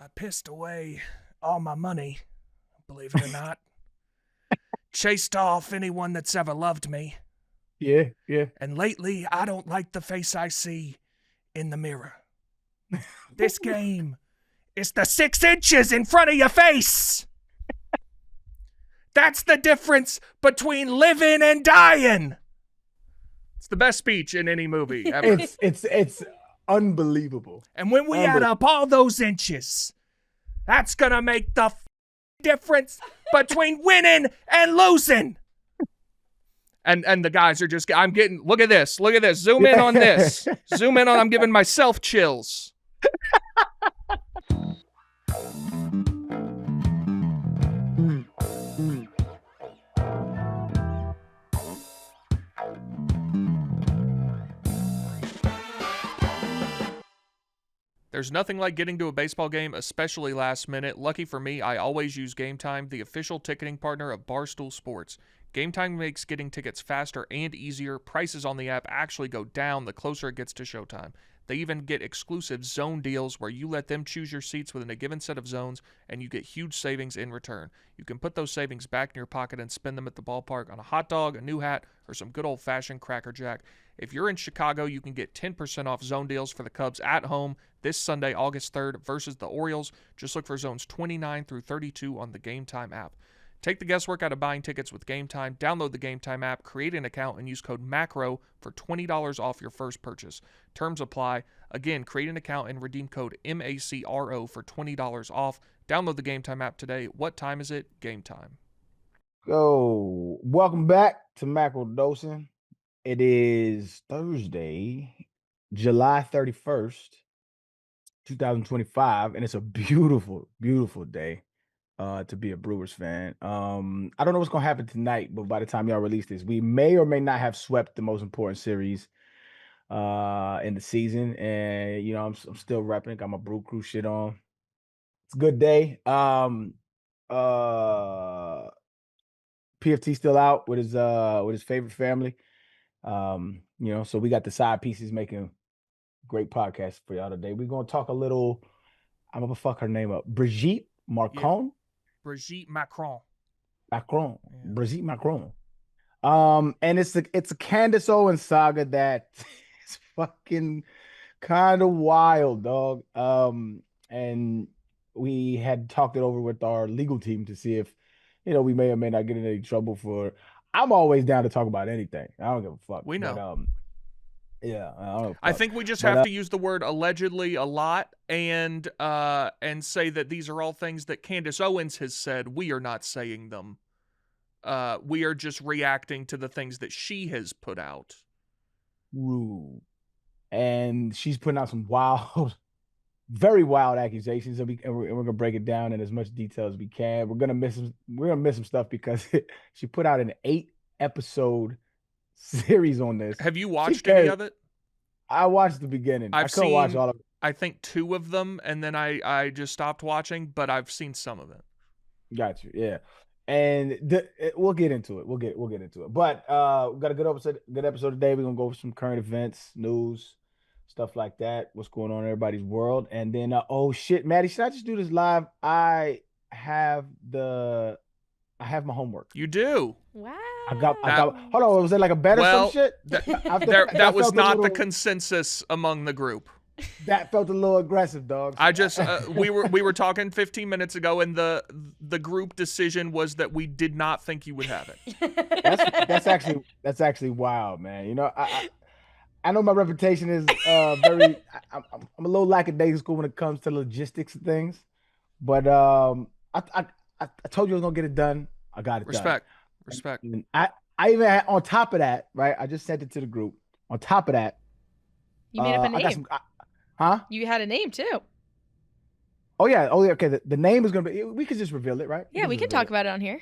I pissed away all my money, believe it or not. Chased off anyone that's ever loved me. Yeah. And lately, I don't like the face I see in the mirror. This game is the 6 inches in front of your face. That's the difference between living and dying. It's the best speech in any movie ever. It's unbelievable. And when we add up all those inches, that's gonna make the difference between winning and losing. And the guys are just, look at this, zoom in on this. I'm giving myself chills. There's nothing like getting to a baseball game, especially last minute. Lucky for me, I always use Game Time, the official ticketing partner of Barstool Sports. Game Time makes getting tickets faster and easier. Prices on the app actually go down the closer it gets to showtime. They even get exclusive zone deals where you let them choose your seats within a given set of zones, and you get huge savings in return. You can put those savings back in your pocket and spend them at the ballpark on a hot dog, a new hat, or some good old-fashioned Cracker Jack. If you're in Chicago, you can get 10% off zone deals for the Cubs at home this Sunday, August 3rd, versus the Orioles. Just look for zones 29 through 32 on the Game Time app. Take the guesswork out of buying tickets with Game Time. Download the Game Time app, create an account, and use code MACRO for $20 off your first purchase. Terms apply. Again, create an account and redeem code MACRO for $20 off. Download the Game Time app today. What time is it? Game Time. So, welcome back to Macrodosing. It is Thursday, July 31st, 2025, and it's a beautiful, beautiful day to be a Brewers fan. I don't know what's going to happen tonight, but by the time y'all release this, we may or may not have swept the most important series in the season. And, you know, I'm still repping, got my Brew Crew shit on. It's a good day. PFT still out with his favorite family. You know, so we got the side pieces making great podcast for y'all today. We're gonna talk a little. I'm gonna fuck her name up. Brigitte Macron. Yeah. Brigitte Macron. Yeah. Brigitte Macron. And it's a Candace Owens saga that is fucking kind of wild, dog. And we had talked it over with our legal team to see if, you know, we may or may not get in any trouble for. I'm always down to talk about anything. I don't give a fuck. We know. But, yeah, I think we just have to use the word allegedly a lot and say that these are all things that Candace Owens has said. We are not saying them. We are just reacting to the things that she has put out. Ooh. And she's putting out some wild, very wild accusations, and we're gonna break it down in as much detail as we can. We're gonna miss some stuff because she put out an 8-episode series on this. Have you watched any of it? I watched the beginning. I couldn't watch all of it. I think 2 of them, and then I just stopped watching, but I've seen some of it. Got you, yeah. And we'll get into it. We'll get into it. But we got a good episode today. We're gonna go over some current events, news, stuff like that. What's going on in everybody's world? And then oh shit, Maddie, should I just do this live? I have my homework. You do. Wow. I got hold on, was there like a bet or some shit? That was not the consensus among the group. That felt a little aggressive, dog. I just we were talking 15 minutes ago, and the group decision was that we did not think you would have it. That's actually wild, man. You know, I know my reputation is very. I'm a little lackadaisical when it comes to logistics and things, but I told you I was gonna get it done. I got it done. Respect. And I even had, on top of that, right? I just sent it to the group. On top of that, you made up a name. Huh? You had a name too. Oh yeah. Okay. The name is gonna be. We could just reveal it, right? Yeah, we can talk about it on here.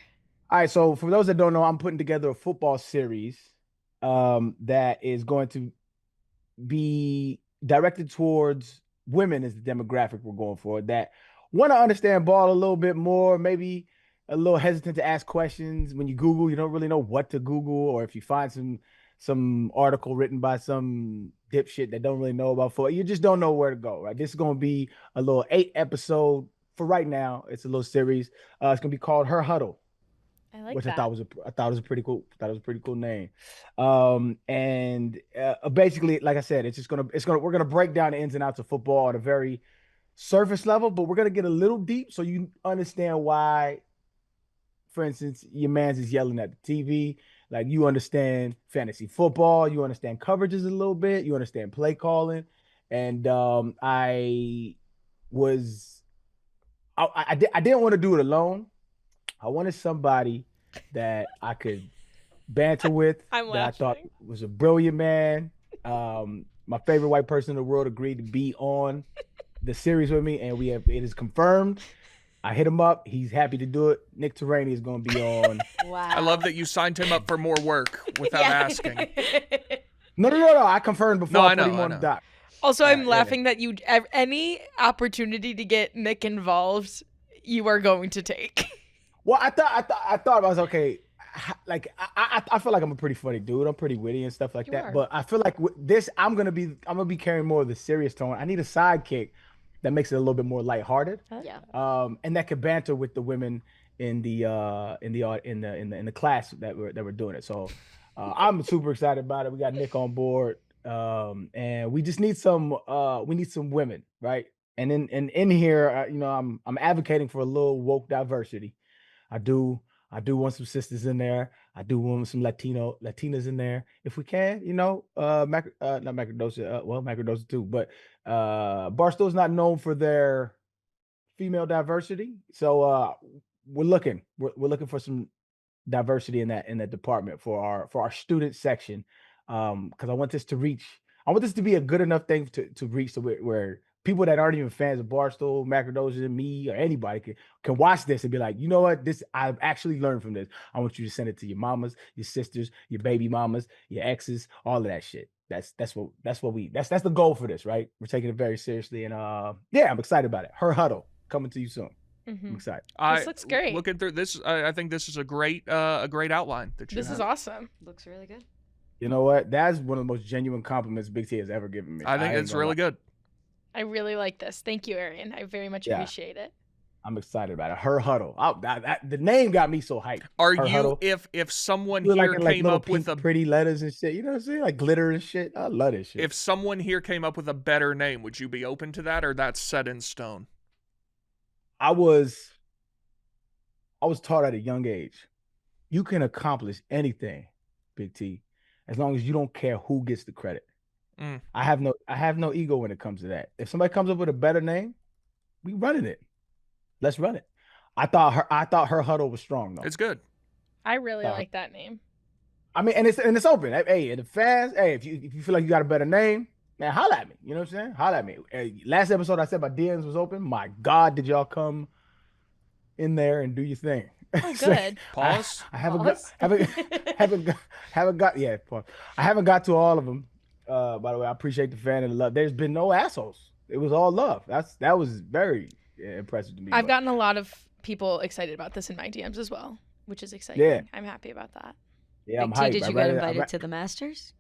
All right. So for those that don't know, I'm putting together a football series, that is going to be directed towards women as the demographic we're going for, that want to understand ball a little bit more, maybe a little hesitant to ask questions. When you Google, you don't really know what to Google, or if you find some article written by some dipshit that don't really know about football. You just don't know where to go, right? This is gonna be a little 8 episode for right now. It's a little series. It's gonna be called Her Huddle, I like which that. I thought was a pretty cool. Thought it was a pretty cool name. And basically, like I said, we're gonna break down the ins and outs of football at a very surface level, but we're gonna get a little deep so you understand why, for instance, your man's is yelling at the TV. Like, you understand fantasy football, you understand coverages a little bit, you understand play calling. And was I didn't want to do it alone. I wanted somebody that I could banter with, I'm that I thought laughing. was a brilliant man. My favorite white person in the world agreed to be on the series with me, and it is confirmed. I hit him up. He's happy to do it. Nick Terrani is going to be on. Wow. I love that you signed him up for more work without asking. No. I confirmed before I put him on the doc. Also, I'm laughing that you any opportunity to get Nick involved, you are going to take. Well, I thought I was okay. Like, I feel like I'm a pretty funny dude. I'm pretty witty and stuff like You that. are. But I feel like with this, I'm gonna be carrying more of the serious tone. I need a sidekick that makes it a little bit more lighthearted. Yeah. And that could banter with the women in the class that we're doing it. So I'm super excited about it. We got Nick on board. And we just need some women, right? And in here, I'm advocating for a little woke diversity. I do want some sisters in there. I do want some Latinas in there if we can. Not Macrodosing. Well, Macrodosing too, but Barstool's not known for their female diversity, so we're looking for some diversity in that department for our student section, because I want this to be a good enough thing to reach to where people that aren't even fans of Barstool, Macrodosing, me, or anybody can watch this and be like, you know what, this I've actually learned from this. I want you to send it to your mamas, your sisters, your baby mamas, your exes, all of that shit. That's the goal for this, right? We're taking it very seriously, and yeah, I'm excited about it. Her Huddle coming to you soon. I'm excited. This looks great. Looking through this, I think this is a great outline that you This have. is awesome. Looks really good. You know what? That's one of the most genuine compliments Big T has ever given me. I think it's really good. I really like this. Thank you, Arian. I very much appreciate it. I'm excited about it. Her Huddle. The name got me so hyped. Are Her you Huddle. if someone here came up with pretty letters and shit, you know what I'm saying? Like glitter and shit. I love this shit. If someone here came up with a better name, would you be open to that, or that's set in stone? I was taught at a young age, you can accomplish anything, Big T, as long as you don't care who gets the credit. I have no ego when it comes to that. If somebody comes up with a better name, we running it. Let's run it. I thought Her Huddle was strong though. It's good. I really like that name. I mean, and it's open. Hey, the fans. Hey, if you feel like you got a better name, man, holla at me. You know what I'm saying? Holla at me. Last episode I said my DMs was open. My God, did y'all come in there and do your thing? Oh, good. Pause. I haven't got yeah. Pause. I haven't got to all of them. By the way, I appreciate the fan and the love. There's been no assholes. It was all love. That was very impressive to me. I've gotten a lot of people excited about this in my DMs as well, which is exciting. Yeah. I'm happy about that. Yeah, I'm Big T, hyped. did you get invited to the Masters?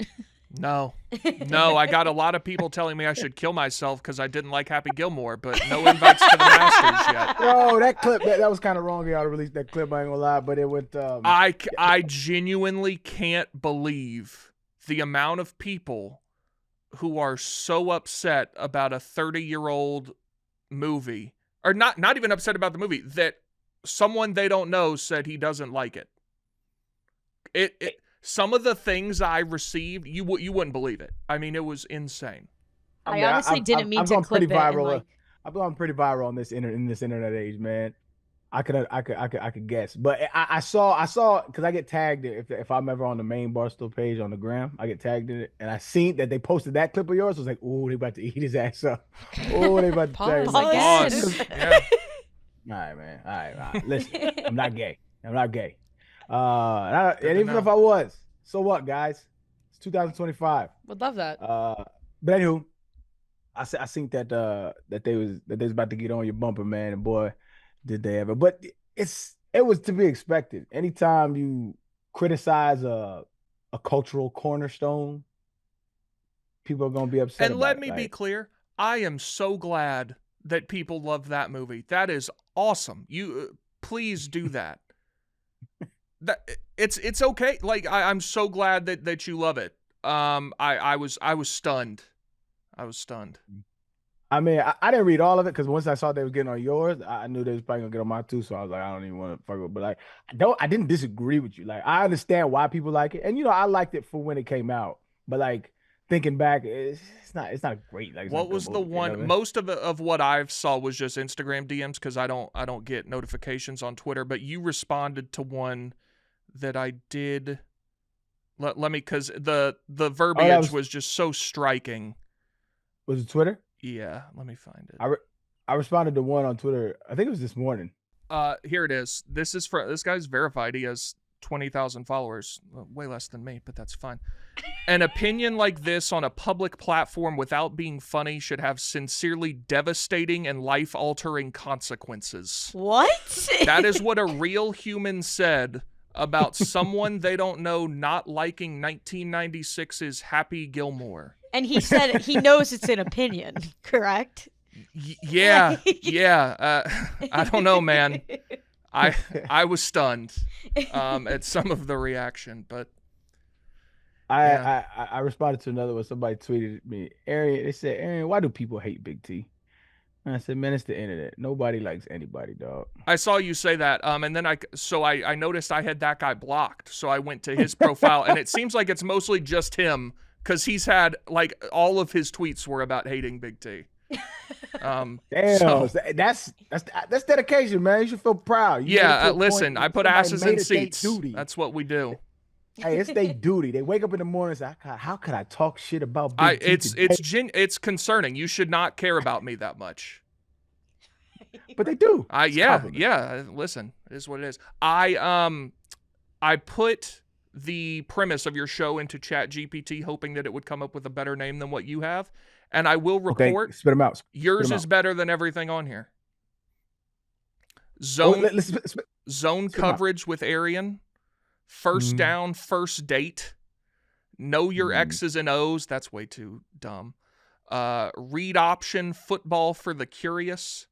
No, I got a lot of people telling me I should kill myself because I didn't like Happy Gilmore, but no invites to the Masters yet. No, that clip that was kind of wrong. Y'all released that clip. I ain't gonna lie, but it went. I genuinely can't believe the amount of people who are so upset about a 30-year-old movie, or not even upset about the movie, that someone they don't know said he doesn't like it. Some of the things I received, you wouldn't believe it. I mean, it was insane. I honestly didn't mean to clip it. I've gone pretty viral on in this internet age, man. I could guess, but I saw because I get tagged if I'm ever on the main Barstool page on the gram, I get tagged in it, and I seen that they posted that clip of yours. I was like, oh, they about to eat his ass up. Oh, they about to Pause, tag I him. guess. Yeah. All right, man. All right. Listen, I'm not gay. And even know. if I was, so what, guys? It's 2025. Would love that. But anywho, I think that they was about to get on your bumper, man, and boy, did they ever. But it was to be expected. Anytime you criticize a a cultural cornerstone, people are gonna be upset And about let it. me be Like, clear, I am so glad that people love that movie. That is awesome. You please do that. That it's okay. Like I'm so glad that you love it. I was stunned. I was stunned. I mean, I didn't read all of it because once I saw they was getting on yours, I knew they was probably gonna get on mine too. So I was like, I don't even want to fuck with. But like, I didn't disagree with you. Like, I understand why people like it, and I liked it for when it came out. But like thinking back, it's not great. Like, it's not a What good was the movie. You know one? what I mean? Most of what I've saw was just Instagram DMs because I don't get notifications on Twitter. But you responded to one that I did. Let me because the Oh, verbiage was just so striking. was it Twitter? Yeah, let me find it. I responded to one on Twitter. I think it was this morning. Here it is. This guy's verified. He has 20,000 followers, way less than me, but that's fine. An opinion like this on a public platform without being funny should have sincerely devastating and life-altering consequences. What? That is what a real human said about someone they don't know not liking 1996's Happy Gilmore. And he said he knows it's an opinion, correct? Yeah. I don't know, man. I was stunned at some of the reaction, but I responded to another one. Somebody tweeted me, Arian. They said, Arian, why do people hate Big T? And I said, man, it's the internet. Nobody likes anybody, dog. I saw you say that. And then I noticed I had that guy blocked. So I went to his profile, and it seems like it's mostly just him because he's had like all of his tweets were about hating Big T. Damn, so, that's dedication, man. You should feel proud. Listen, I put asses in seats. That's what we do. Hey, it's their duty. They wake up in the morning and say, how could I talk shit about Big T it's concerning. You should not care about me that much. But they do. Listen, it is what it is. I put the premise of your show into Chat GPT, hoping that it would come up with a better name than what you have. And I will report. Okay, spit them out. Yours is better than everything on here. Zone coverage with Arian. First down, first date. Know your X's and O's. That's way too dumb. Read option, football for the curious.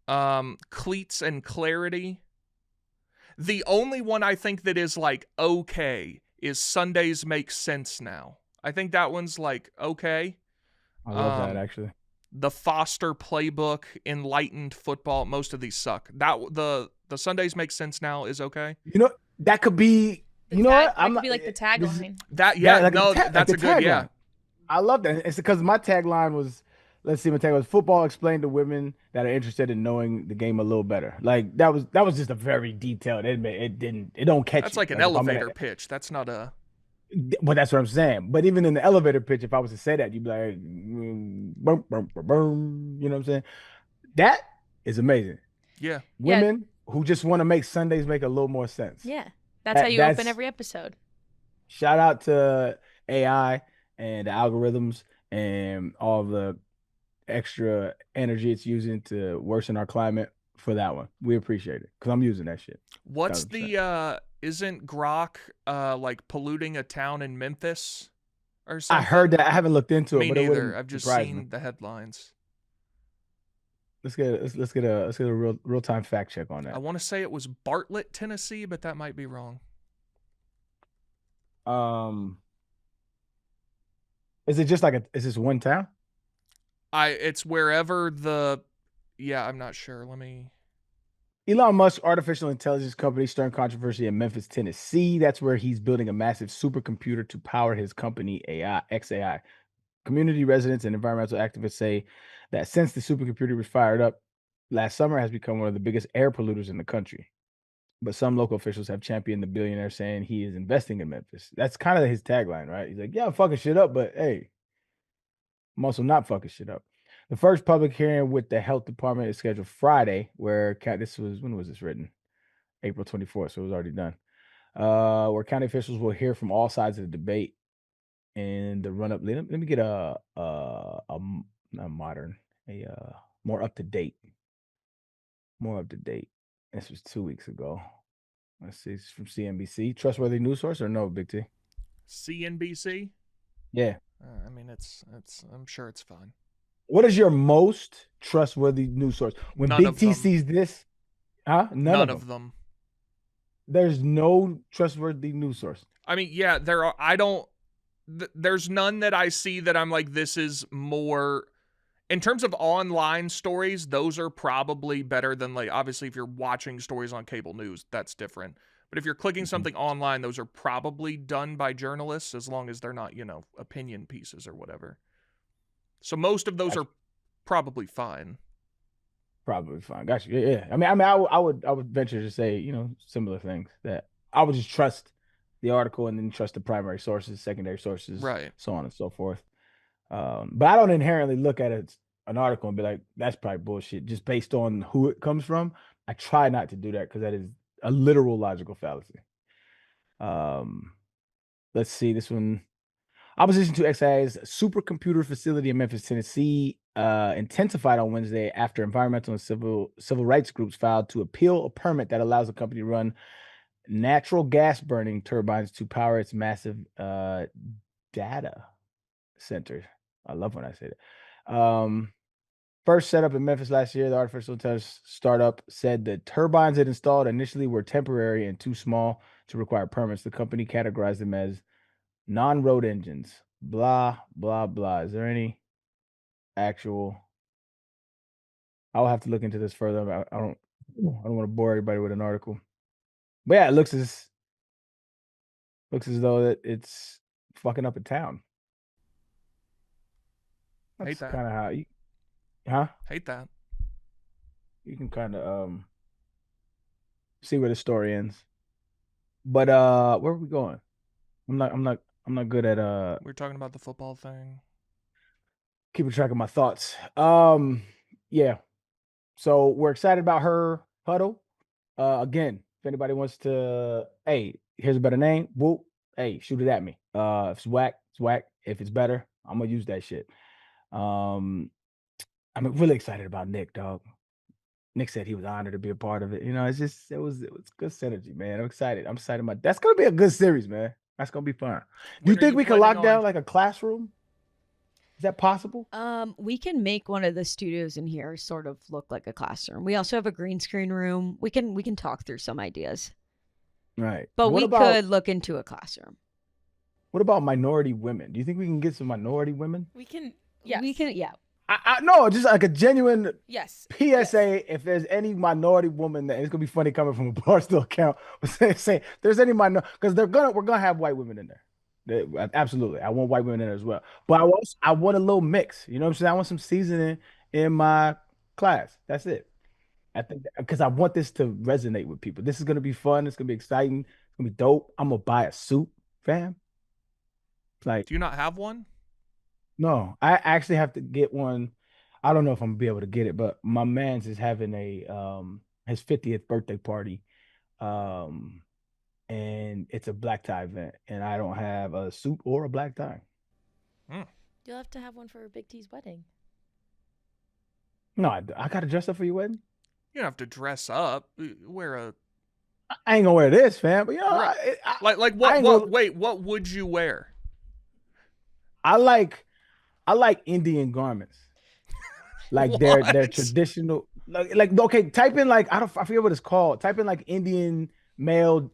Cleats and clarity. The only one I think that is like okay is Sundays make sense now. I think that one's like okay. I love that actually. The Foster playbook, enlightened football. Most of these suck. The Sundays make sense now is okay. That could be. What? That could be like the tagline. That's a good. Yeah, I love that. It's because my tagline was, let's see, my tagline was football explained to women that are interested in knowing the game a little better. Like that was just a very detailed. It don't catch. That's like an elevator pitch. That's not a. But that's what I'm saying. But even in the elevator pitch, if I was to say that, you'd be like, boom, boom, boom, boom. You know what I'm saying? That is amazing. Yeah. Women who just want to make Sundays make a little more sense. Yeah. That's how you open every episode. Shout out to AI and the algorithms and all the extra energy it's using to worsen our climate for that one. We appreciate it because I'm using that shit. What's 100%. Isn't Grok like polluting a town in Memphis or something? I heard that. I haven't looked into it. Me neither. I've just seen the headlines. Let's get a real time fact check on that. I want to say it was Bartlett, Tennessee, but that might be wrong. Is it just like is this one town? It's wherever I'm not sure. Let me. Elon Musk's artificial intelligence company stirring controversy in Memphis, Tennessee. That's where he's building a massive supercomputer to power his company XAI. Community residents and environmental activists say that since the supercomputer was fired up last summer, has become one of the biggest air polluters in the country. But some local officials have championed the billionaire, saying he is investing in Memphis. That's kind of his tagline, right? He's like, yeah, I'm fucking shit up, but hey, I'm also not fucking shit up. The first public hearing with the health department is scheduled Friday, when was this written? April 24th, so it was already done. Where county officials will hear from all sides of the debate and the run up. Let me get a more up to date. This was 2 weeks ago. Let's see, it's from CNBC. Trustworthy news source or no, Big T? CNBC. Yeah. I mean, it's. I'm sure it's fine. What is your most trustworthy news source? When None Big of T them. sees this, None of them. There's no trustworthy news source. I mean, yeah, there are. I don't. There's none that I see that I'm like, this is more. In terms of online stories, those are probably better than, like, obviously if you're watching stories on cable news, that's different. But if you're clicking something online, those are probably done by journalists, as long as they're not, opinion pieces or whatever. So most of those are probably fine. Probably fine. Gotcha. Yeah. I would venture to say, similar things, that I would just trust the article and then trust the primary sources, secondary sources, Right. so on and so forth. But I don't inherently look at an article and be like, that's probably bullshit, just based on who it comes from. I try not to do that because that is a literal logical fallacy. Let's see this one. Opposition to XIA's supercomputer facility in Memphis, Tennessee, intensified on Wednesday after environmental and civil rights groups filed to appeal a permit that allows the company to run natural gas burning turbines to power its massive data center. I love when I say that. First set up in Memphis last year, the artificial intelligence startup said the turbines it installed initially were temporary and too small to require permits. The company categorized them as non-road engines. Blah, blah, blah. Is there any actual? I'll have to look into this further. I don't want to bore everybody with an article. But yeah, it looks as though that it's fucking up a town. That's kind of how you, Hate that. You can kind of see where the story ends. But where are we going? I'm not good at We're talking about the football thing. Keeping track of my thoughts. Yeah. So we're excited about her huddle. Again, if anybody wants to, hey, here's a better name. Whoop. Hey, shoot it at me. If it's whack, it's whack. If it's better, I'm gonna use that shit. I'm really excited about Nick, dog. Nick said he was honored to be a part of it. It was good synergy, man. I'm excited. That's gonna be a good series, man. That's gonna be fun. Do you think we can lock down like a classroom? Is that possible? We can make one of the studios in here sort of look like a classroom. We also have a green screen room. We can talk through some ideas. Right. But we could look into a classroom. What about minority women? Do you think we can get some minority women? We can. Yes. We can. Yeah. I no, just like a genuine yes PSA. Yes. If there's any minority woman, that it's gonna be funny coming from a Barstool account, say there's any minority, because we're gonna have white women in there. Absolutely, I want white women in there as well. But I want a little mix. You know what I'm saying? I want some seasoning in my class. That's it. I think because I want this to resonate with people. This is gonna be fun. It's gonna be exciting. It's gonna be dope. I'm gonna buy a suit, fam. Like, do you not have one? No, I actually have to get one. I don't know if I'm gonna be able to get it, but my man's is having his 50th birthday party. And it's a black tie event, and I don't have a suit or a black tie. You'll have to have one for Big T's wedding. No, I gotta dress up for your wedding. You don't have to dress up. Wear a. I ain't gonna wear this, fam. But like what? Wait, what would you wear? I like Indian garments, like they're traditional. Like okay, type in like I forget what it's called. Type in like Indian male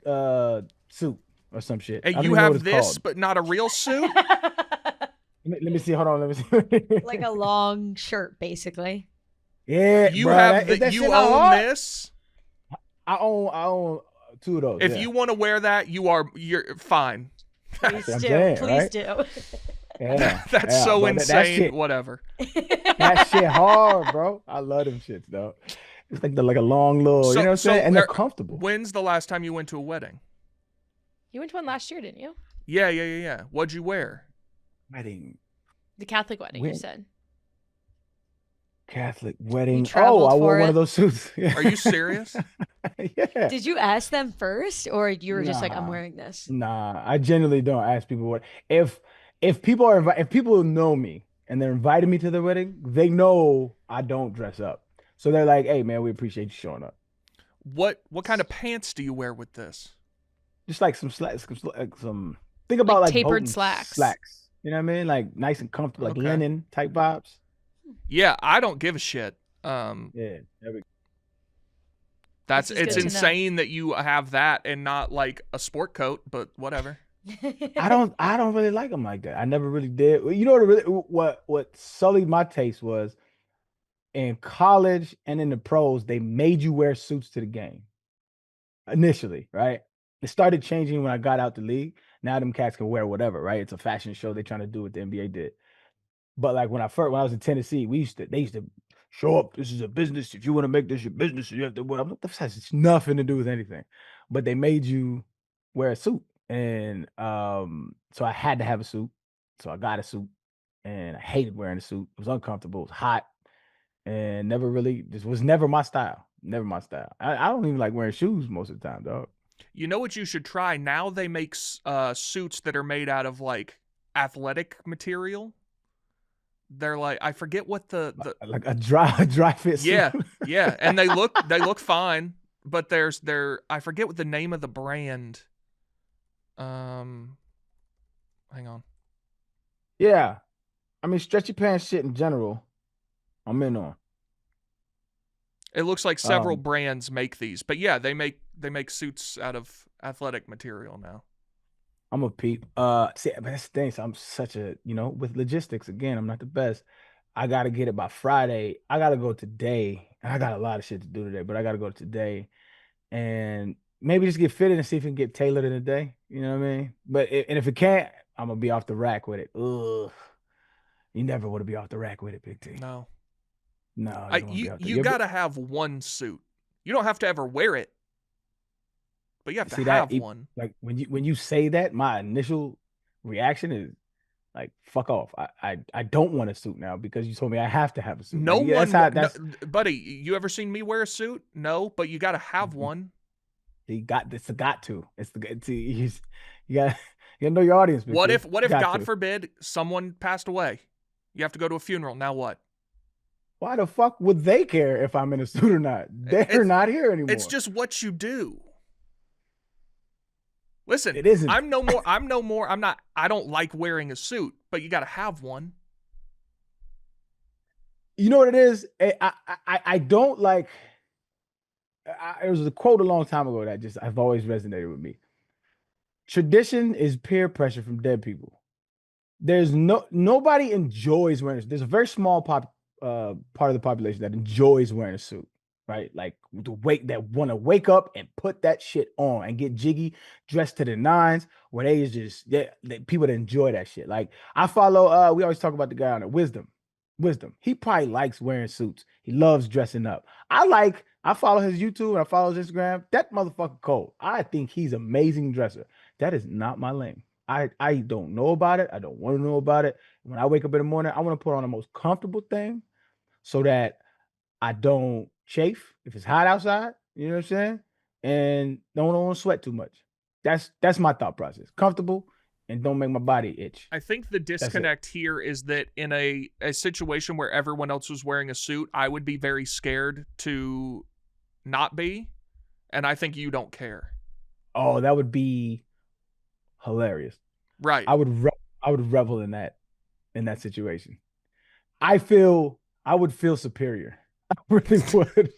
suit or some shit. And you have this, called. But not a real suit. let me see. Hold on. Let me see. Like a long shirt, basically. Yeah, you have you own this. I own two of those. If you want to wear that, you're fine. Please do. Please do. Yeah, that's so insane. That whatever. That shit hard, bro. I love them shits, though. It's like a long little, you know what I'm saying? And they're comfortable. When's the last time you went to a wedding? You went to one last year, didn't you? Yeah. What'd you wear? Wedding. The Catholic wedding, you said. Catholic wedding. Oh, I wore one of those suits. Are you serious? Yeah. Did you ask them first, or you were just like, I'm wearing this? Nah, I genuinely don't ask people what. If people know me and they're inviting me to their wedding, they know I don't dress up. So they're like, "Hey, man, we appreciate you showing up." What kind of pants do you wear with this? Just like some Think about like tapered boating slacks. You know what I mean? Like nice and comfortable, like Okay. linen type vibes. Yeah, I don't give a shit. Yeah, there we go. It's This is good to know. insane that you have that and not like a sport coat, but whatever. I don't really like them like that. I never really did. You know what sullied my taste was in college and in the pros, they made you wear suits to the game. Initially, right? It started changing when I got out the league. Now them cats can wear whatever, right? It's a fashion show. They're trying to do what the NBA did. But like when I was in Tennessee, they used to show up. This is a business. If you want to make this your business, you have to wear. This has nothing to do with anything. But they made you wear a suit, and so I had to have a suit. So I got a suit, and I hated wearing a suit. It was uncomfortable. It was hot, and this was never my style. Never my style. I don't even like wearing shoes most of the time, dog. You know what you should try? Now they make suits that are made out of like athletic material. They're like, I forget what the like a dry fit suit. Yeah, and they look fine, but I forget what the name of the brand. Hang on. Yeah, I mean stretchy pants shit in general, I'm in on. It looks like several brands make these, but yeah, they make suits out of athletic material now. I'm a peep. See, but that's the thing. So I'm such a, with logistics again, I'm not the best. I gotta get it by Friday. I gotta go today. I got a lot of shit to do today, but I gotta go today and maybe just get fitted and see if it can get tailored in a day. You know what I mean? And if it can't, I'm gonna be off the rack with it. Ugh. You never want to be off the rack with it, Big T. No. No, you gotta have one suit. You don't have to ever wear it, but you have to have one. Like when you say that, my initial reaction is like, "Fuck off!" I don't want a suit now because you told me I have to have a suit. No one, buddy. You ever seen me wear a suit? No, but you gotta have one. You got this. You gotta know your audience. What if God forbid someone passed away? You have to go to a funeral. Now what? Why the fuck would they care if I'm in a suit or not? They're not here anymore. It's just what you do. Listen, it isn't. I'm not. I don't like wearing a suit, but you got to have one. You know what it is? I don't like. There was a quote a long time ago that I've always resonated with me. Tradition is peer pressure from dead people. There's nobody enjoys wearing. There's a very small part of the population that enjoys wearing a suit, right? Like that want to wake up and put that shit on and get jiggy, dressed to the nines. Where they is just people that enjoy that shit. Like I follow. We always talk about the guy on it, Wisdom. He probably likes wearing suits. He loves dressing up. I follow his YouTube and I follow his Instagram. That motherfucker cold. I think he's amazing dresser. That is not my lane. I don't know about it. I don't want to know about it. When I wake up in the morning, I want to put on the most comfortable thing so that I don't chafe if it's hot outside. You know what I'm saying? And don't want to sweat too much. That's my thought process. Comfortable and don't make my body itch. I think the disconnect here is that in a situation where everyone else was wearing a suit, I would be very scared to not be. And I think you don't care. Oh, that would be hilarious. Right. I would revel in that situation. I would feel superior. I really would.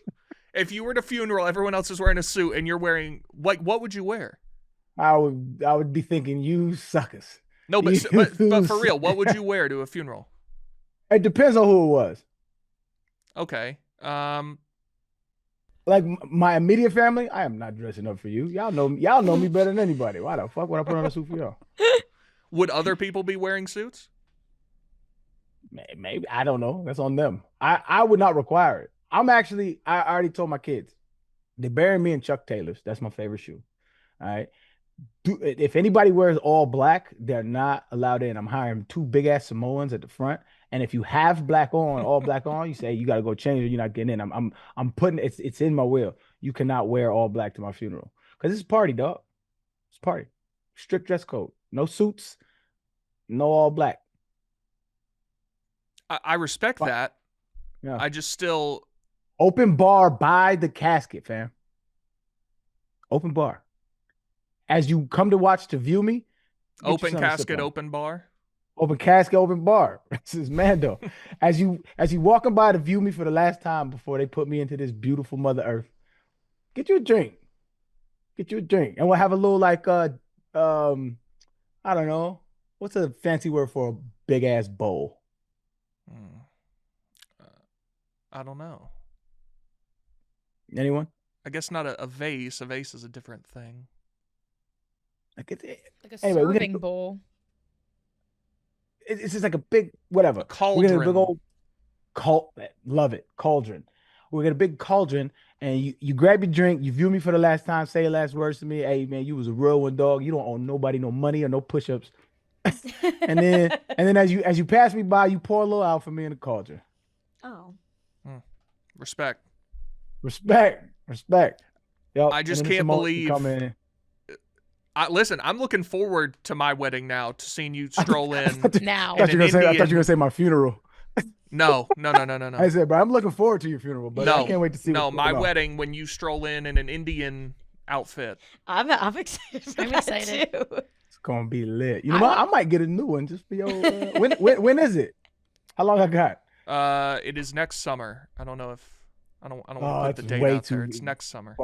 If you were at a funeral, everyone else is wearing a suit and you're wearing what would you wear? I would be thinking, you suckers. No, but for real, what would you wear to a funeral? It depends on who it was. Okay. Like my immediate family, I am not dressing up for you. Y'all know me better than anybody. Why the fuck would I put on a suit for y'all? Would other people be wearing suits? Maybe. I don't know. That's on them. I would not require it. I already told my kids. They bury me in Chuck Taylors. That's my favorite shoe. All right. If anybody wears all black, they're not allowed in. I'm hiring 2 big ass Samoans at the front. And if you have all black on, you say you got to go change or you're not getting in. I'm putting it's in my will. You cannot wear all black to my funeral because it's a party, dog. It's a party. Strict dress code. No suits. No all black. I respect that. Yeah. I just still open bar by the casket, fam. Open bar. As you come to view me, Open casket, open bar. Open casket, open bar. This is Mando. As you walking by to view me for the last time before they put me into this beautiful Mother Earth, get you a drink. Get you a drink. And we'll have a little like I don't know. What's a fancy word for a big ass bowl? I don't know. Anyone? I guess not a vase. A vase is a different thing. Like a serving bowl. It's just like a big whatever. Cauldron. We're gonna a big old love it. Cauldron. We're gonna a big cauldron, and you grab your drink, you view me for the last time, say your last words to me. Hey man, you was a real one, dog. You don't owe nobody no money or no push-ups. and then as you pass me by, you pour a little out for me in the cauldron. Oh. Respect. Yep. I just can't believe. Listen, I'm looking forward to my wedding now, to seeing you stroll in now. I thought you were gonna say my funeral. No. I said, bro, I'm looking forward to your funeral, but I can't wait to see. No, my wedding when you stroll in an Indian outfit. I'm excited. I'm excited too. It's gonna be lit. You know what? I might get a new one just for your. When is it? How long I got? It is next summer. I don't know if I don't want to put the date out there. It's next summer.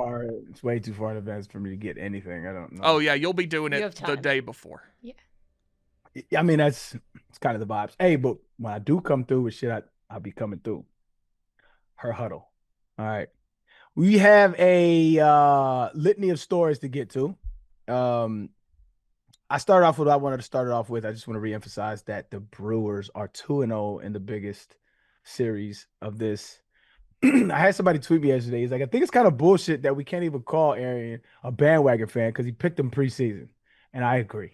It's way too far in advance for me to get anything. I don't know. Oh yeah, you'll be doing it the day before. Yeah. I mean, it's kind of the vibes. Hey, but when I do come through with shit, I'll be coming through. Her huddle. All right. We have a litany of stories to get to. I started off with what I wanted to start it off with. I just want to reemphasize that the Brewers are 2-0 in the biggest series of this. I had somebody tweet me yesterday. He's like, I think it's kind of bullshit that we can't even call Arian a bandwagon fan because he picked him preseason. And I agree.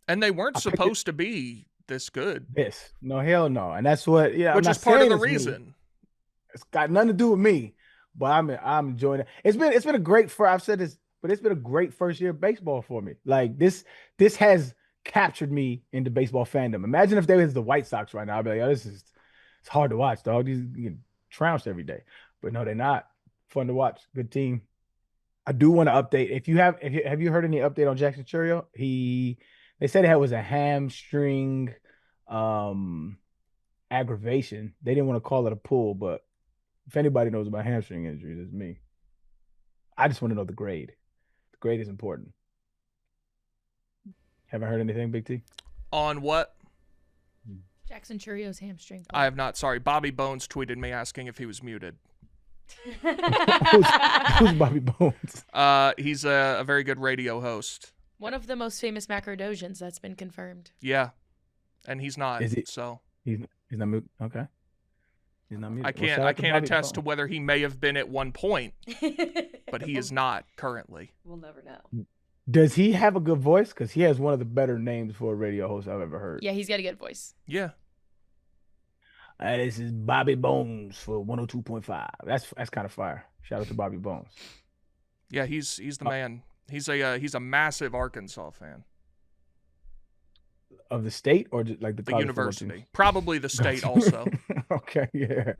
And they weren't supposed to be this good. No, hell no. And that's what, which is part of the reason. It's got nothing to do with me, but I'm enjoying it. It's been a great I've said this, but it's been a great first year of baseball for me. Like this has captured me into baseball fandom. Imagine if they was the White Sox right now. I'd be like, it's hard to watch, dog. These get trounced every day. But no, they're not. Fun to watch. Good team. I do want to update. Have you heard any update on Jackson Churio? They said it was a hamstring aggravation. They didn't want to call it a pull, but if anybody knows about hamstring injuries, it's me. I just want to know the grade. The grade is important. Haven't heard anything, Big T? On what? Jackson Churio's hamstring. I have not. Sorry. Bobby Bones tweeted me asking if he was muted. Who's Bobby Bones? He's a very good radio host. One of the most famous Macrodosians that's been confirmed. Yeah. And he's not. Is he? So he's not muted. Okay. He's not muted. I can't attest to whether he may have been at one point, but he is not currently. We'll never know. Does he have a good voice? Because he has one of the better names for a radio host I've ever heard. Yeah, he's got a good voice. Yeah. This is Bobby Bones for 102.5. That's kind of fire. Shout out to Bobby Bones. Yeah, he's the man. He's a massive Arkansas fan. Of the state or just like the university? Probably the state also. Okay, yeah.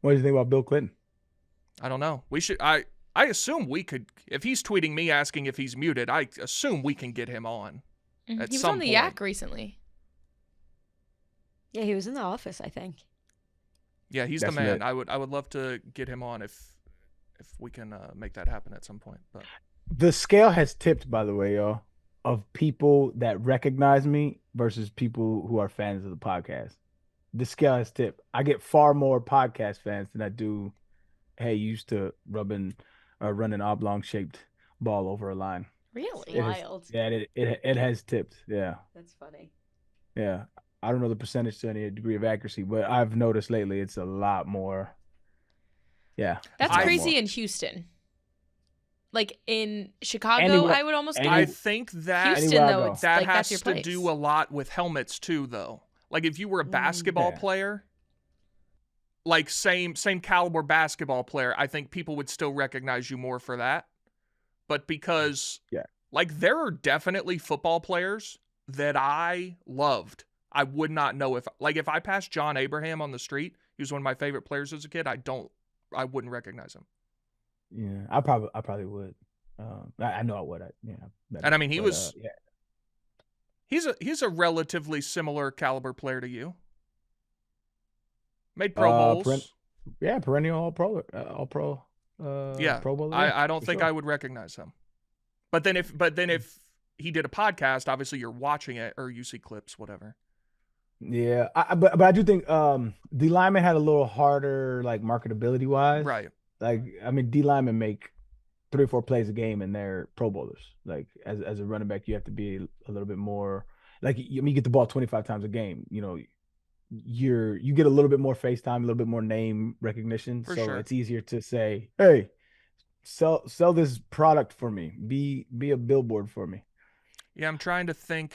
What do you think about Bill Clinton? I don't know. We should. I assume we could. If he's tweeting me asking if he's muted, I assume we can get him on. He was on the Yak recently. Yeah, he was in the office, I think. Yeah, he's the man. I would love to get him on if we can make that happen at some point. But the scale has tipped, by the way, y'all, of people that recognize me versus people who are fans of the podcast. The scale has tipped. I get far more podcast fans than I do. Hey, you used to run an oblong-shaped ball over a line. Really? Wild. It has tipped. Yeah. That's funny. Yeah. I don't know the percentage to any degree of accuracy, but I've noticed lately it's a lot more. Yeah. That's crazy in Houston. Like in Chicago, I would almost go. I think that Houston, though, it's that like, has that's your to place. do a lot with helmets too, though. Like if you were a basketball player, like same caliber basketball player, I think people would still recognize you more for that. But because like there are definitely football players that I loved. I would not know if I passed John Abraham on the street, he was one of my favorite players as a kid. I wouldn't recognize him. Yeah, I probably would. I know I would. And I mean, he was He's a relatively similar caliber player to you. Made Pro Bowls. Perennial All Pro, Pro Bowler. I don't think sure. I would recognize him. But then if he did a podcast, obviously you're watching it or you see clips, whatever. Yeah, but I do think D linemen had a little harder like marketability wise. Right. Like I mean, D linemen make 3 or 4 plays a game and they're Pro Bowlers. Like as a running back, you have to be a little bit more like you get the ball 25 times a game. You know, you get a little bit more face time, a little bit more name recognition. For so sure. it's easier to say, hey, sell this product for me. Be a billboard for me. Yeah, I'm trying to think.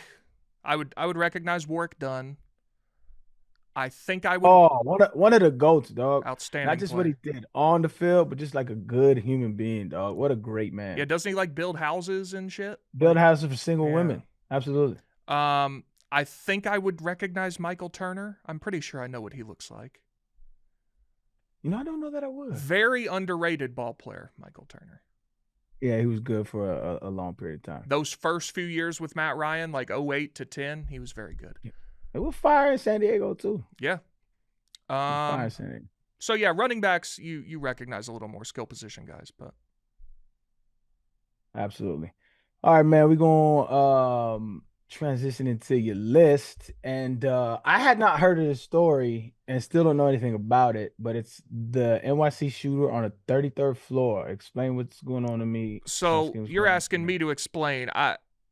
I would recognize Warwick Dunn. I think I would. Oh, one of the GOATs, dog. Outstanding. Not just player. what he did on the field, but just like a good human being, dog. What a great man. Yeah, doesn't he like build houses and shit? Build houses for single Yeah. women. Absolutely. I think I would recognize Michael Turner. I'm pretty sure I know what he looks like. You know, I don't know that I would. Very underrated ball player, Michael Turner. Yeah, he was good for a long period of time. Those first few years with Matt Ryan, like 08 to 10, he was very good. Yeah. It was fire in San Diego too. Yeah. Fire in San Diego. So yeah, running backs you recognize a little more skill position guys, but Absolutely. All right, man. We're gonna transition into your list. And I had not heard of this story and still don't know anything about it, but it's the NYC shooter on a 33rd floor. Explain what's going on to me. So you're asking me to explain.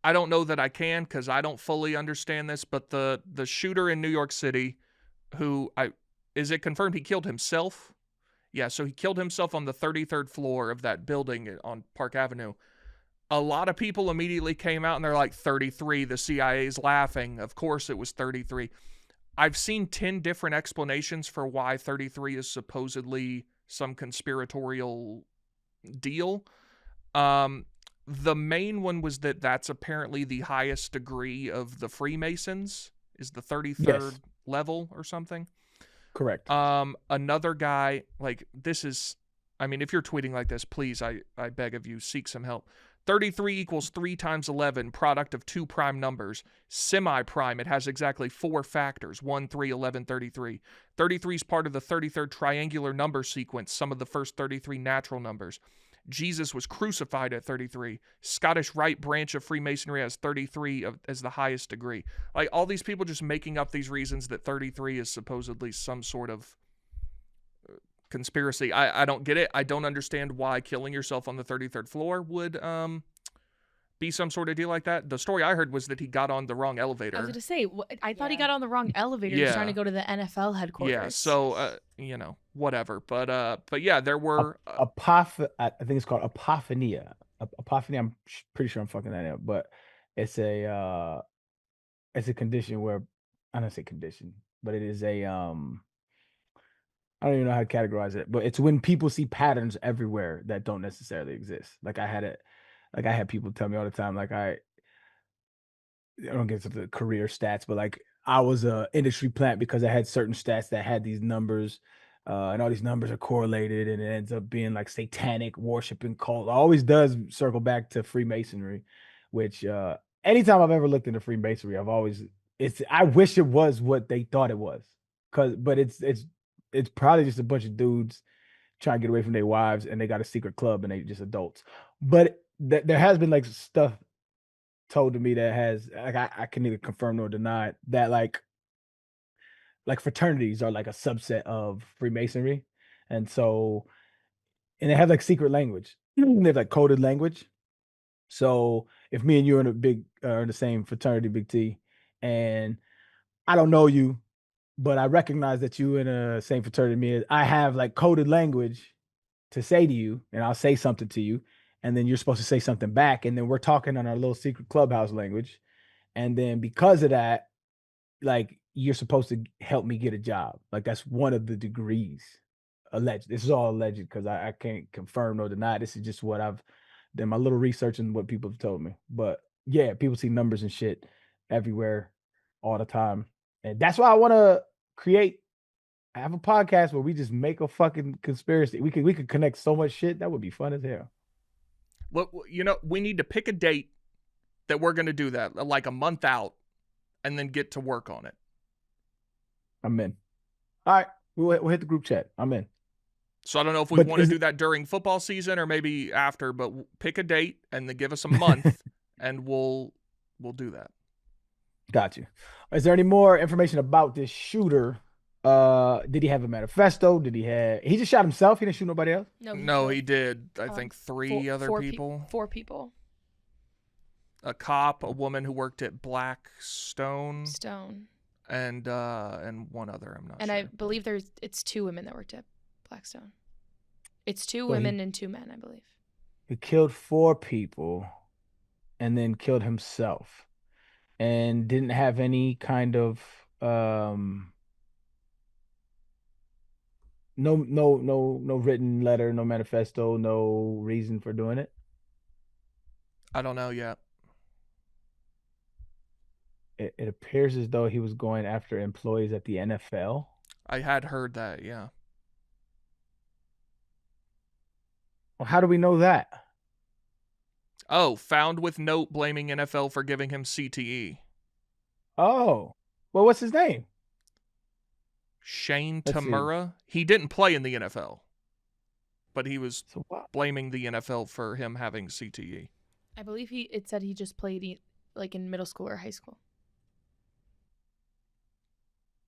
I don't know that I can because I don't fully understand this, but the shooter in New York City is it confirmed he killed himself? Yeah, so he killed himself on the 33rd floor of that building on Park Avenue. A lot of people immediately came out and they're like 33, the CIA's laughing. Of course it was 33. I've seen 10 different explanations for why 33 is supposedly some conspiratorial deal. The main one was that that's apparently the highest degree of the Freemasons, is the 33rd level or something. Correct. Another guy, like this is, I mean, if you're tweeting like this, please, I beg of you, seek some help. 33 equals 3 times 11, product of 2 prime numbers. Semi-prime, it has exactly 4 factors, 1, 3, 11, 33. 33 is part of the 33rd triangular number sequence, some of the first 33 natural numbers. Jesus was crucified at 33. Scottish Rite branch of Freemasonry has 33 as the highest degree. Like all these people just making up these reasons that 33 is supposedly some sort of conspiracy. I don't get it. I don't understand why killing yourself on the 33rd floor would be some sort of deal like that. The story I heard was that he got on the wrong elevator. I was going to say, I thought he got on the wrong elevator. He was trying to go to the NFL headquarters. Yeah, so, whatever. But yeah, there were... I think it's called apophenia. Apophenia, I'm pretty sure I'm fucking that up, but it's a condition where, I don't say condition, but it is a... I don't even know how to categorize it, but it's when people see patterns everywhere that don't necessarily exist. Like I had people tell me all the time, like I don't get to the career stats, but like I was a industry plant because I had certain stats that had these numbers, and all these numbers are correlated, and it ends up being like satanic worship and cult. It always does circle back to Freemasonry, which anytime I've ever looked into Freemasonry, I wish it was what they thought it was, but it's probably just a bunch of dudes trying to get away from their wives and they got a secret club and they just adults. But there has been like stuff told to me that has like I can neither confirm nor deny that like fraternities are like a subset of Freemasonry. And they have like secret language. They have like coded language. So if me and you are in the same fraternity, Big T, and I don't know you, but I recognize that you in the same fraternity me. I have like coded language to say to you, and I'll say something to you, and then you're supposed to say something back, and then we're talking on our little secret clubhouse language, and then because of that, like you're supposed to help me get a job. Like that's one of the degrees. Alleged. This is all alleged because I can't confirm nor deny. This is just what I've done my little research and what people have told me. But yeah, people see numbers and shit everywhere all the time. And that's why I want to have a podcast where we just make a fucking conspiracy. We could connect so much shit. That would be fun as hell. Well, we need to pick a date that we're going to do that, like a month out. and then get to work on it. I'm in. All right, we'll hit the group chat. I'm in. So I don't know if we But want to is do it- that during football season or maybe after, but pick a date and then give us a month and we'll do that. Got you. Is there any more information about this shooter? Did he have a manifesto? He just shot himself? He didn't shoot nobody else? No, he did. I um, think three other people. 4 people. A cop, a woman who worked at Blackstone, Stone. and one other. I'm not And sure. I believe it's 2 women that worked at Blackstone. It's 2 So women and 2 men, I believe. He killed 4 people and then killed himself and didn't have any kind of no written letter, no manifesto, no reason for doing it. I don't know yet. It appears as though he was going after employees at the NFL. I had heard that, yeah. Well, how do we know that? Oh, found with note blaming NFL for giving him CTE. Oh, well, what's his name? Shane Let's see. Tamura. He didn't play in the NFL, but he was So what? blaming the NFL for him having CTE. I believe it said he just played like in middle school or high school.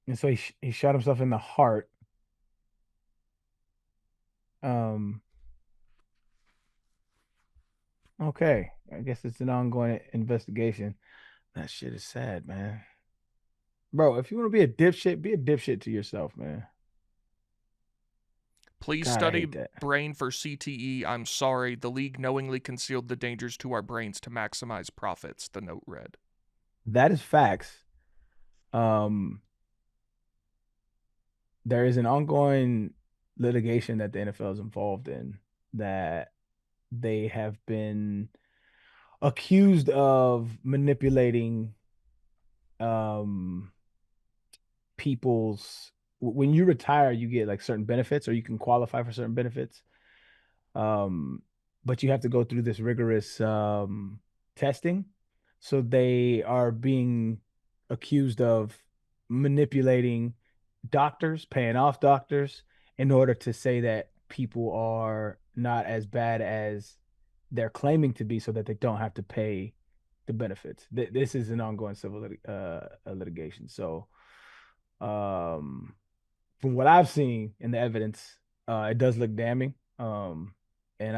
And so he shot himself in the heart. Okay, I guess it's an ongoing investigation. That shit is sad, man. Bro, if you want to be a dipshit to yourself, man. Please God, I study hate that. brain for CTE. I'm sorry. The league knowingly concealed the dangers to our brains to maximize profits, the note read. That is facts. There is an ongoing litigation that the NFL is involved in that they have been accused of manipulating people's when you retire, you get like certain benefits or you can qualify for certain benefits. But you have to go through this rigorous testing. So they are being accused of manipulating doctors, paying off doctors in order to say that people are not as bad as they're claiming to be so that they don't have to pay the benefits. This is an ongoing civil litigation. So from what I've seen in the evidence, it does look damning. And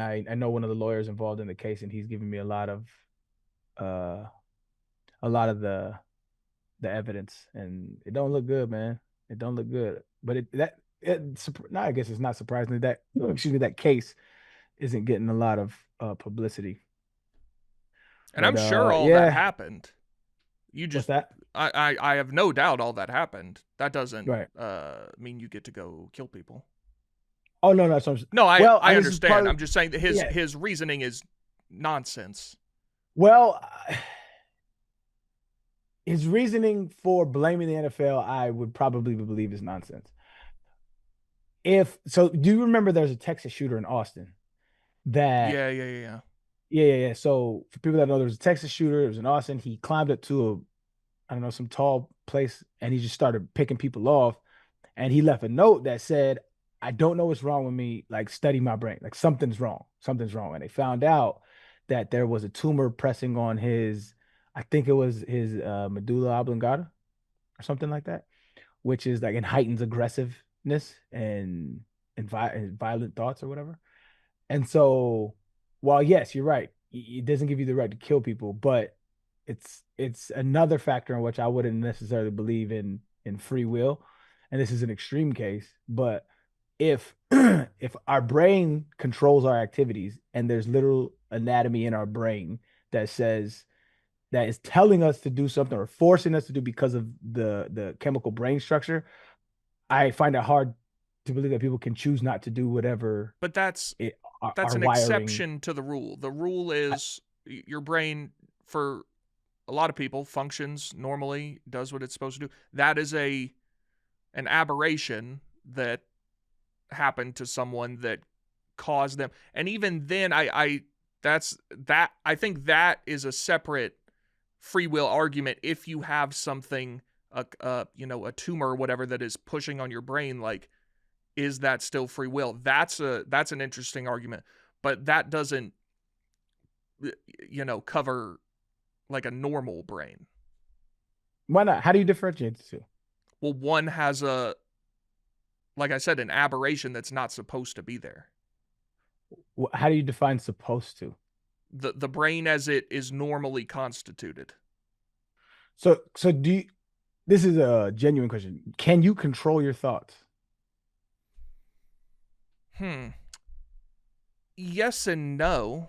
I know one of the lawyers involved in the case, and he's giving me a lot of the evidence, and it don't look good, man. It don't look good. But I guess it's not surprising that that case isn't getting a lot of publicity. And But, I'm sure all yeah. that happened. You just What's that? I have no doubt all that happened. That doesn't Right. mean you get to go kill people. Oh no. So No, I this is understand. part of- I'm just saying that his Yeah. his reasoning is nonsense. Well, his reasoning for blaming the NFL, I would probably believe is nonsense. Do you remember there's a Texas shooter in Austin that Yeah. So for people that know, there was a Texas shooter. It was in Austin. He climbed up to some tall place, and he just started picking people off. And he left a note that said, "I don't know what's wrong with me. Like, study my brain. Like, something's wrong. Something's wrong." And they found out that there was a tumor pressing on I think it was his medulla oblongata or something like that, which is like it heightens aggressiveness and violent thoughts or whatever. And so, while yes, you're right, it doesn't give you the right to kill people, but it's another factor in which I wouldn't necessarily believe in free will. And this is an extreme case, but if if our brain controls our activities and there's literal anatomy in our brain that is telling us to do something or forcing us to do because of the chemical brain structure, I find it hard to believe that people can choose not to do whatever. But that's an wiring. exception to the rule. The rule is your brain, for a lot of people, functions normally, does what it's supposed to do. That is an aberration that happened to someone that caused them. And even then, I think that is a separate free will argument if you have something, a tumor or whatever that is pushing on your brain. Like, is that still free will? That's an interesting argument, but that doesn't, cover like a normal brain. Why not? How do you differentiate the two? Well, one has like I said, an aberration that's not supposed to be there. How do you define supposed to? The brain as it is normally constituted. So do you, this is a genuine question. Can you control your thoughts? Yes and no.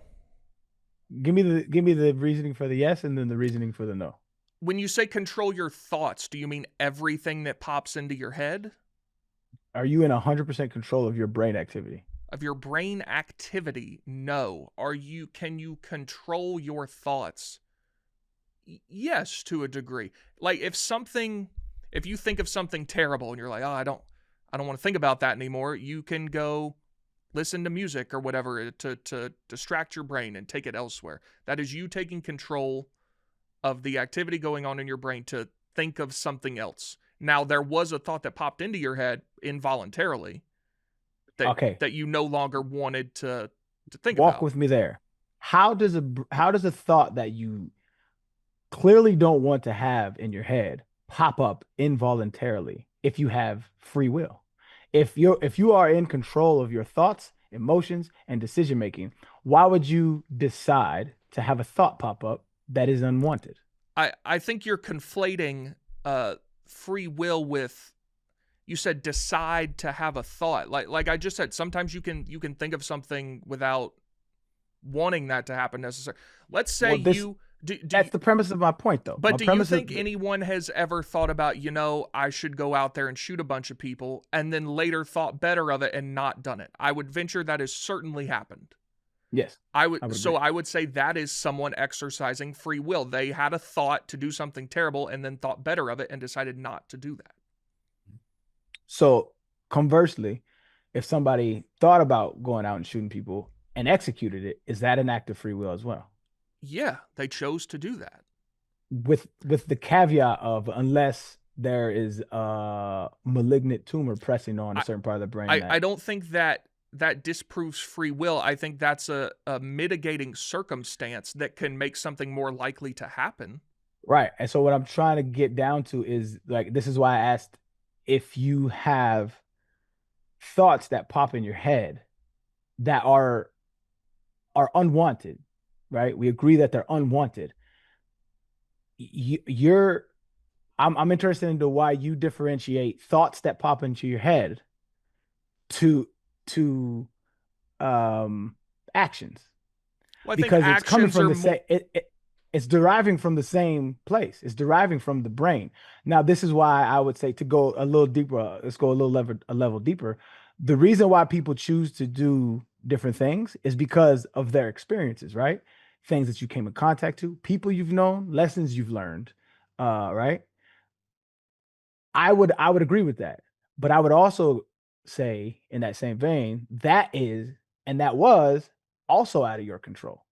Give me the reasoning for the yes and then the reasoning for the no. When you say control your thoughts, do you mean everything that pops into your head? Are you in 100% control of your brain activity? Of your brain activity? No. Can you control your thoughts? Yes, to a degree. Like if you think of something terrible and you're like, oh, I don't want to think about that anymore, you can go listen to music or whatever to distract your brain and take it elsewhere. That is you taking control of the activity going on in your brain to think of something else. Now, there was a thought that popped into your head involuntarily that you no longer wanted to think about. Walk with me there. How does a thought that you clearly don't want to have in your head pop up involuntarily if you have free will? If you are in control of your thoughts, emotions, and decision making, why would you decide to have a thought pop up that is unwanted? I think you're conflating free will with, you said decide to have a thought. Like I just said, sometimes you can think of something without wanting that to happen necessarily. Let's say that's the premise of my point, though. But do you think anyone has ever thought about, I should go out there and shoot a bunch of people, and then later thought better of it and not done it? I would venture that has certainly happened. Yes. I would say that is someone exercising free will. They had a thought to do something terrible and then thought better of it and decided not to do that. So conversely, if somebody thought about going out and shooting people and executed it, is that an act of free will as well? Yeah, they chose to do that. With the caveat of unless there is a malignant tumor pressing on a certain part of the brain. I don't think that disproves free will. I think that's a mitigating circumstance that can make something more likely to happen. Right. And so what I'm trying to get down to is, like, this is why I asked if you have thoughts that pop in your head that are unwanted, right? We agree that they're unwanted. I'm interested into why you differentiate thoughts that pop into your head to actions. Well, because it's coming from the same it's deriving from the same place. It's deriving from the brain. Now, this is why I would say, to go a little deeper, let's go a level deeper. The reason why people choose to do different things is because of their experiences, right? Things that you came in contact to, people you've known, lessons you've learned, right? I would agree with that. But I would also say, in that same vein, that was also out of your control,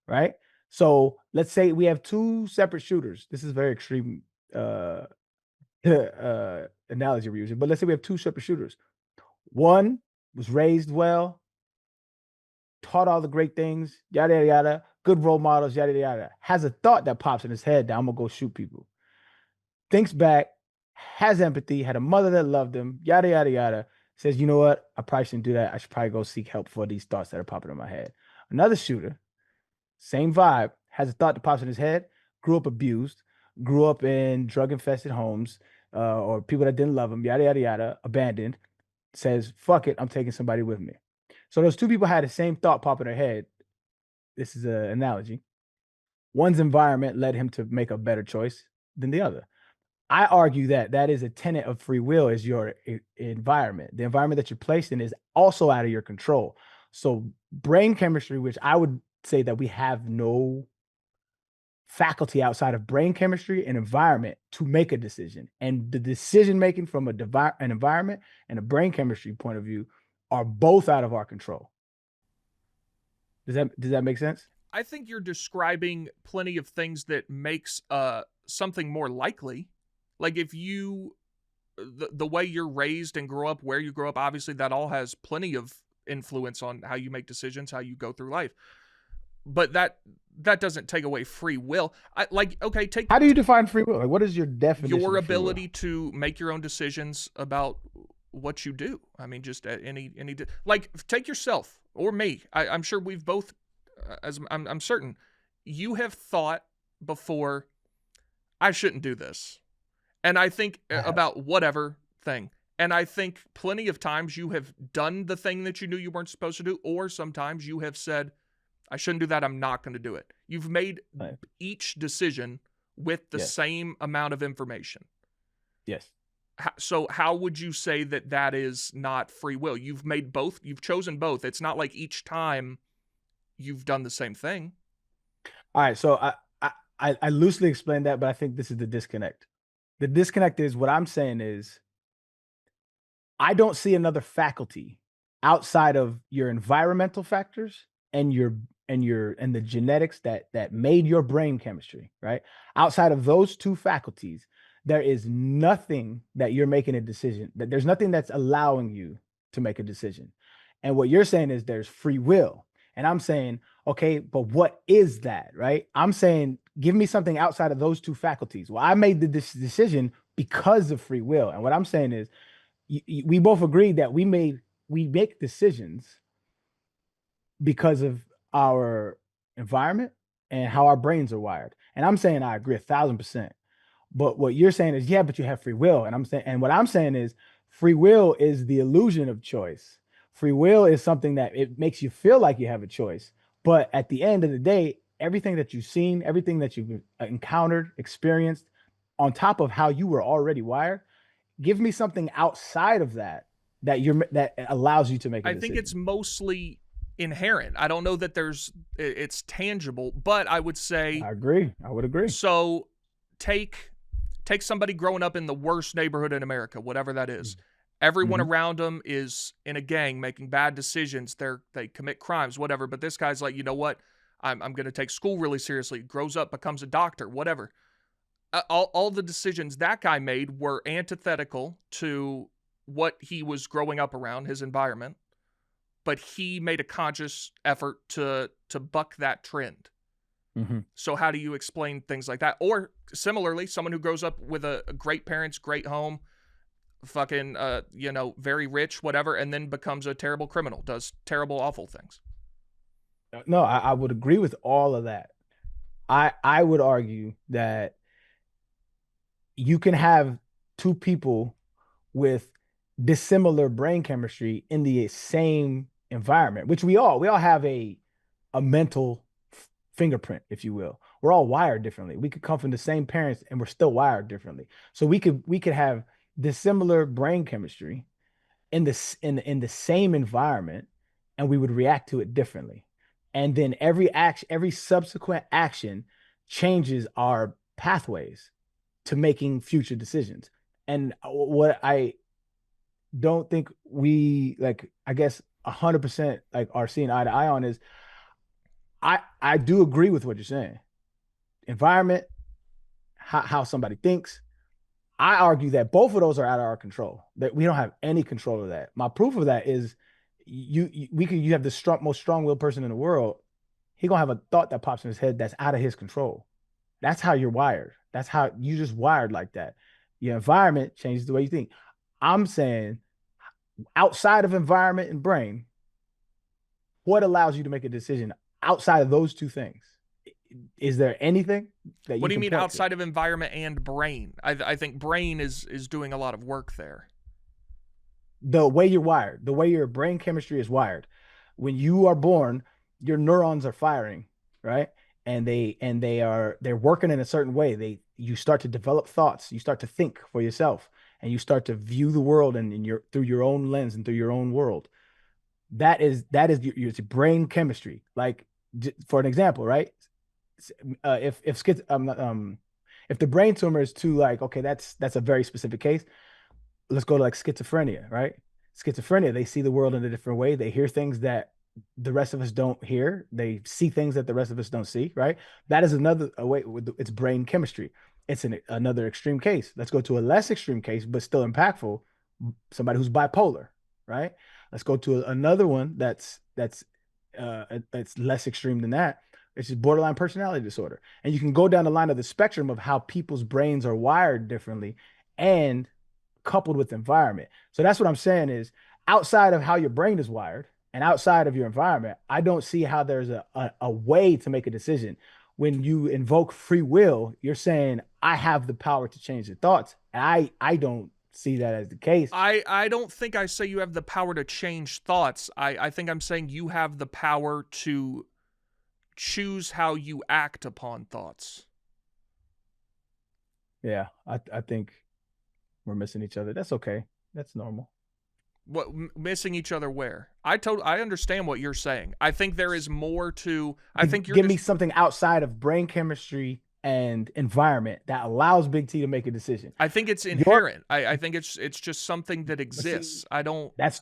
right? So let's say we have two separate shooters. This is a very extreme analogy we're using, but let's say we have two separate shooters. One was raised well, taught all the great things, yada, yada, yada, good role models, yada, yada, yada, has a thought that pops in his head that I'm going to go shoot people. Thinks back, has empathy, had a mother that loved him, yada, yada, yada, says, you know what? I probably shouldn't do that. I should probably go seek help for these thoughts that are popping in my head. Another shooter, same vibe, has a thought that pops in his head, grew up abused, grew up in drug-infested homes, or people that didn't love him, yada, yada, yada, abandoned, says, fuck it, I'm taking somebody with me. So those two people had the same thought pop in their head. This is an analogy. One's environment led him to make a better choice than the other. I argue that is a tenet of free will, is your environment. The environment that you're placed in is also out of your control. So brain chemistry, which I would say that we have no faculty outside of brain chemistry and environment to make a decision. And the decision making from an environment and a brain chemistry point of view are both out of our control. Does that make sense? I think you're describing plenty of things that makes something more likely. Like if you the way you're raised and grow up, where you grow up, obviously that all has plenty of influence on how you make decisions, how you go through life. But that doesn't take away free will. How do you define free will? Like, what is your definition? Your of free will? ability to make your own decisions about what you do. I mean, just any like take yourself or me. I'm sure we've both, as I'm certain, you have thought before, I shouldn't do this, and I think about whatever thing. And I think plenty of times you have done the thing that you knew you weren't supposed to do, or sometimes you have said, I shouldn't do that, I'm not going to do it. You've made each decision with the same amount of information. Yes. So how would you say that that is not free will? You've made both. You've chosen both. It's not like each time you've done the same thing. All right. So I loosely explained that, but I think this is the disconnect. The disconnect is what I'm saying is I don't see another faculty outside of your environmental factors and the genetics that made your brain chemistry, right? Outside of those two faculties, there is nothing that you're making a decision, that there's nothing that's allowing you to make a decision. And what you're saying is there's free will. And I'm saying, okay, but what is that, right? I'm saying, give me something outside of those two faculties. Well, I made this decision because of free will. And what I'm saying is, we both agreed that we make decisions because of our environment and how our brains are wired. And I'm saying I agree 1,000%. But what you're saying is, yeah, but you have free will. And what I'm saying is free will is the illusion of choice. Free will is something that it makes you feel like you have a choice. But at the end of the day, everything that you've seen, everything that you've encountered, experienced, on top of how you were already wired, give me something outside of that allows you to make a decision. I think it's mostly inherent. I don't know that it's tangible, but I would say I agree. I would agree. So take somebody growing up in the worst neighborhood in America, whatever that is. Everyone around them is in a gang making bad decisions. They commit crimes, whatever. But this guy's like, you know what? I'm going to take school really seriously. Grows up, becomes a doctor, whatever. All the decisions that guy made were antithetical to what he was growing up around, his environment. But he made a conscious effort to buck that trend. So how do you explain things like that? Or similarly, someone who grows up with a great parents, great home, fucking, very rich, whatever, and then becomes a terrible criminal, does terrible, awful things. No, I would agree with all of that. I would argue that you can have two people with dissimilar brain chemistry in the same environment, which we all have a mental fingerprint, if you will. We're all wired differently. We could come from the same parents and we're still wired differently. So we could have dissimilar brain chemistry in the same environment, and we would react to it differently. And then every subsequent action changes our pathways to making future decisions. And what I don't think we, like, I guess 100% like are seeing eye to eye on is I do agree with what you're saying. Environment, how somebody thinks. I argue that both of those are out of our control, that we don't have any control of that. My proof of that is you have the most strong-willed person in the world. He gonna have a thought that pops in his head that's out of his control. That's how you're wired. That's how you just wired like that. Your environment changes the way you think. I'm saying outside of environment and brain, what allows you to make a decision outside of those two things? Is there anything that you What do you mean outside to? of environment and brain? I think brain is doing a lot of work there. The way you're wired, the way your brain chemistry is wired. When you are born, your neurons are firing, right? And they're working in a certain way. You start to develop thoughts, you start to think for yourself, and you start to view the world through your own lens and through your own world. That is your brain chemistry. Like, for an example, right? If the brain tumor is too, like, okay, that's a very specific case. Let's go to like schizophrenia, right? Schizophrenia, they see the world in a different way. They hear things that the rest of us don't hear. They see things that the rest of us don't see, right? That is another way with it's brain chemistry. It's another extreme case. Let's go to a less extreme case, but still impactful. Somebody who's bipolar, right? Let's go to another one that's less extreme than that. It's just borderline personality disorder. And you can go down the line of the spectrum of how people's brains are wired differently and coupled with environment. So that's what I'm saying is outside of how your brain is wired and outside of your environment, I don't see how there's a way to make a decision. When you invoke free will, you're saying, I have the power to change the thoughts. And I don't see that as the case. I don't think I say you have the power to change thoughts. I think I'm saying you have the power to choose how you act upon thoughts. Yeah, I think we're missing each other. That's okay. That's normal. What missing each other where? I understand what you're saying. I think there is more to. I think you're give me something outside of brain chemistry and environment that allows Big T to make a decision. I think it's inherent. I think it's just something that exists. See, I don't. That's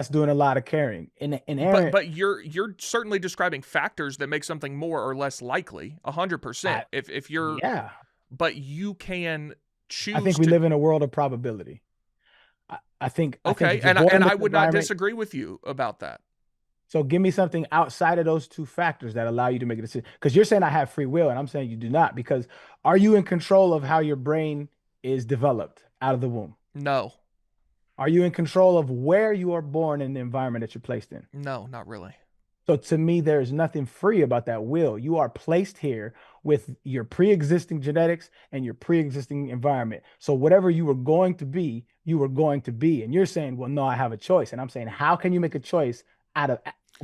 doing a lot of caring. But you're certainly describing factors that make something more or less likely. 100%. If you're But you can choose. I think we live in a world of probability. I think okay, and I would not disagree with you about that. So give me something outside of those two factors that allow you to make a decision. Because you're saying I have free will, and I'm saying you do not. Because are you in control of how your brain is developed out of the womb? No. Are you in control of where you are born and the environment that you're placed in? No, not really. So to me, there's nothing free about that will. You are placed here with your pre-existing genetics and your pre-existing environment. So whatever you were going to be, you were going to be. And you're saying, well, no, I have a choice. And I'm saying, how can you make a choice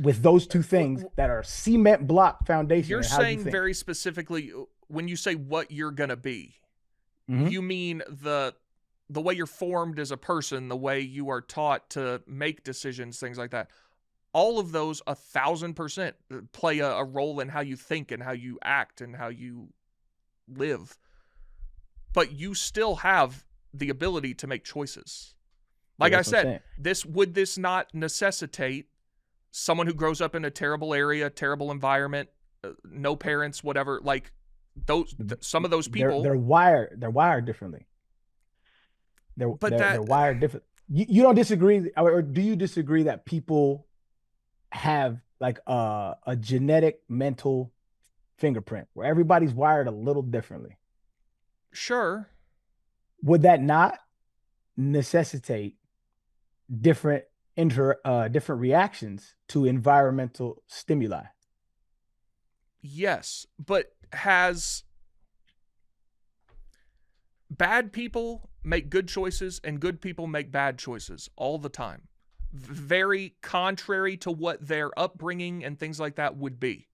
with those two things that are cement block foundation? You're saying very specifically when you say what you're going to be, you mean the way you're formed as a person, the way you are taught to make decisions, things like that. All of those 1,000% play a role in how you think and how you act and how you live. But you still have the ability to make choices. Like I said, would this not necessitate someone who grows up in a terrible area, terrible environment, no parents, whatever, like some of those people, they're wired differently. They're wired different. You don't disagree, or do you disagree that people have like a genetic mental fingerprint where everybody's wired a little differently? Sure. Would that not necessitate different reactions to environmental stimuli? Yes, but bad people make good choices and good people make bad choices all the time. Very contrary to what their upbringing and things like that would be.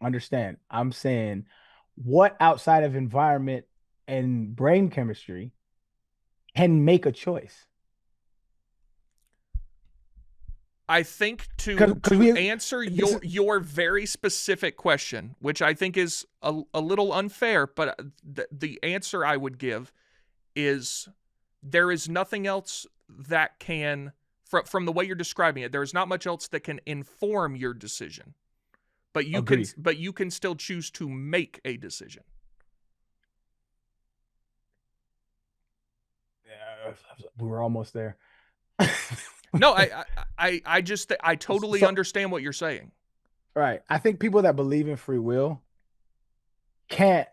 Understand. I'm saying what outside of environment and brain chemistry can make a choice? I think to answer your very specific question, which I think is a little unfair, but the answer I would give is there is nothing else that can, from the way you're describing it, there is not much else that can inform your decision. But you can still choose to make a decision. Yeah, we were almost there. No, I totally understand what you're saying. Right. I think people that believe in free will can't,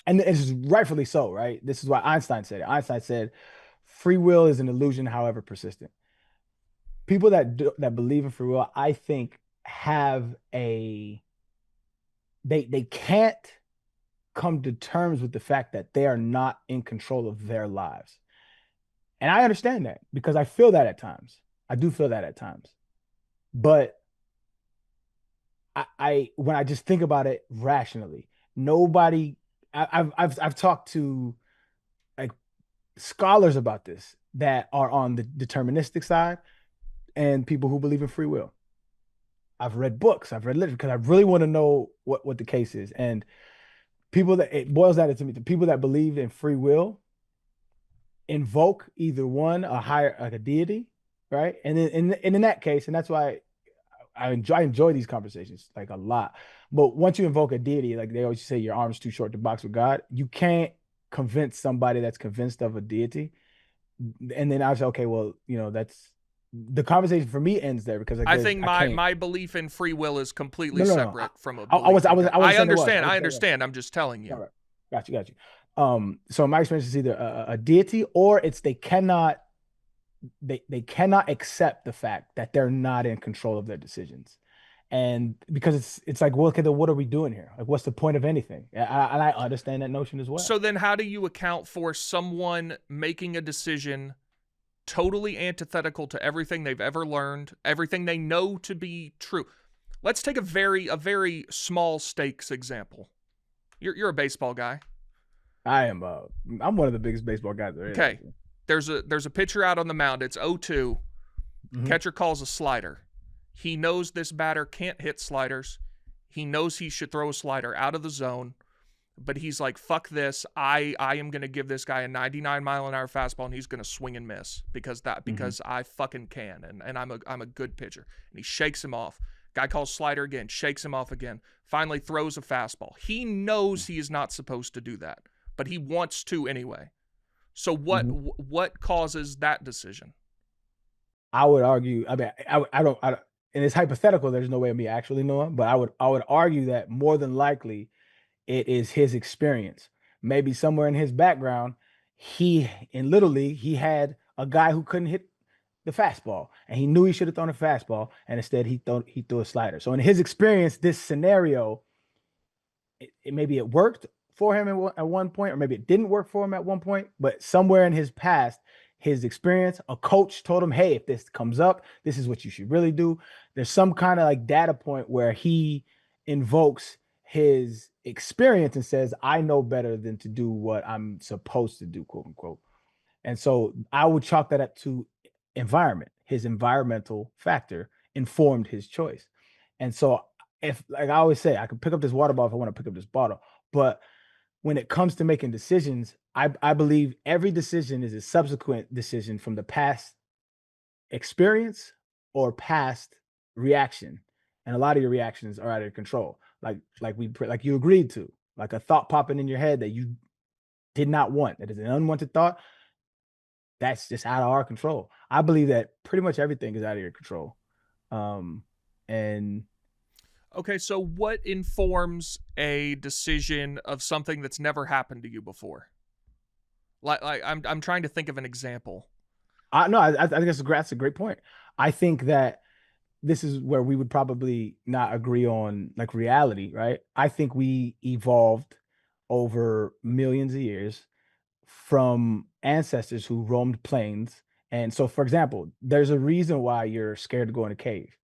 and it's rightfully so, right? This is why Einstein said it. Einstein said, free will is an illusion, however persistent. People that believe in free will, I think, they can't come to terms with the fact that they are not in control of their lives. And I understand that because I feel that at times. I do feel that at times. But when I just think about it rationally, I've talked to like scholars about this that are on the deterministic side and people who believe in free will. I've read books, I've read literature because I really want to know what the case is. And it boils down to me, the people that believe in free will invoke either one, a higher, like a deity, right? And then in that case, and that's why I enjoy these conversations like a lot. But once you invoke a deity, like they always say, your arm's too short to box with God. You can't convince somebody that's convinced of a deity. And then I was okay, well, that's the conversation for me ends there because like I think I can't. my belief in free will is completely No. separate from a I belief. was in God. I saying it was. understand. I was I saying it was. understand. I'm just telling you. All right. Got you. So in my experience is either a deity or it's they cannot accept the fact that they're not in control of their decisions. And because it's like, well, okay, then what are we doing here? Like, what's the point of anything? And I understand that notion as well. So then how do you account for someone making a decision totally antithetical to everything they've ever learned, everything they know to be true? Let's take a very small stakes example. You're a baseball guy. I am. I'm one of the biggest baseball guys there is. Okay. There's a pitcher out on the mound. It's 0-2. Mhm. Catcher calls a slider. He knows this batter can't hit sliders. He knows he should throw a slider out of the zone, but he's like, fuck this. I am going to give this guy a 99-mile-an-hour fastball, and he's going to swing and miss because I fucking can, and I'm a good pitcher. And he shakes him off. Guy calls slider again, shakes him off again, finally throws a fastball. He knows he is not supposed to do that, but he wants to anyway. So what causes that decision? I would argue. I mean, I don't. And it's hypothetical. There's no way of me actually knowing, but I would argue that more than likely, it is his experience. Maybe somewhere in his background, he in Little League he had a guy who couldn't hit the fastball, and he knew he should have thrown a fastball, and instead he threw a slider. So in his experience, this scenario, maybe it worked for him at one point, or maybe it didn't work for him at one point, but somewhere in his past, his experience, a coach told him, hey, if this comes up, this is what you should really do. There's some kind of like data point where he invokes his experience and says, I know better than to do what I'm supposed to do, quote unquote. And so I would chalk that up to environment. His environmental factor informed his choice. And so if, like I always say, I can pick up this water bottle if I want to pick up this bottle, but when it comes to making decisions, I believe every decision is a subsequent decision from the past experience or past reaction. And a lot of your reactions are out of your control. Like you agreed to, like a thought popping in your head that you did not want. That is an unwanted thought. That's just out of our control. I believe that pretty much everything is out of your control. And okay, so what informs a decision of something that's never happened to you before? Like I'm trying to think of an example. I think that's a great point. I think that this is where we would probably not agree on like reality, right? I think we evolved over millions of years from ancestors who roamed plains. And so, for example, there's a reason why you're scared to go in a cave.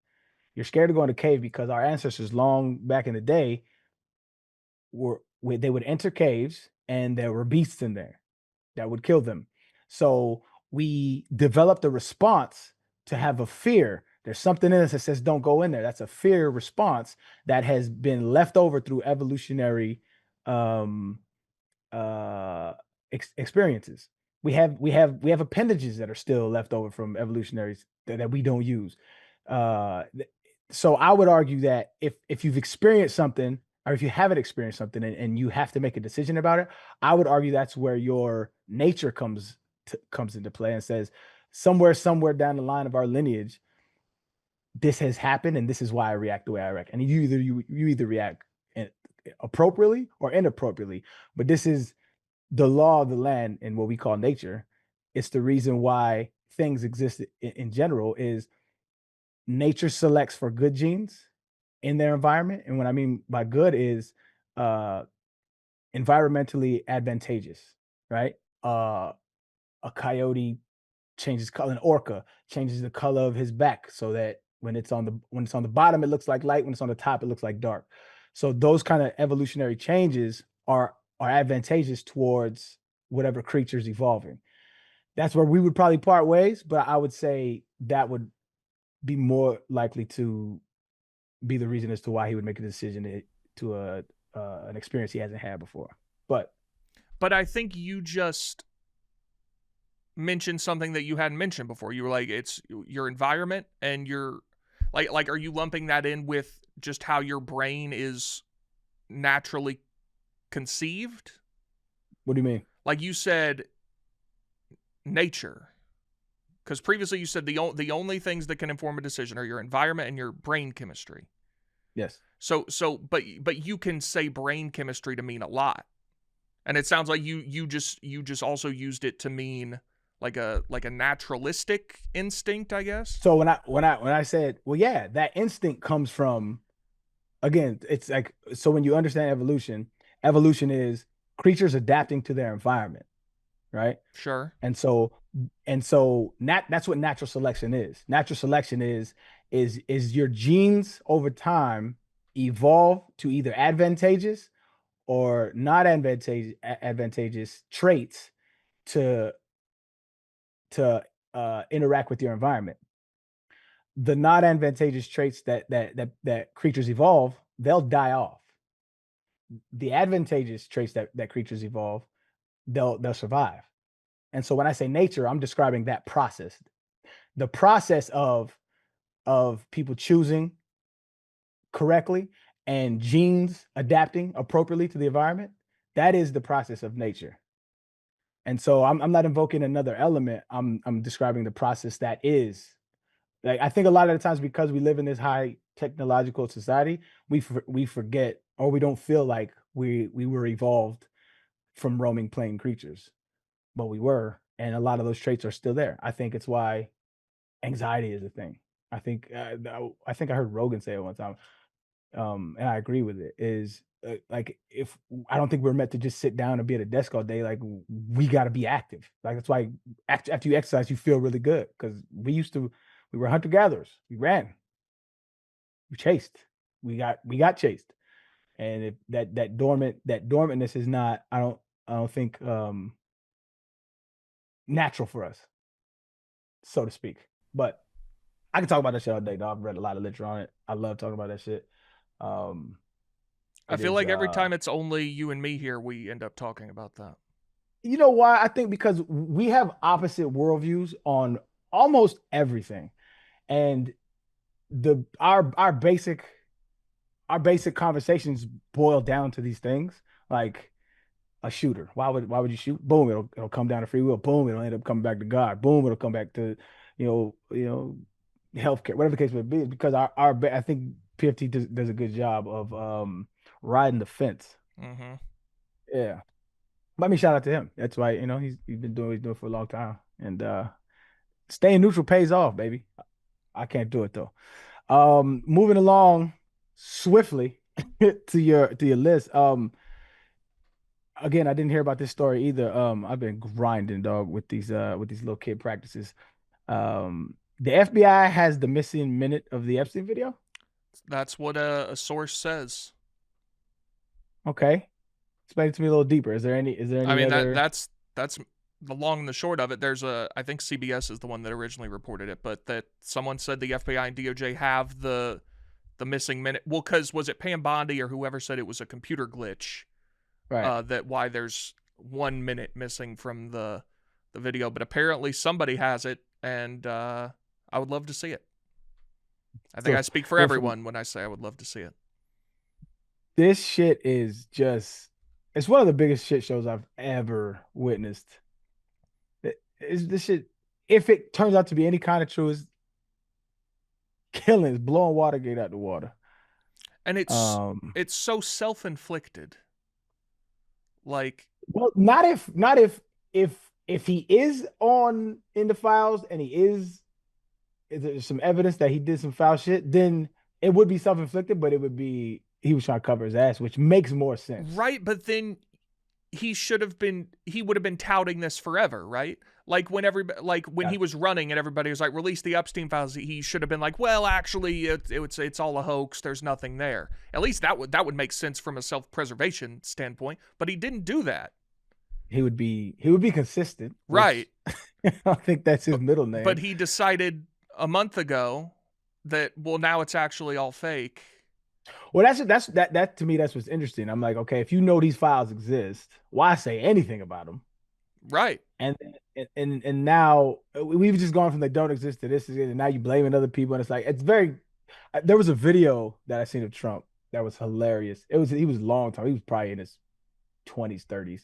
You're scared to go in a cave because our ancestors long back in the day they would enter caves and there were beasts in there that would kill them. So we developed a response to have a fear. There's something in us that says don't go in there. That's a fear response that has been left over through evolutionary experiences. We have appendages that are still left over from evolutionaries that we don't use. So I would argue that if you've experienced something, or if you haven't experienced something and you have to make a decision about it, I would argue that's where your nature comes into play and says somewhere down the line of our lineage, this has happened and this is why I react the way I react. And you either react appropriately or inappropriately, but this is the law of the land in what we call nature. It's the reason why things exist in general is nature selects for good genes in their environment. And what I mean by good is environmentally advantageous, right? A coyote changes color, an orca changes the color of his back so that when it's on the bottom, it looks like light. When it's on the top, it looks like dark. So those kind of evolutionary changes are advantageous towards whatever creature's evolving. That's where we would probably part ways, but I would say that would be more likely to be the reason as to why he would make a decision to an experience he hasn't had before. But I think you just mentioned something that you hadn't mentioned before. You were like, it's your environment and your, Like, are you lumping that in with just how your brain is naturally conceived? What do you mean? Like you said, nature. Because previously you said the only things that can inform a decision are your environment and your brain chemistry. Yes. But you can say brain chemistry to mean a lot, and it sounds like you just also used it to mean like a naturalistic instinct, I guess. So when I said, well, yeah, that instinct comes from, again, it's like, so when you understand evolution is creatures adapting to their environment, right? Sure. And so that's what natural selection is. Natural selection is your genes over time evolve to either advantageous or not advantageous traits to interact with your environment. The not advantageous traits that creatures evolve, they'll die off. The advantageous traits that creatures evolve, they'll survive. And so when I say nature, I'm describing that process. The process of people choosing correctly and genes adapting appropriately to the environment, that is the process of nature. And so I'm not invoking another element. I'm describing the process that is. Like, I think a lot of the times, because we live in this high technological society, we forget, or we don't feel like we were evolved from roaming plane creatures, but we were, and a lot of those traits are still there. I think it's why anxiety is a thing. I think I heard Rogan say it one time, and I agree with it. Is like, if I don't think we're meant to just sit down and be at a desk all day. Like, we got to be active. Like, that's why after you exercise, you feel really good, because we were hunter gatherers. We ran, we chased, we got chased, and if that dormantness is not, I don't think natural for us, so to speak. But I can talk about that shit all day, though. I've read a lot of literature on it. I love talking about that shit. I feel like every time it's only you and me here, we end up talking about that. You know why? I think because we have opposite worldviews on almost everything, and our basic conversations boil down to these things, like a shooter. Why would you shoot? Boom, it'll come down to free will. Boom, it'll end up coming back to God. Boom, it'll come back to healthcare, whatever the case may be. Because I think PFT does a good job of riding the fence. Mm-hmm. Yeah. Let me shout out to him. That's why, he's been doing what he's doing for a long time. And staying neutral pays off, baby. I can't do it though. Moving along swiftly to your list. Again, I didn't hear about this story either. I've been grinding, dog, with these little kid practices. The FBI has the missing minute of the Epstein video. That's what a source says. Okay, explain it to me a little deeper. Is there any I mean, other... that's the long and the short of it. There's I think CBS is the one that originally reported it, but that someone said the FBI and DOJ have the missing minute. Well, because was it Pam Bondi or whoever said it was a computer glitch? Right. That why there's 1 minute missing from the video, but apparently somebody has it, and I would love to see it. I think I speak for everyone when I say I would love to see it. This shit is just, it's one of the biggest shit shows I've ever witnessed. This shit, if it turns out to be any kind of true, is killing, blowing Watergate out the water. And it's so self-inflicted. Like, well, not if he is in the files and is there some evidence that he did some foul shit, then it would be self-inflicted, but it would be he was trying to cover his ass, which makes more sense. Right, but then he would have been touting this forever, right? Like when he was running and everybody was like, release the Epstein files, he should have been like, well, actually it's all a hoax, there's nothing there. At least that would make sense from a self-preservation standpoint, but he didn't do that. He would be consistent. Right. I think that's his middle name. But he decided a month ago that, well, now it's actually all fake. Well, that to me, that's what's interesting. I'm like, okay, if you know these files exist, why say anything about them? Right. And now we've just gone from they don't exist to this is it, and now you blaming other people, and it's like, it's very, There was a video that I seen of Trump that was hilarious. He was a long time. He was probably in his 20s, 30s.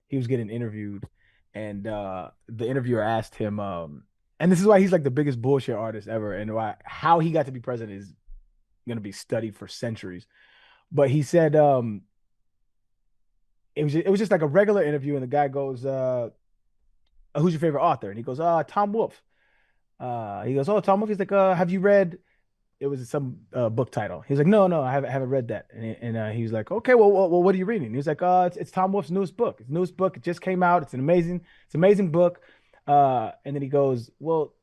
He was getting interviewed, and the interviewer asked him, and this is why he's like the biggest bullshit artist ever, and why how he got to be president is gonna be studied for centuries. But he said, it was just like a regular interview, and the guy goes, "Who's your favorite author?" And he goes, Tom Wolfe." He goes, "Oh, Tom Wolfe." He's like, "Have you read?" It was some book title. He's like, "No, I haven't read that." And he was like, "Okay, well, what are you reading?" And he was like, it's Tom Wolfe's newest book. His newest book. It just came out. It's an amazing book." And then he goes, "Well,"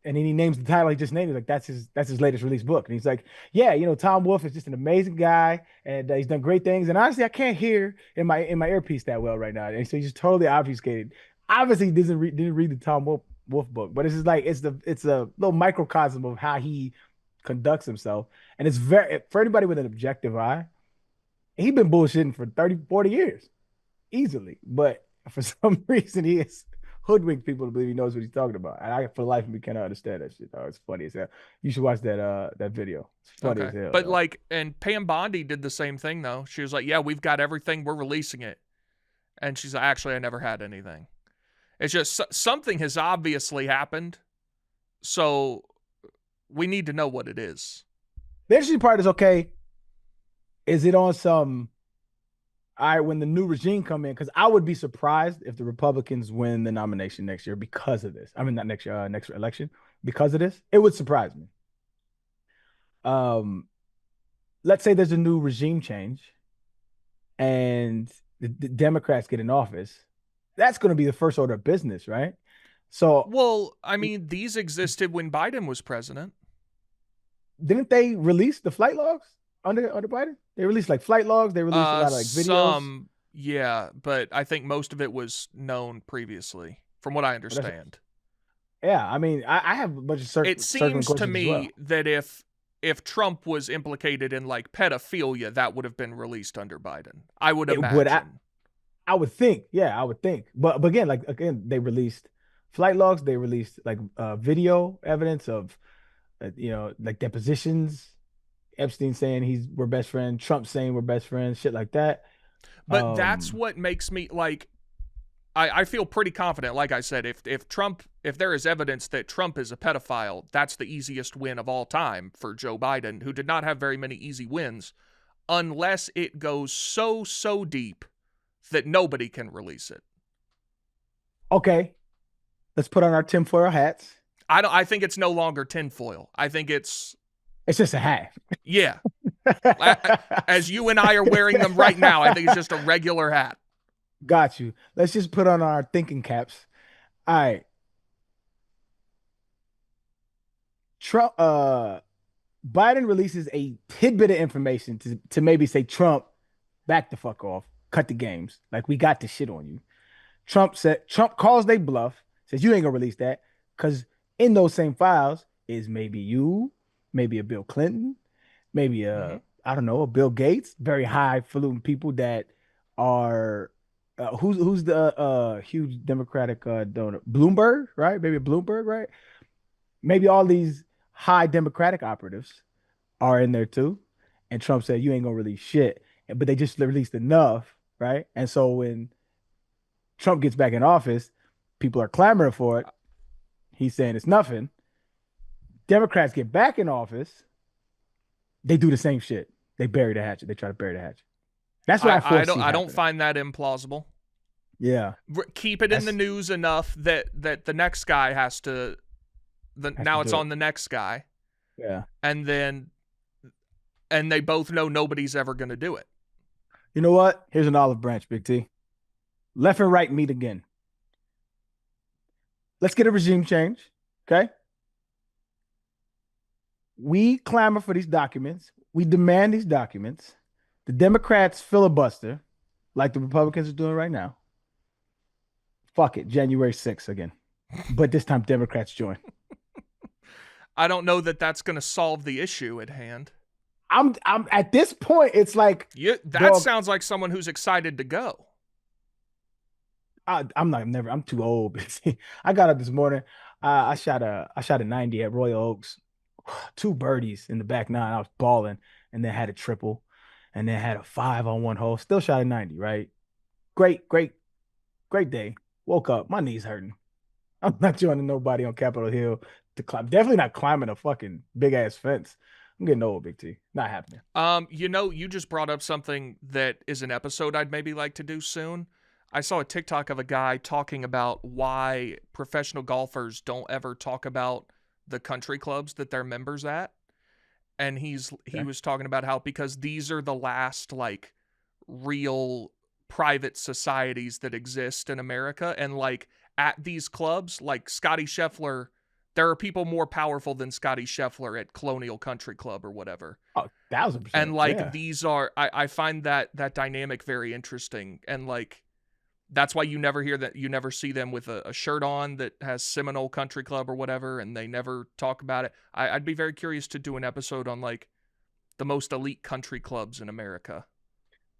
and then he names the title he just named. He's like, "That's his latest released book." And he's like, "Yeah, Tom Wolfe is just an amazing guy, and he's done great things. And honestly, I can't hear in my earpiece that well right now." And so he's just totally obfuscated. Obviously, he didn't read the Tom Wolfe book, but it's just like it's a little microcosm of how he conducts himself. And it's very, for anybody with an objective eye, he's been bullshitting for 30, 40 years easily. But for some reason, he has hoodwinked people to believe he knows what he's talking about. And I, for the life of me, cannot understand that shit. Oh, it's funny as hell. You should watch that video. It's funny as hell. But though. like, and Pam Bondi did the same thing though. She was like, "Yeah, we've got everything. We're releasing it." And she's like, "Actually, I never had anything." It's just something has obviously happened. So we need to know what it is. The interesting part is, okay, is it on some, all right, when the new regime come in? Because I would be surprised if the Republicans win the nomination next year because of this. I mean, not next year, next election, because of this. It would surprise me. Let's say there's a new regime change and the Democrats get in office. That's going to be the first order of business, right? So, well, I mean, these existed when Biden was president. Didn't they release the flight logs under Biden? They released like flight logs. They released a lot of like videos. Yeah, but I think most of it was known previously, from what I understand. Yeah, I mean, I have a bunch of it seems to me that if Trump was implicated in like pedophilia, that would have been released under Biden. I would imagine. I would think, yeah, I would think. But again, they released flight logs. They released like video evidence of, like depositions. Epstein saying we're best friends. Trump saying we're best friends. Shit like that. But that's what makes me like. I feel pretty confident. Like I said, if there is evidence that Trump is a pedophile, that's the easiest win of all time for Joe Biden, who did not have very many easy wins, unless it goes so deep that nobody can release it. Okay, let's put on our tinfoil hats. I think it's no longer tinfoil. I think it's just a hat. Yeah. As you and I are wearing them right now, I think it's just a regular hat. Got you. Let's just put on our thinking caps. All right. Trump, Biden releases a tidbit of information to maybe say, Trump, back the fuck off, cut the games. Like, we got the shit on you. Trump calls they bluff, says you ain't gonna release that, because in those same files is maybe you, maybe a Bill Clinton, maybe I don't know, a Bill Gates, very highfalutin people that are who's the huge Democratic donor? Bloomberg, right? Maybe Bloomberg, right? Maybe all these high Democratic operatives are in there too. And Trump said, you ain't gonna release shit. But they just released enough, right? And so when Trump gets back in office, people are clamoring for it. He's saying it's nothing. Democrats get back in office, they do the same shit. They bury the hatchet. They try to bury the hatchet. That's what I don't find that implausible. Yeah. Keep it in the news enough that the next guy has to. Now it's on the next guy. Yeah. And they both know nobody's ever going to do it. You know what? Here's an olive branch, Big T. Left and right meet again. Let's get a regime change. Okay. We clamor for these documents. We demand these documents. The Democrats filibuster, like the Republicans are doing right now. Fuck it, January 6th again. But this time Democrats join. I don't know that that's going to solve the issue at hand. I'm at this point, it's like sounds like someone who's excited to go. I'm too old. I got up this morning. I shot a 90 at Royal Oaks 2 birdies in the back 9. I was balling, and then had a triple, and then had a 5 on one hole. Still shot a 90, right? Great, great, great day. Woke up, my knees hurting. I'm not joining nobody on Capitol Hill to climb. Definitely not climbing a fucking big ass fence. I'm getting old, Big T. Not happening. You just brought up something that is an episode I'd maybe like to do soon. I saw a TikTok of a guy talking about why professional golfers don't ever talk about the country clubs that they're members at. And he was talking about how, because these are the last like real private societies that exist in America, and like at these clubs, like Scotty Scheffler, there are people more powerful than Scotty Scheffler at Colonial Country Club or whatever. Oh, 1000%. And like yeah. these are, I find that dynamic very interesting, and like that's why you never see them with a shirt on that has Seminole Country Club or whatever, and they never talk about it. I'd be very curious to do an episode on like the most elite country clubs in America.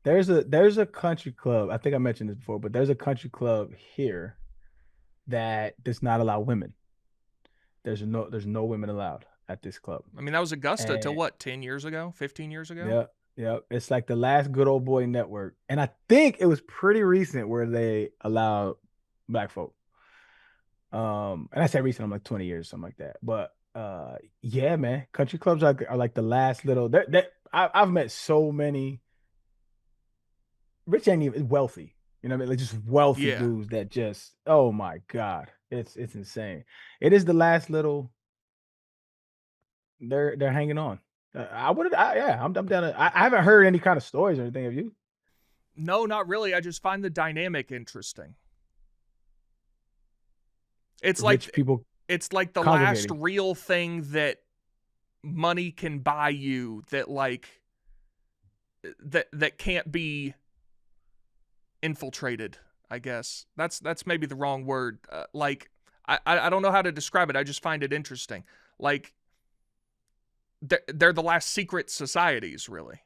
There's a country club. I think I mentioned this before, but there's a country club here that does not allow women. There's no women allowed at this club. I mean, that was Augusta till what, 10 years ago, 15 years ago? Yeah. It's like the last good old boy network. And I think it was pretty recent where they allowed black folk. And I say recent, I'm like 20 years, something like that. But yeah, man, country clubs are like the last little. I've met so many. Rich ain't even wealthy. You know what I mean? Like just wealthy dudes that just, oh my God. It's insane. It is the last little. They're hanging on. I'm down to, I haven't heard any kind of stories or anything. Have you? No, not really. I just find the dynamic interesting. It's like people. It's like the last real thing that money can buy you that like that can't be infiltrated, I guess. That's maybe the wrong word. Like I don't know how to describe it. I just find it interesting. Like they're the last secret societies, really.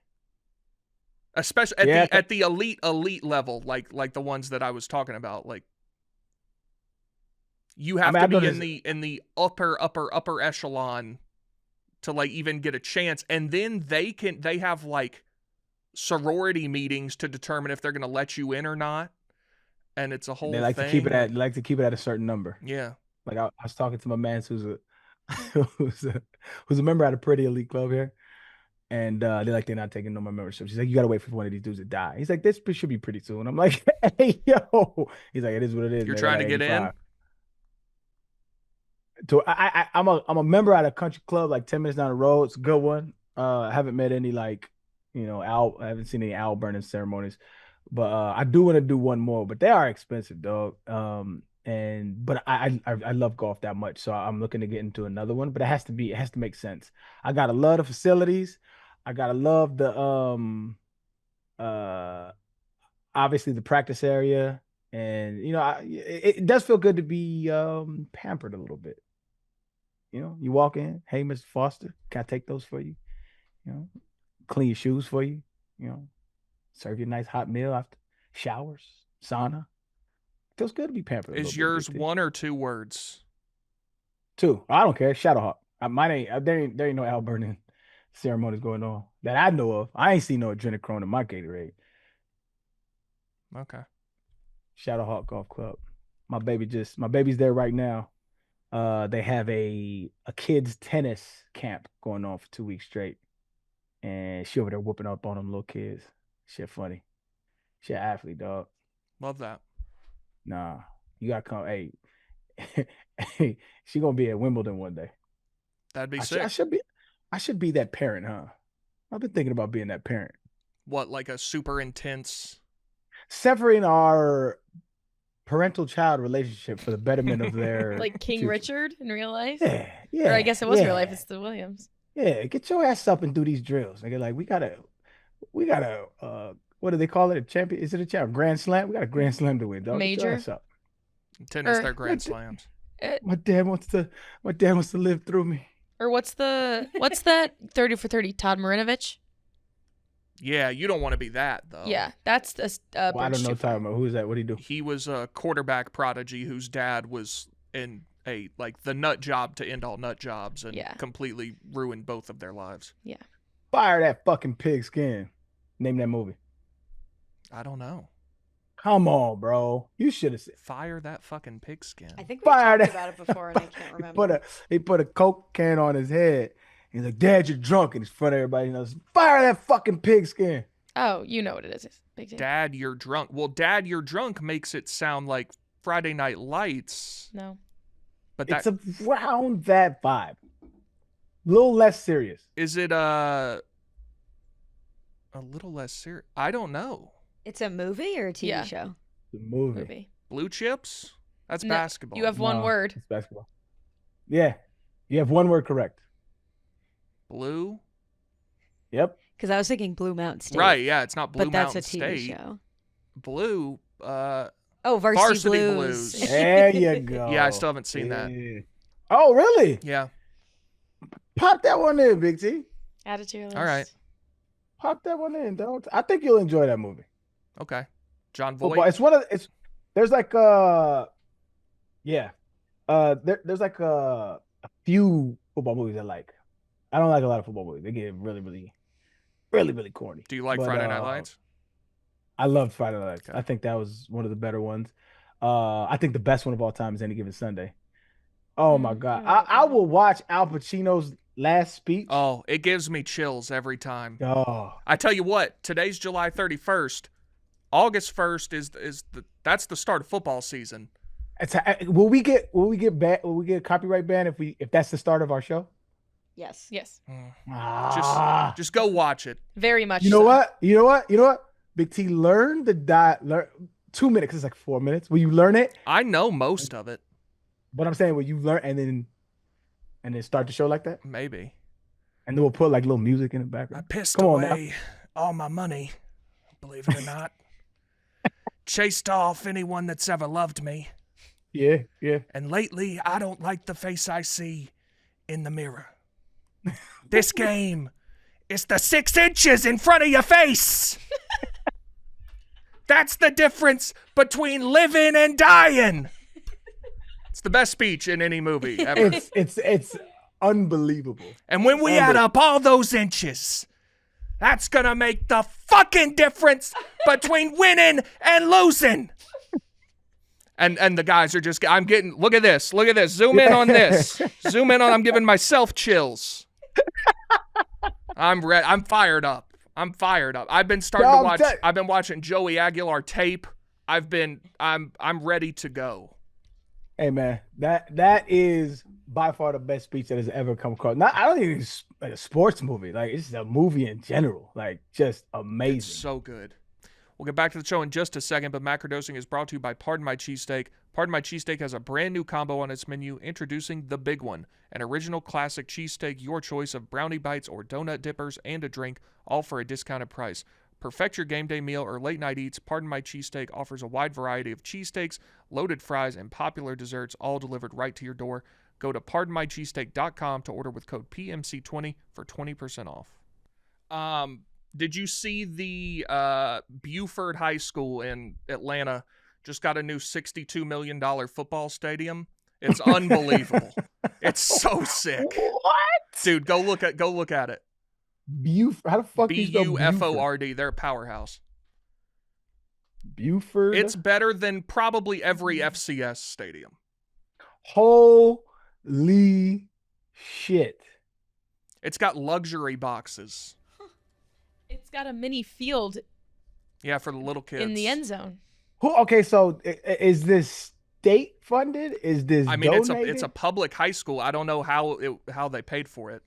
Especially at the elite level, like the ones that I was talking about. Like you have to be in the upper echelon to like even get a chance, and then they have like sorority meetings to determine if they're going to let you in or not, and it's a whole they like thing. To keep it at a certain number. Yeah, like I was talking to my man who's a member at a pretty elite club here, and they're not taking no more memberships. He's like, you gotta wait for one of these dudes to die. He's like, this should be pretty soon. I'm like, hey yo. He's like, it is what it is. You're trying to get in. So I'm a member at a country club like 10 minutes down the road. It's a good one. I haven't met any like, I haven't seen any owl burning ceremonies, but I do want to do one more. But they are expensive, dog. But I love golf that much, so I'm looking to get into another one. But it has to make sense. I gotta love the facilities. I gotta love the obviously the practice area, and it does feel good to be pampered a little bit. You walk in, hey, Mr. Foster, can I take those for you? Clean your shoes for you. Serve you a nice hot meal after showers, sauna. Feels good to be pampered. Is yours one or two words? 2. I don't care. Shadowhawk. Mine ain't. There ain't no Al burning ceremonies going on that I know of. I ain't seen no adrenochrome in my Gatorade. Okay. Shadowhawk Golf Club. My baby's there right now. They have a kids tennis camp going on for 2 weeks straight, and she over there whooping up on them little kids. Shit funny. She an athlete, dog. Love that. Nah, you gotta come. Hey, hey, she gonna be at Wimbledon one day. That'd be sick. I should be that parent, huh? I've been thinking about being that parent. What, like a super intense? Severing our parental-child relationship for the betterment of their like King future. Richard in real life. Yeah. Or I guess it was real life. It's the Williams. Yeah, get your ass up and do these drills. Nigga, like we gotta. What do they call it? A champion? Is it a champion? Grand slam? We got a grand slam to win, dog. Major. Tennis, they're grand slams. My dad wants to live through me. Or what's that 30 for 30 Todd Marinovich? Yeah, you don't want to be that though. Yeah, that's I don't know Todd. Who's that? What do he do? He was a quarterback prodigy whose dad was the nut job to end all nut jobs and Yeah. completely ruin both of their lives. Fire that fucking pigskin. Name that movie. I don't know. Come on, bro. You should have said. Fire that fucking pigskin. I think we Fire talked that- about it before, and I can't remember. He put a Coke can on his head. He's like, Dad, you're drunk. And in front of everybody knows. Fire that fucking pigskin. Oh, you know what it is. It's Big T. Dad, you're drunk. Well, Dad, you're drunk makes it sound like Friday Night Lights. No. But It's around that vibe. A little less serious. is it a little less serious? I don't know. It's a movie or a TV Yeah. show? The movie. Movie. Blue Chips? That's No, basketball. You have one No, word. It's basketball. Yeah. You have one word correct. Blue? Yep. Because I was thinking Blue Mountain State. Right, yeah, it's not Blue But that's Mountain a TV State. show. Blue, Oh, Varsity Blues. There you go. yeah, I still haven't seen that. Yeah. Oh, really? Yeah. Pop that one in, Big T. Add it to your list. All right. Pop that one in. Don't. I think you'll enjoy that movie. Okay. John Football. Voight. It's one of. It's there's like yeah. There's like a few football movies I like. I don't like a lot of football movies. They get really corny. Do you like But, Friday Night Lights? I loved Friday Night Lights. Okay. I think that was one of the better ones. I think the best one of all time is Any Given Sunday. Oh my God. I will watch Al Pacino's last speech. Oh, it gives me chills every time. Oh. I tell you what, today's July 31st. August 1st is that's the start of football season. Will we get copyright ban if that's the start of our show? Yes. Yes. Just go watch it. Very much You know so. what? Big T, learn 2 minutes. It's like 4 minutes. Will you learn it? I know most of it. But I'm saying, will you learn and then start the show like that? Maybe. And then we'll put like little music in the I background. pissed Come on now. away all my money, believe it or not. Chased off anyone that's ever loved me. Yeah. And lately, I don't like the face I see in the mirror. This game is the 6 inches in front of your face. That's the difference between living and dying. It's the best speech in any movie ever. It's unbelievable. And when we add up all those inches, that's gonna make the fucking difference between winning and losing. And the guys are just, look at this, zoom in on this. I'm giving myself chills. I'm fired up. I've been I've been watching Joey Aguilar tape. I'm ready to go. Hey man, that is by far the best speech that has ever come across. I don't think it's like a sports movie. Like it's just a movie in general. Like just amazing. It's so good. We'll get back to the show in just a second, but Macrodosing is brought to you by Pardon My Cheesesteak. Pardon My Cheesesteak has a brand new combo on its menu, introducing the Big One, an original classic cheesesteak, your choice of brownie bites or donut dippers and a drink, all for a discounted price. Perfect your game day meal or late night eats. Pardon My Cheesesteak offers a wide variety of cheesesteaks, loaded fries, and popular desserts, all delivered right to your door. Go to pardonmycheesesteak.com to order with code PMC20 for 20% off. Did you see the Buford High School in Atlanta just got a new $62 million football stadium? It's unbelievable. It's so sick. What? Dude, go look at it. Buford? How the fuck do you spell Buford? Buford. They're a powerhouse. Buford? It's better than probably every FCS stadium. Holy shit. It's got luxury boxes. It's got a mini field Yeah, for the little kids. in the end zone. Okay, so is this state funded? Is this I mean, donated? it's a public high school. I don't know how they paid for it.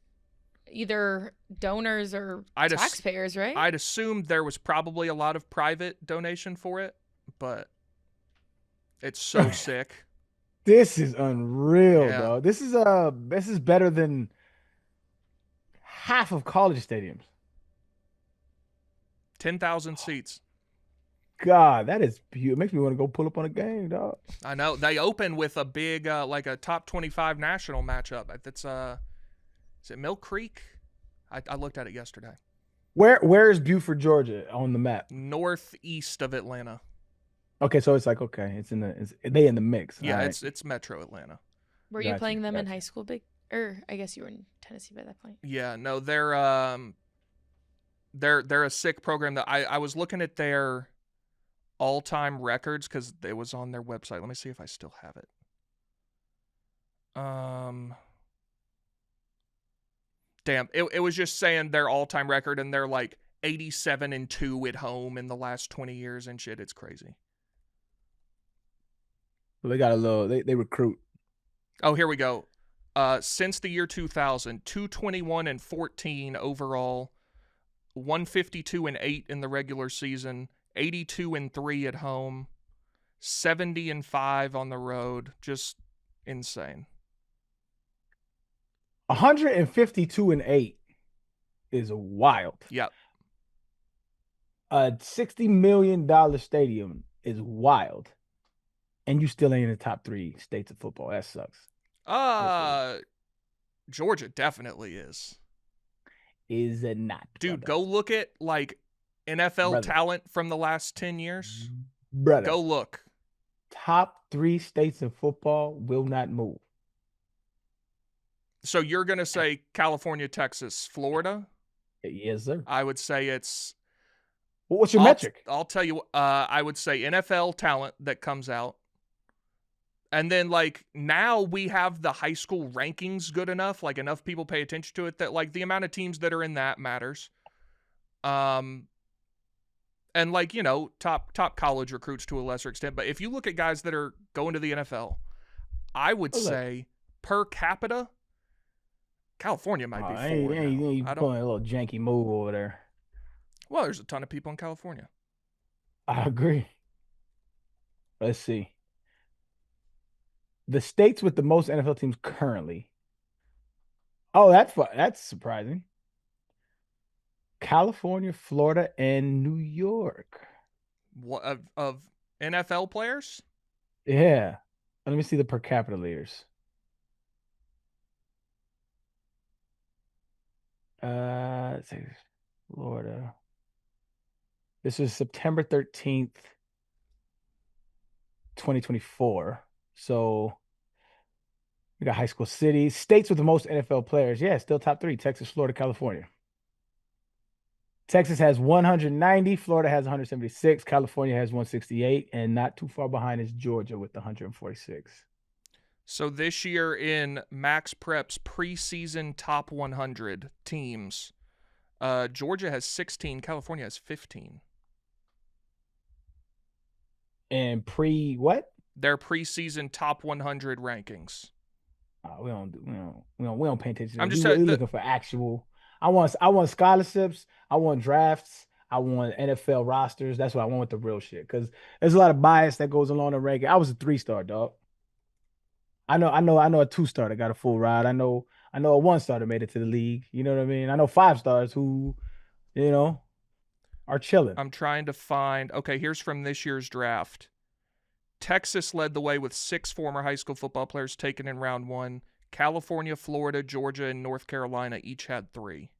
Either donors or taxpayers, right? I'd assume there was probably a lot of private donation for it, but it's so sick. This is unreal, Yeah. though. This is better than half of college stadiums. 10,000 seats. God, that is beautiful. It makes me want to go pull up on a game, dog. I know. They open with a big, like a top 25 national matchup. It's is it Mill Creek? I looked at it yesterday. Where is Buford, Georgia on the map? Northeast of Atlanta. Okay, so it's like, okay, they in the mix. Yeah, All right. it's Metro Atlanta. Were you Got playing them in got high school, I guess you were in Tennessee by that point. Yeah, no, they're a sick program. That I was looking at their all-time records because it was on their website. Let me see if I still have it. Damn, it was just saying their all-time record, and they're like 87-2 at home in the last 20 years and shit. It's crazy. Well, they got a little. They recruit. Oh, here we go. Since the year 2000, 221-14 overall, 152-8 in the regular season, 82-3 at home, 70-5 on the road. Just insane. 152-8 is wild. Yep. A $60 million stadium is wild, and you still ain't in the top 3 states of football. That sucks. Georgia definitely is. Is it not? Dude, brother? go look at like NFL Brother. talent from the last 10 years. Brother. Go look. Top 3 states in football will not move. So you're going to say California, Texas, Florida? Yes, sir. I would say it's... What's your metric? I'll tell you, I would say NFL talent that comes out. And then, like, now we have the high school rankings good enough, like, enough people pay attention to it that, like, the amount of teams that are in that matters. And, like, you know, top college recruits to a lesser extent. But if you look at guys that are going to the NFL, I would say per capita, California might be forward now. You pulling a little janky move over there. Well, there's a ton of people in California. I agree. Let's see. The states with the most NFL teams currently. Oh, that's surprising. California, Florida, and New York. What of NFL players? Yeah. Let me see the per capita leaders. Let's see. Florida. This was September 13th, 2024. So we got high school cities, states with the most NFL players. Yeah, still top 3: Texas, Florida, California. Texas has 190, Florida has 176, California has 168, and not too far behind is Georgia with 146. So this year in Max Prep's preseason top 100 teams, Georgia has 16, California has 15. And what? Their preseason top 100 rankings. We don't pay attention. I'm just looking for actual. I want scholarships. I want drafts. I want NFL rosters. That's what I want with the real shit. Because there's a lot of bias that goes along the ranking. I was a 3-star dog. I know a 2-star that got a full ride. I know a 1-star that made it to the league. You know what I mean? I know 5-stars who, are chilling. I'm trying to find. Okay, here's from this year's draft. Texas led the way with 6 former high school football players taken in round 1. California, Florida, Georgia, and North Carolina each had 3.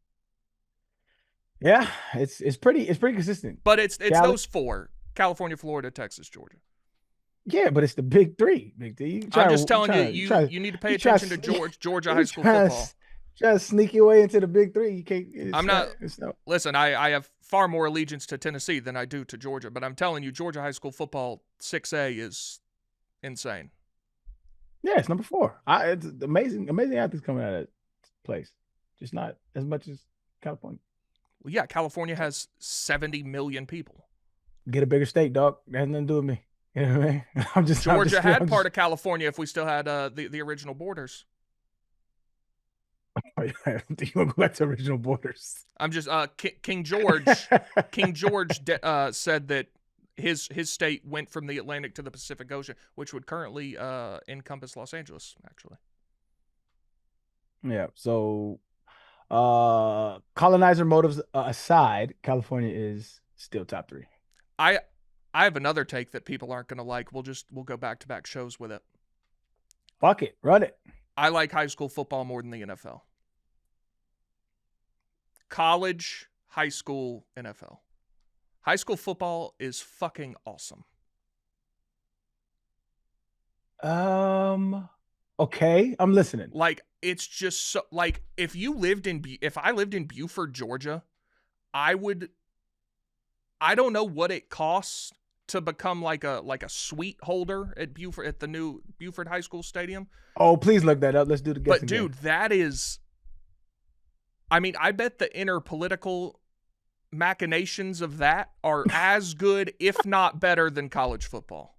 Yeah, it's pretty consistent. But it's those 4: California, Florida, Texas, Georgia. Yeah, but it's the big 3, Big T. I'm just telling you need to pay attention to Georgia high school football. Try to sneak your way into the big 3. You can't. Listen, I have far more allegiance to Tennessee than I do to Georgia, but I'm telling you, Georgia high school football 6A is insane. Yeah, it's number 4. It's amazing athletes coming out of that place. Just not as much as California. Well, yeah, California has 70 million people. Get a bigger state, dog. That has nothing to do with me. You know what I mean? Georgia had part of California if we still had the original borders. You want to go back to original borders? I'm just King George. King George said that his state went from the Atlantic to the Pacific Ocean, which would currently encompass Los Angeles, actually. Yeah. So, colonizer motives aside, California is still top 3. I have another take that people aren't going to like. We'll go back-to-back shows with it. Fuck it. Run it. I like high school football more than the NFL. College, high school, NFL. High school football is fucking awesome. Okay, I'm listening. Like, it's just so, like, if I lived in Buford, Georgia, I don't know what it costs to become like a suite holder at the new Buford High School Stadium. Oh, please look that up. Let's do the guessing But dude, game. that is, I mean, I bet the inner political machinations of that are as good, if not better, than college football.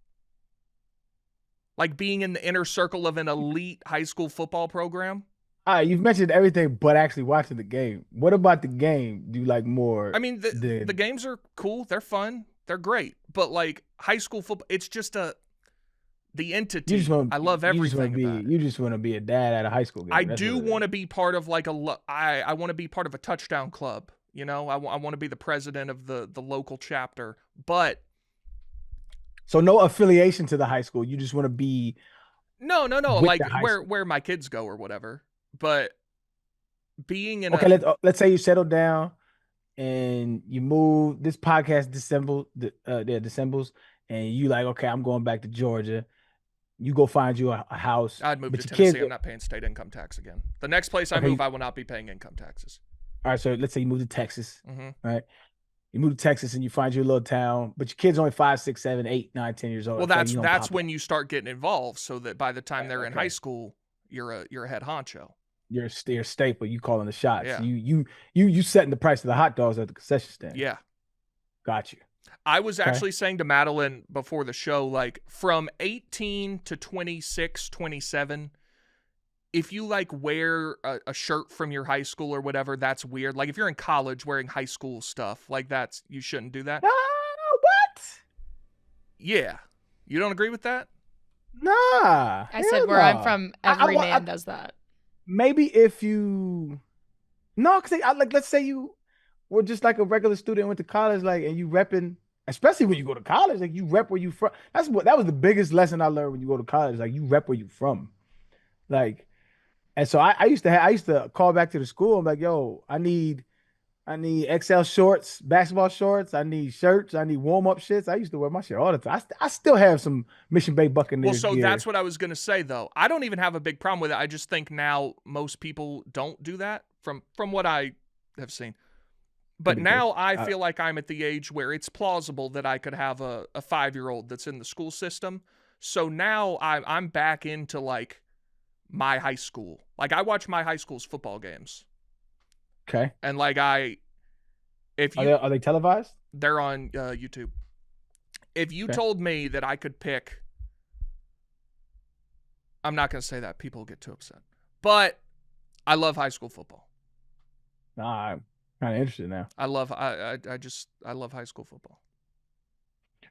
Like being in the inner circle of an elite high school football program. All right, you've mentioned everything but actually watching the game. What about the game do you like more? I mean, the games are cool. They're fun. They're great. But like high school football, it's just the entity. I love everything about it. You just want to be a dad at a high school game. I do want to be part of like I want to be part of a touchdown club. You know, I want to be the president of the local chapter. But so no affiliation to the high school. You just want to be no. with Like the high school. where my kids go or whatever. But being in Okay, let's say you settle down and you move. This podcast dissembles, and you like, okay, I'm going back to Georgia. You go find you a house. I'd move but to your Tennessee. kids- I'm not paying state income tax again. The next place I Okay. move, I will not be paying income taxes. All right, so let's say you move to Texas, Mm-hmm. right? You move to Texas and you find your little town, but your kid's only 5, 6, 7, 8, 9, 10 years old. Well, It's like that's you when you start getting involved, so that by the time they're in Okay. high school, you're a head honcho. You're a staple. You calling the shots. Yeah. You setting the price of the hot dogs at the concession stand. Yeah. Got you. I was actually saying to Madeline before the show, like from 18 to 26, 27, if you like wear a shirt from your high school or whatever, that's weird. Like if you're in college wearing high school stuff, like you shouldn't do that. What? Yeah. You don't agree with that? Nah. I said where I'm from, every man does that. Maybe if you because like let's say you were just like a regular student, went to college, like, and you repping, especially when you go to college, like you rep where you from. That was the biggest lesson I learned when you go to college. Like you rep where you from. Like, and so I used to call back to the school. I'm like, yo, I need XL shorts, basketball shorts. I need shirts. I need warm-up shits. I used to wear my shit all the time. I still have some Mission Bay Buccaneers Well, so gear. that's what I was going to say, though. I don't even have a big problem with it. I just think now most people don't do that from what I have seen. But now I feel like I'm at the age where it's plausible that I could have a 5-year-old that's in the school system. So now I'm back into like my high school. Like I watch my high school's football games. Okay. And like are they televised? They're on YouTube. If you told me that I could pick, I'm not going to say that. People get too upset. But I love high school football. Nah, I'm kind of interested now. I love high school football.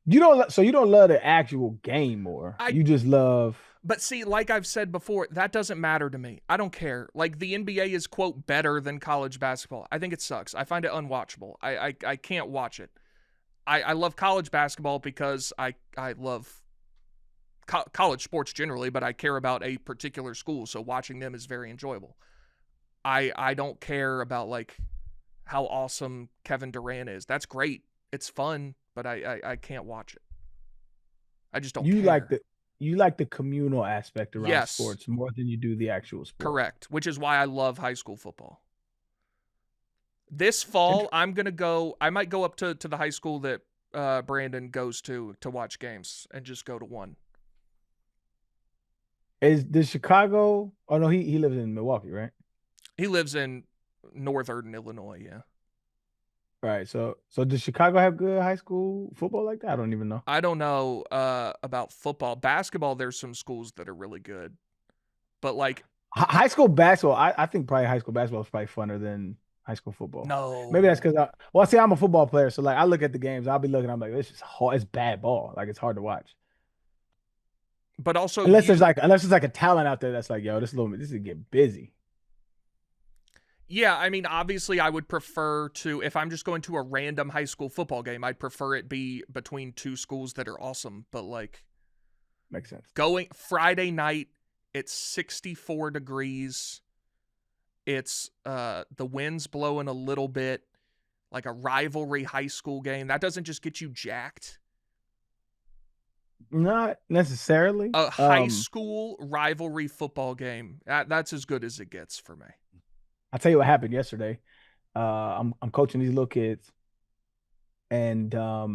You don't love the actual game more. You just love. But see, like I've said before, that doesn't matter to me. I don't care. Like the NBA is quote better than college basketball. I think it sucks. I find it unwatchable. I can't watch it. I love college basketball because I love college sports generally, but I care about a particular school, so watching them is very enjoyable. I don't care about like how awesome Kevin Durant is. That's great. It's fun, but I can't watch it. I just don't care. You like the communal aspect around Yes. sports more than you do the actual sport. Correct, which is why I love high school football. This fall, I might go up to the high school that Brandon goes to watch games and just go to one. Does Chicago? Oh no, he lives in Milwaukee, right? He lives in northern Illinois, yeah. Right. So does Chicago have good high school football like that? I don't even know. I don't know about football. Basketball, there's some schools that are really good. But like high school basketball, I think probably high school basketball is probably funner than high school football. No. Maybe that's because I'm a football player, so like I look at the games, I'll be looking, I'm like, this is hard, it's bad ball. Like it's hard to watch. But also unless there's like a talent out there that's like, yo, this is get busy. Yeah, I mean, obviously I would prefer to, if I'm just going to a random high school football game, I'd prefer it be between two schools that are awesome. But like, makes sense. Going Friday night, it's 64 degrees. It's the wind's blowing a little bit, like a rivalry high school game. That doesn't just get you jacked. Not necessarily. A high school rivalry football game. That's as good as it gets for me. I'll tell you what happened yesterday. I'm coaching these little kids, and have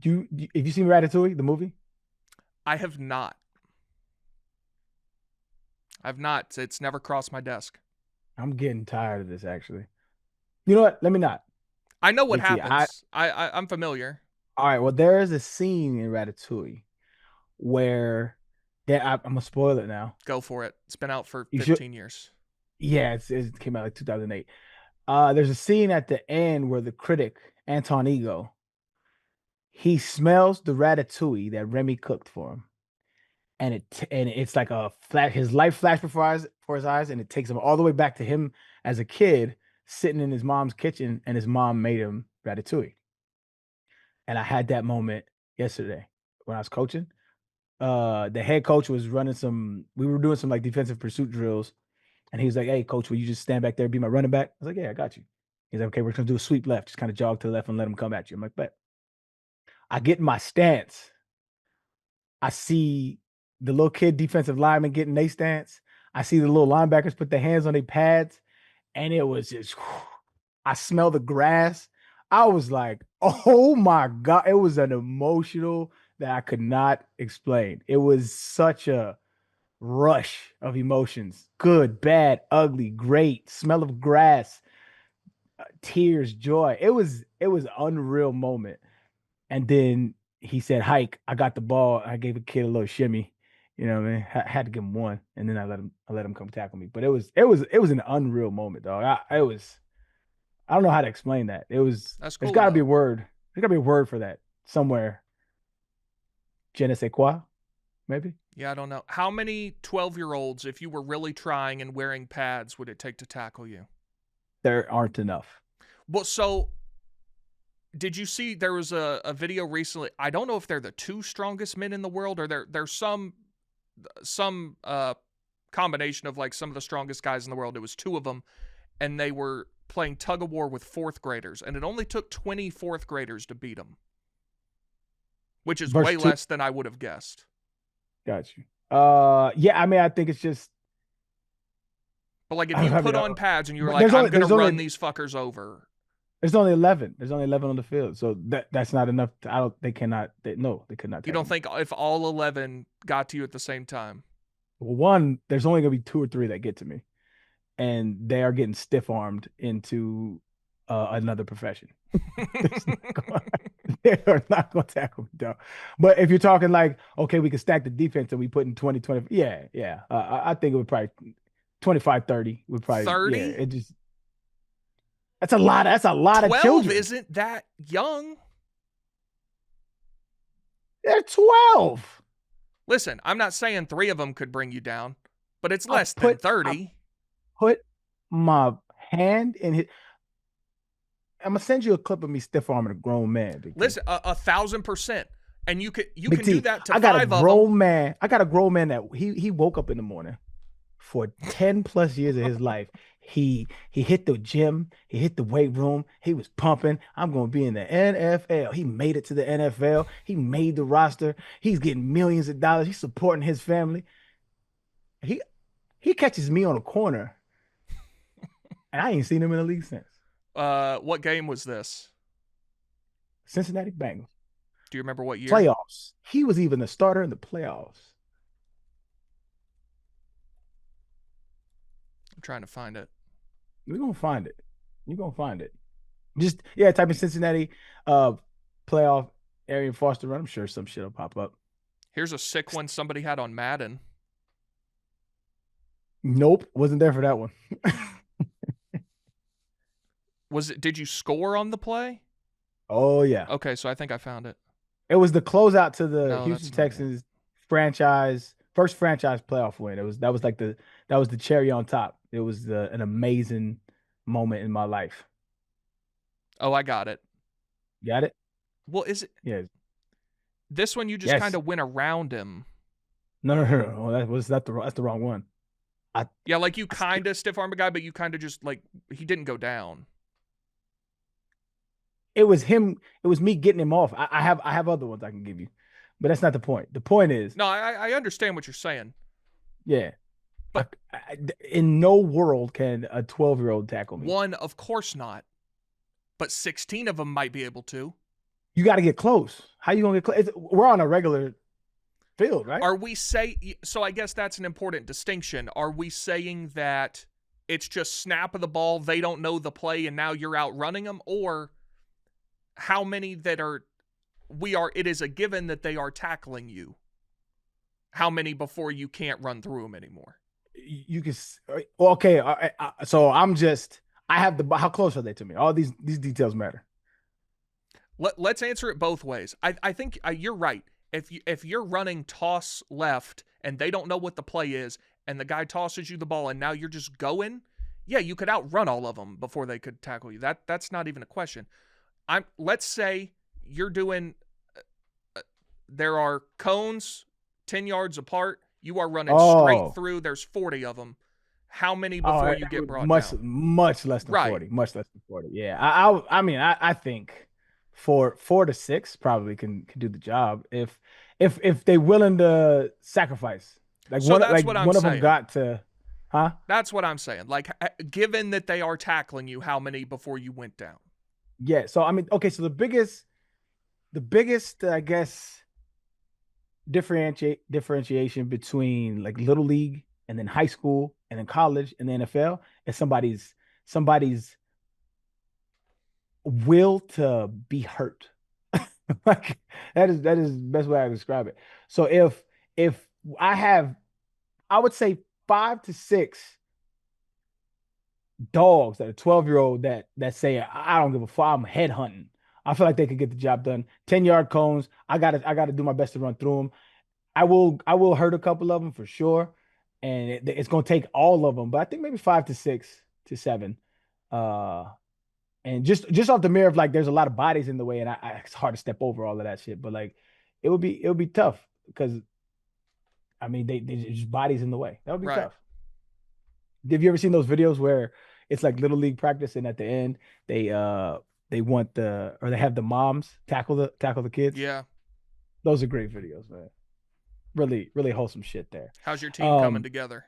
you seen Ratatouille, the movie? I have not. I've not. It's never crossed my desk. I'm getting tired of this, actually. You know what? Let me not. I know what Big T, happens. I'm familiar. All right. Well, there is a scene in Ratatouille where I'm gonna spoil it now. Go for it. It's been out for You 15 years. Yeah, it came out like 2008. There's a scene at the end where the critic, Anton Ego, he smells the ratatouille that Remy cooked for him. And it's like a flash, his life flashed before his eyes, and it takes him all the way back to him as a kid sitting in his mom's kitchen, and his mom made him ratatouille. And I had that moment yesterday when I was coaching. The head coach was we were doing some like defensive pursuit drills, and he was like, "Hey, coach, will you just stand back there, be my running back?" I was like, "Yeah, I got you." He's like, "Okay, we're gonna do a sweep left, just kind of jog to the left and let him come at you." I'm like, "Bet." I get in my stance. I see the little kid defensive lineman getting their stance. I see the little linebackers put their hands on their pads, and it was just, I smell the grass. I was like, oh my God. It was an emotional that I could not explain. It was such a rush of emotions. Good, bad, ugly, great, smell of grass, tears, joy. It was an unreal moment. And then he said, "Hike." I got the ball. I gave a kid a little shimmy. You know what I mean? I had to give him one, and then I let him come tackle me. But it was an unreal moment, dog. I don't know how to explain that. That's cool. There's got to be a word. There's got to be a word for that somewhere. Je ne sais quoi, maybe. Yeah, I don't know. How many 12-year-olds, if you were really trying and wearing pads, would it take to tackle you? There aren't enough. Well, so did you see there was a video recently? I don't know if they're the two strongest men in the world, or there's some combination of like some of the strongest guys in the world. It was two of them, and they were playing tug of war with fourth graders, and it only took 20 fourth graders to beat them, which is way less than I would have guessed. Got you. Yeah, I mean, I think it's just. But like if you put on pads and you were like, I'm going to run these fuckers over. There's only 11. There's only 11 on the field. So that's not enough. They could not. You don't think if all 11 got to you at the same time? Well, one, there's only going to be 2 or 3 that get to me. And they are getting stiff-armed into another profession. They are not going to tackle me, though. But if you're talking like, okay, we can stack the defense and we put in 20, 20. Yeah. I think it would probably 25, 30 would probably. 30? Yeah, it just. That's a lot. That's a lot of children. 12 isn't that young. They're 12. Listen, I'm not saying 3 of them could bring you down, but it's less than 30. Put my hand in his. I'm gonna send you a clip of me stiff arming a grown man. Listen, 1,000%, and you can do that to 5 of them. I got a grown man that he woke up in the morning for 10 plus years of his life. He hit the gym, he hit the weight room, he was pumping. I'm gonna be in the NFL. He made it to the NFL. He made the roster. He's getting millions of dollars. He's supporting his family. He catches me on a corner. And I ain't seen him in the league since. What game was this? Cincinnati Bengals. Do you remember what year? Playoffs. He was even the starter in the playoffs. I'm trying to find it. We're gonna find it. You're gonna find it. Just type in Cincinnati playoff Arian Foster run. I'm sure some shit will pop up. Here's a sick one somebody had on Madden. Nope, wasn't there for that one. Did you score on the play? Oh yeah. Okay, so I think I found it. It was the closeout to the Houston Texans first franchise playoff win. That was the cherry on top. It was an amazing moment in my life. Oh, I got it. Got it? Well, is it? Yeah. This one you just kind of went around him. No. That's the wrong one. Like you kind of stiff arm a guy, but you kind of just like he didn't go down. It was him. It was me getting him off. I have other ones I can give you, But that's not the point. The point is, No, I understand what you're saying. yeah, But in no world can a 12-year-old tackle me. One, of course not. But 16 of them might be able to. You got to get close. How you gonna get close? We're on a regular field, right? Are we so I guess that's an important distinction. Are we saying that it's just snap of the ball, they don't know the play, and now you're outrunning them? Or how many that it is a given that they are tackling you? How many before you can't run through them anymore? You can, okay. So I have how close are they to me? All these details matter. Let's answer it both ways. I think you're right. If you're running toss left and they don't know what the play is, and the guy tosses you the ball and now you're just going, yeah, you could outrun all of them before they could tackle you. That's not even a question. Let's say you're doing. There are cones 10 yards apart. You are running straight through. There's 40 of them. How many before you get brought down? Much less than 40. Much less than 40. Yeah. I think 4 to 6 probably can do the job if they're willing to sacrifice. Like so one, that's like what I'm one saying. of them got to, huh? That's what I'm saying. Like, given that they are tackling you, how many before you went down? Yeah. So okay. So the biggest, I guess, differentiation between like little league and then high school and then college and the NFL is somebody's will to be hurt. Like that is the best way I describe it. So if I would say 5 to 6 dogs that are 12-year-old that say I don't give a fuck, I'm head hunting. I feel like they could get the job done. 10-yard cones. I gotta do my best to run through them. I will hurt a couple of them for sure, and it's gonna take all of them. But I think maybe 5 to 6 to 7. And just off the mirror of like, there's a lot of bodies in the way, and it's hard to step over all of that shit. But like, it would be tough because, I mean, they just bodies in the way. That would be tough. Have you ever seen those videos where it's like little league practice, and at the end they want they have the moms tackle the kids? Yeah, those are great videos, man. Really, really wholesome shit there. How's your team coming together?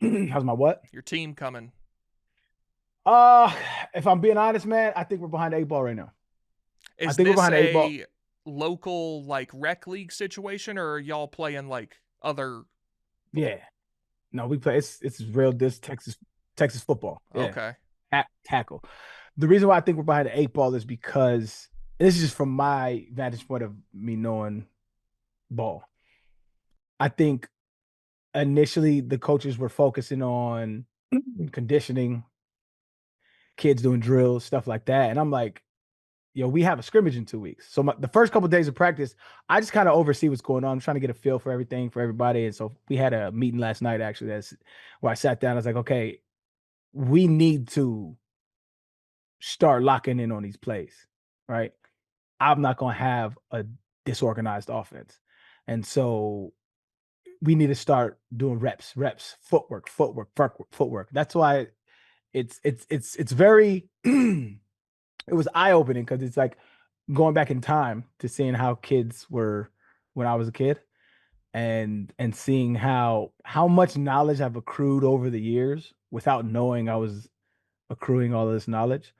How's my what? Your team coming? If I'm being honest, man, I think we're behind the 8 ball right now. I think we're behind the 8 ball. Local like rec league situation, or are y'all playing like other? Yeah, no, we play. It's real. This Texas football. Yeah. Okay. Tackle. The reason why I think we're behind the 8 ball is because this is just from my vantage point of me knowing ball. I think initially the coaches were focusing on conditioning, kids doing drills, stuff like that. And I'm like, yo, we have a scrimmage in 2 weeks. So the first couple of days of practice, I just kind of oversee what's going on. I'm trying to get a feel for everything, for everybody. And so we had a meeting last night, actually, where I sat down. I was like, okay, we need to start locking in on these plays, right? I'm not going to have a disorganized offense. And so we need to start doing reps, footwork. That's why it's very it was eye-opening, because it's like going back in time to seeing how kids were when I was a kid, and seeing how much knowledge I've accrued over the years without knowing I was accruing all of this knowledge.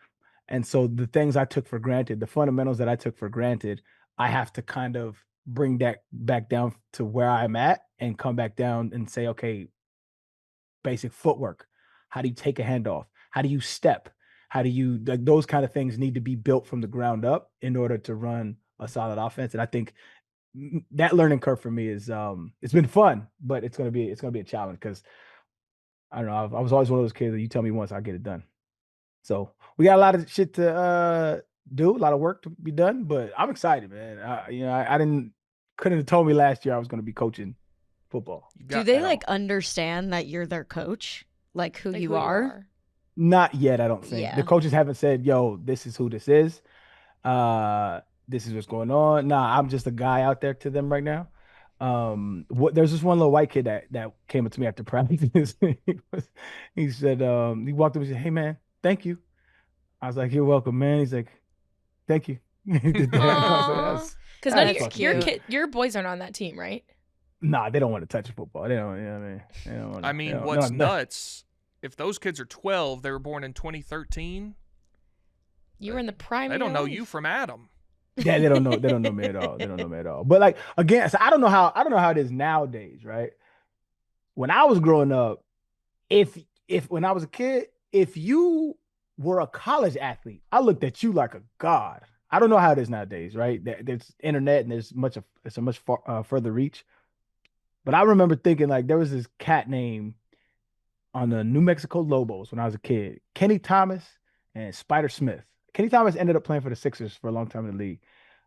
And so the things I took for granted, the fundamentals that I took for granted, I have to kind of bring that back down to where I'm at and come back down and say, okay, basic footwork. How do you take a handoff? How do you step? How do you, like, those kind of things need to be built from the ground up in order to run a solid offense. And I think that learning curve for me is it's been fun, but it's gonna be a challenge, because I don't know, I was always one of those kids that you tell me once, I'll get it done. So we got a lot of shit to do, a lot of work to be done, but I'm excited, man. I couldn't have told me last year I was going to be coaching football. Do they like understand that you're their coach, like who you are? Not yet, I don't think. Yeah. The coaches haven't said, yo, this is who this is. This is what's going on. Nah, I'm just a guy out there to them right now. There's this one little white kid that came up to me after practice. He said, he walked up and said, hey man, thank you. I was like, you're welcome, man. He's like, thank you. He did that. I was like, Because none of That's your boys aren't on that team, right? Nah, they don't want to touch football. They don't. You know what I mean? They don't want I mean, what's nuts? If those kids are 12, they were born in 2013. You were in the prime. They don't know you from Adam. Yeah, they don't know. They don't know me at all. They don't know me at all. But like again, so I don't know how it is nowadays, right? When I was growing up, if when I was a kid, if you were a college athlete, I looked at you like a god. I don't know how it is nowadays, right? There's internet and there's a much further reach. But I remember thinking like there was this cat named on the New Mexico Lobos when I was a kid, Kenny Thomas and Spider Smith. Kenny Thomas ended up playing for the Sixers for a long time in the league.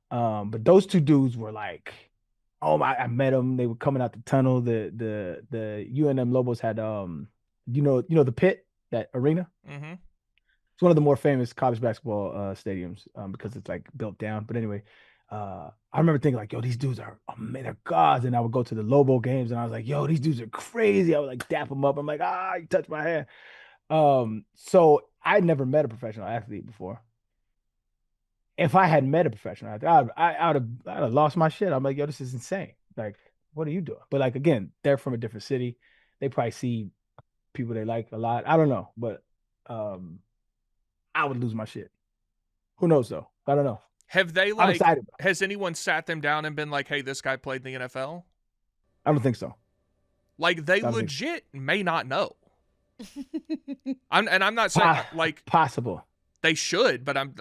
But those two dudes were like, oh my, I met them. They were coming out the tunnel. The UNM Lobos had the pit, that arena. Mm-hmm. It's one of the more famous college basketball stadiums because it's like built down. But anyway, I remember thinking like, yo, these dudes are they're gods. And I would go to the Lobo games and I was like, yo, these dudes are crazy. I would like dap them up. I'm like, you touched my hand. So I'd never met a professional athlete before. If I had met a professional athlete, I'd have lost my shit. I'm like, yo, this is insane. Like, what are you doing? But like, again, they're from a different city. They probably see people they like a lot. I don't know, but I would lose my shit. Who knows though? I don't know. Have they I'm excited. Has anyone sat them down and been like, hey, this guy played in the NFL? I don't think so. Like they legit may not know. I'm not saying like possible. They should, but I'm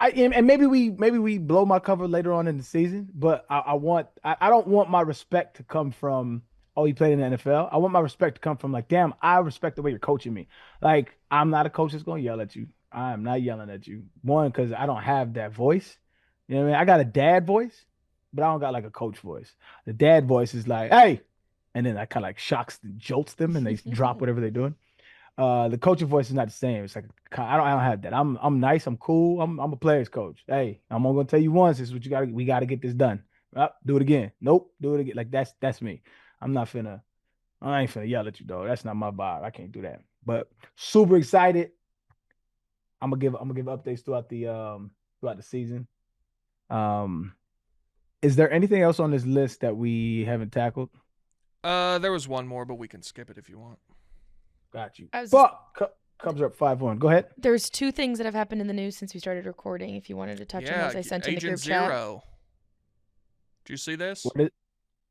and maybe we blow my cover later on in the season, but I don't want my respect to come from, oh, he played in the NFL. I want my respect to come from like, damn, I respect the way you're coaching me. Like, I'm not a coach that's going to yell at you. I am not yelling at you. One, because I don't have that voice. You know what I mean? I got a dad voice, but I don't got like a coach voice. The dad voice is like, hey, and then I kind of like shocks and jolts them and they drop whatever they're doing. The coaching voice is not the same. It's like I don't have that. I'm nice. I'm cool. I'm a player's coach. Hey, I'm only gonna tell you once. This is what you got. We got to get this done. Do it again. Nope. Do it again. Like that's me. I ain't finna yell at you, though. That's not my vibe. I can't do that. But super excited. I'm gonna give updates throughout the season. Is there anything else on this list that we haven't tackled? There was one more, but we can skip it if you want. Got you. Cubs are up 5-1. Go ahead. There's two things that have happened in the news since we started recording. If you wanted to touch on those, I sent in the group chat. Did you see this?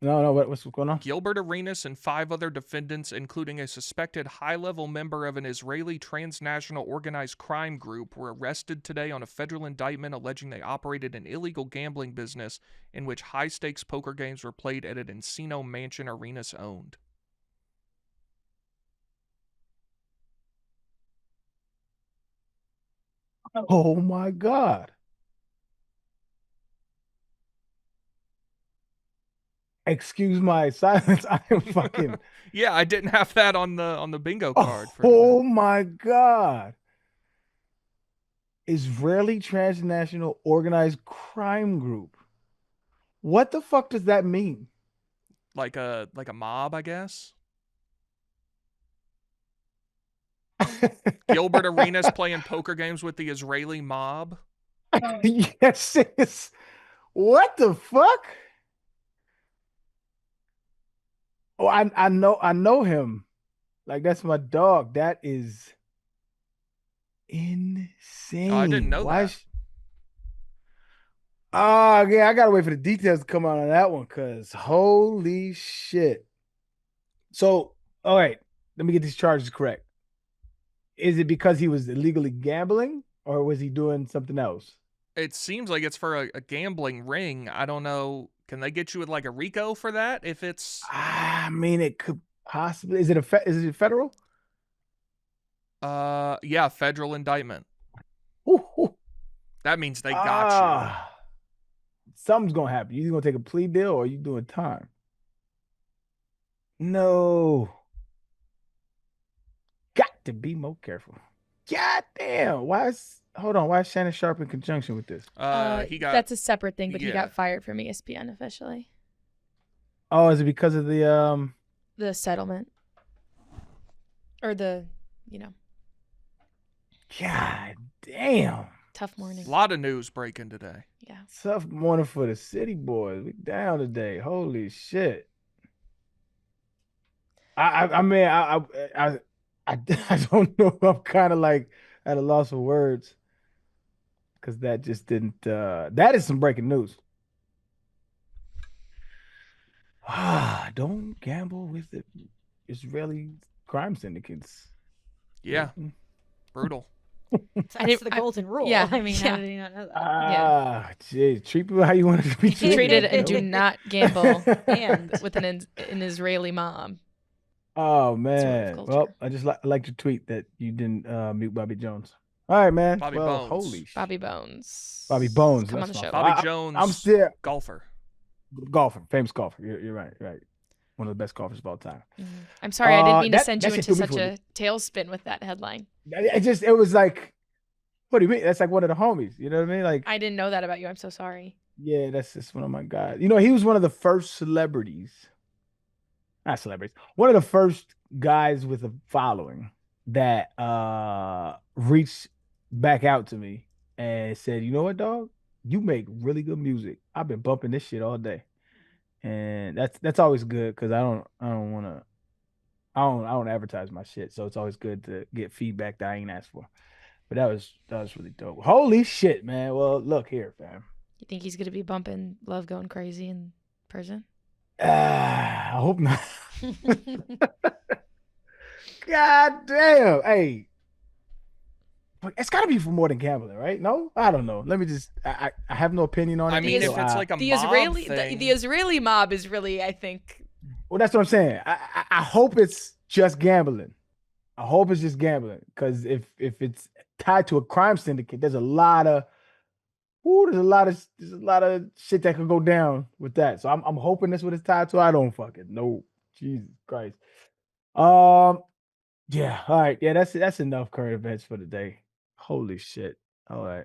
No. What's going on? Gilbert Arenas and 5 other defendants, including a suspected high-level member of an Israeli transnational organized crime group, were arrested today on a federal indictment alleging they operated an illegal gambling business in which high-stakes poker games were played at an Encino mansion Arenas owned. Oh my God. Excuse my silence. I am fucking Yeah, I didn't have that on the bingo card. Oh my God. Israeli transnational organized crime group. What the fuck does that mean? Like a mob, I guess. Gilbert Arenas playing poker games with the Israeli mob. Yes. What the fuck? Oh, I know him. Like, that's my dog. That is insane. Oh, I didn't know that. Oh, yeah, I gotta wait for the details to come out on that one, because holy shit. So, all right, let me get these charges correct. Is it because he was illegally gambling, or was he doing something else? It seems like it's for a gambling ring. I don't know. Can they get you with like a RICO for that? If it's, I mean, it could possibly. Is it federal? Yeah, federal indictment. Ooh. That means they got you. Something's gonna happen. You gonna take a plea deal, or you doing time? No. Got to be more careful. God damn. Why is Shannon Sharp in conjunction with this? That's a separate thing, but he got fired from ESPN officially. Oh, is it because of the settlement? Or God damn. Tough morning. A lot of news breaking today. Yeah. Tough morning for the city boys. We down today. Holy shit. I mean, I don't know. I'm kind of like at a loss of words because that just didn't. That is some breaking news. Don't gamble with the Israeli crime syndicates. Yeah, brutal. That's the golden rule. yeah, I mean, yeah. how did he not know that? Geez, treat people how you want to be treated. Treated and you do know? not gamble and with an Israeli mom. Oh Sort of man. culture. Well, I just like to tweet that you didn't mute Bobby Jones. All right, man. Bobby well, Bones. holy shit. Bobby Bones. Bobby Bones. Come on That's the my show. fault. Bobby Jones, I'm still golfer. golfer, famous golfer. You're right. You're right. One of the best golfers of all time. I'm sorry, I didn't mean to that- send that you shit into threw me such for a a tailspin with that headline. It was like, what do you mean? That's like one of the homies. You know what I mean? Like, I didn't know that about you. I'm so sorry. yeah, that's just one of my guys. You know, he was one of the first celebrities. Not celebrities. One of the first guys with a following that reached back out to me and said, "You know what, dog? You make really good music. I've been bumping this shit all day." And that's always good because I don't advertise my shit, so it's always good to get feedback that I ain't asked for. But that was really dope. Holy shit, man. Well, look here, fam. You think he's gonna be bumping Love Going Crazy in person? I hope not. God damn. Hey. It's got to be for more than gambling, right? No, I don't know. Let me just. I have no opinion on it. I mean, Because if it's like a The mob Israeli thing, the Israeli mob is really, I think. well, that's what I'm saying. I hope it's just gambling. I hope it's just gambling because if it's tied to a crime syndicate, there's a lot of shit that could go down with that. So I'm hoping that's what it's tied to. I don't fucking know. Jesus Christ. Yeah. All right. Yeah. That's enough current events for today. Holy shit. All right.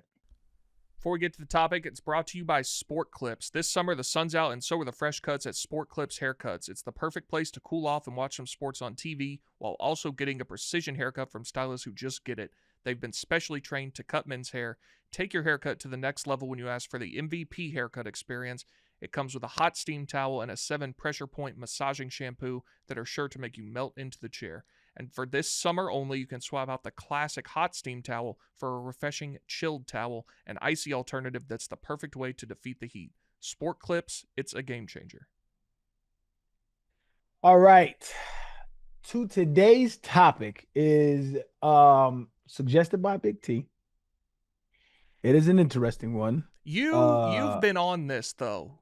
before we get to the topic, it's brought to you by Sport Clips. This summer, the sun's out, and so are the fresh cuts at Sport Clips Haircuts. It's the perfect place to cool off and watch some sports on TV while also getting a precision haircut from stylists who just get it. They've been specially trained to cut men's hair. Take your haircut to the next level when you ask for the MVP haircut experience. It comes with a hot steam towel and a 7 pressure point massaging shampoo that are sure to make you melt into the chair. And for this summer only, you can swap out the classic hot steam towel for a refreshing chilled towel, an icy alternative that's the perfect way to defeat the heat. Sport Clips, it's a game changer. All right. To today's topic is suggested by Big T. It is an interesting one. You've been on this though.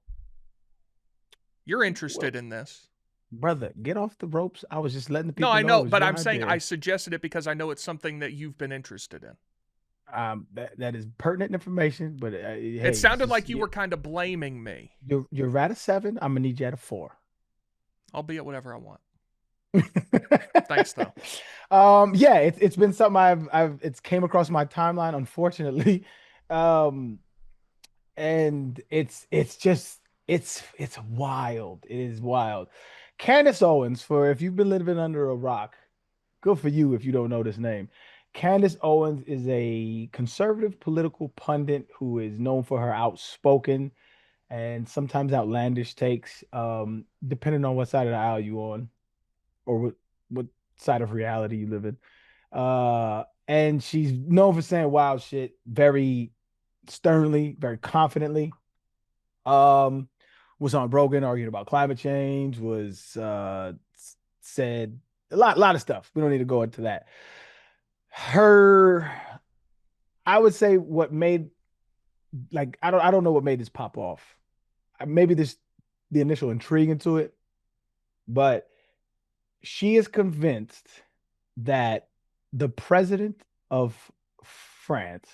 You're interested in this. Brother, get off the ropes. I was just letting the people No, I know. know, it was but your I'm saying idea. I suggested it because I know it's something that you've been interested in. That is pertinent information, but hey, It sounded just- like you were kind of blaming me. You're at a 7. I'm gonna need you at a 4. I'll be at whatever I want. Thanks, though. Yeah, it's been something it's came across my timeline, unfortunately. And it's wild. It is wild. Candace Owens, for if you've been living under a rock, good for you if you don't know this name. Candace Owens is a conservative political pundit who is known for her outspoken and sometimes outlandish takes, depending on what side of the aisle you on or what side of reality you live in. And she's known for saying wild shit very sternly, very confidently. Was on Rogan arguing about climate change, was said a lot of stuff. We don't need to go into that. I would say what made, like, I don't know what made this pop off. Maybe the initial intrigue into it, but she is convinced that the president of France,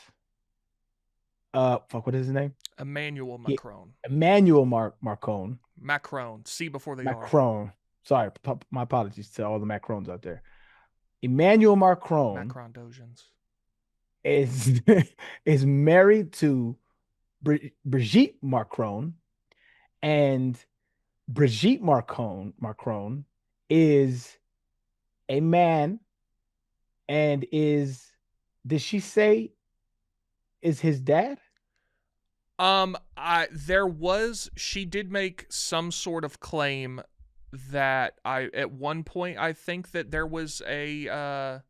what is his name? Emmanuel Macron. Emmanuel Macron. Macron. C before the R. Macron. Sorry, my apologies to all the Macrons out there. Emmanuel Macron Macrodosians. is married to Brigitte Macron, and Brigitte Macron is a man and is, did she say is his dad? She did make some sort of claim that at one point, I think that there was a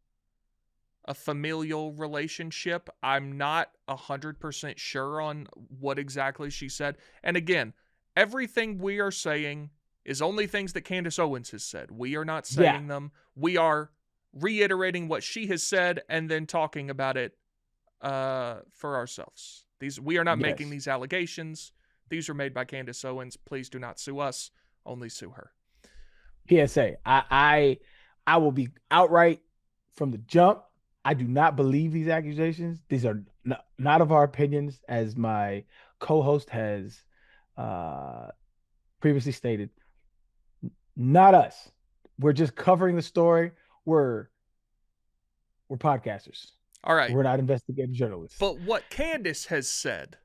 familial relationship. I'm not 100% sure on what exactly she said. And again, everything we are saying is only things that Candace Owens has said. We are not saying them. We are reiterating what she has said and then talking about it for ourselves. We are not making these allegations. These are made by Candace Owens. Please do not sue us. Only sue her. PSA. I will be outright from the jump. I do not believe these accusations. These are not of our opinions, as my co-host has previously stated. Not us. We're just covering the story. We're podcasters. All right. We're not investigative journalists. But what Candace has said,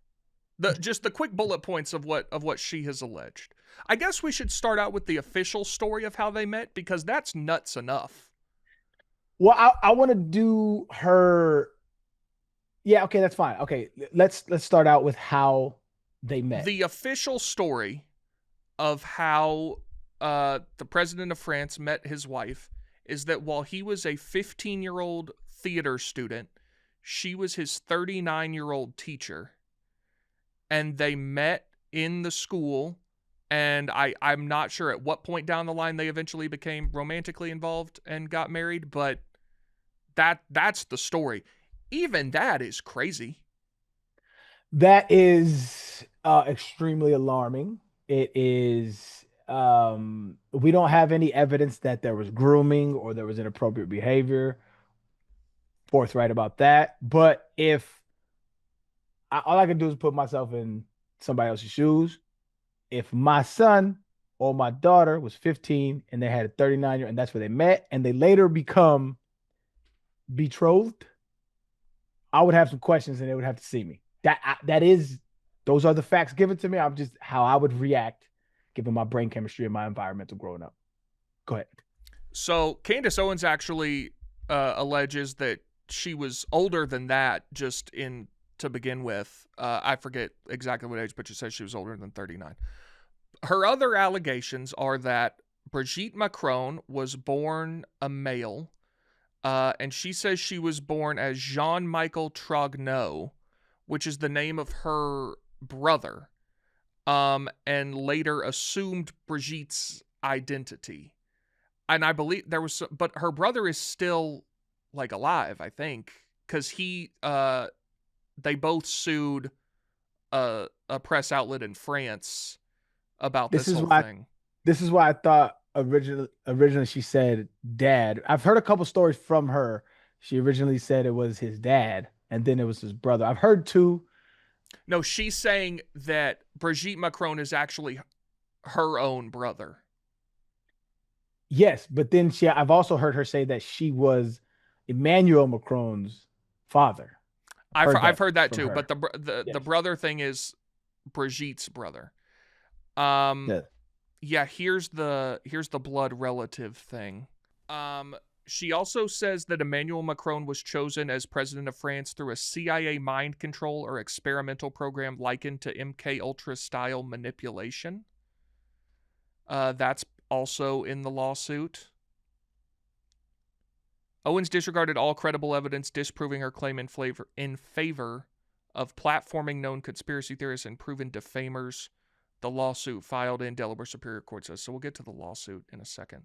just the quick bullet points of what she has alleged. I guess we should start out with the official story of how they met, because that's nuts enough. Well, I want to do her. Yeah, okay, that's fine. Okay, let's start out with how they met. The official story of how the president of France met his wife is that while he was a 15-year-old theater student, she was his 39-year-old teacher, and they met in the school. And I'm not sure at what point down the line they eventually became romantically involved and got married, but that's the story. Even that is crazy. That is extremely alarming. It is. We don't have any evidence that there was grooming or there was inappropriate behavior. Forthright about that. But all I can do is put myself in somebody else's shoes. If my son or my daughter was 15 and they had a 39-year, and that's where they met, and they later become betrothed, I would have some questions and they would have to see me. Those are the facts given to me. I'm just how I would react given my brain chemistry and my environmental growing up. Go ahead. So Candace Owens actually alleges that she was older than that to begin with. I forget exactly what age, but she says she was older than 39. Her other allegations are that Brigitte Macron was born a male, and she says she was born as Jean-Michel Trogneau, which is the name of her brother, and later assumed Brigitte's identity. And I believe but her brother is still alive, I think, because they both sued a press outlet in France about this whole thing. This is why I thought originally she said dad. I've heard a couple stories from her. She originally said it was his dad, and then it was his brother. I've heard two. No, she's saying that Brigitte Macron is actually her own brother. Yes, but then I've also heard her say that she was Emmanuel Macron's father. I've heard that too, but the brother thing is Brigitte's brother. Yeah, here's the blood relative thing. She also says that Emmanuel Macron was chosen as president of France through a CIA mind control or experimental program likened to MK Ultra style manipulation. That's also in the lawsuit. Owens disregarded all credible evidence disproving her claim in favor of platforming known conspiracy theorists and proven defamers. The lawsuit filed in Delaware Superior Court says. So we'll get to the lawsuit in a second.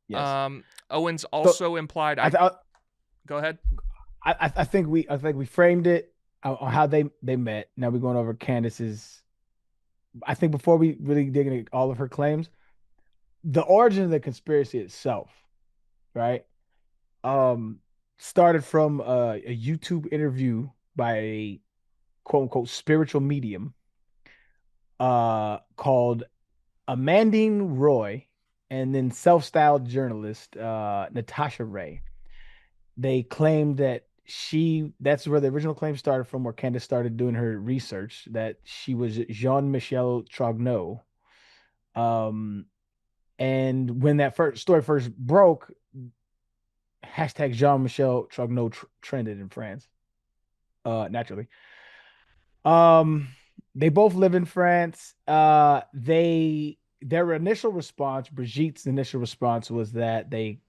Yes. Owens also implied. Go ahead. I think we framed it on how they met. Now we're going over Candace's. I think before we really dig into all of her claims, the origin of the conspiracy itself, right? Started from a YouTube interview by a quote unquote spiritual medium called Amandine Roy, and then self-styled journalist Natasha Ray. They claimed that that's where the original claim started from, where Candace started doing her research, that she was Jean-Michel Trogneau. And when that story first broke, hashtag Jean-Michel Trogneau trended in France. naturally. They both live in France. Their initial response, Brigitte's initial response was that they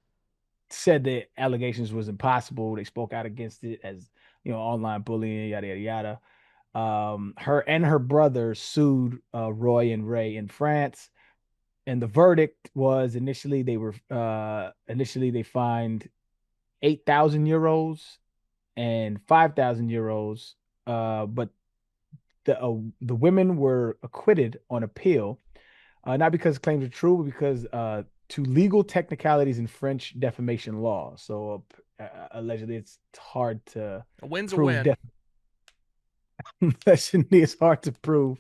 said the allegations was impossible. They spoke out against it as, online bullying, yada yada yada. Her and her brother sued Roy and Ray in France, and the verdict was initially they fined 8,000 euros and 5,000 euros. But the women were acquitted on appeal, not because claims are true, but because to legal technicalities in French defamation law. So allegedly, it's hard to A win's a prove win. allegedly, it's hard to prove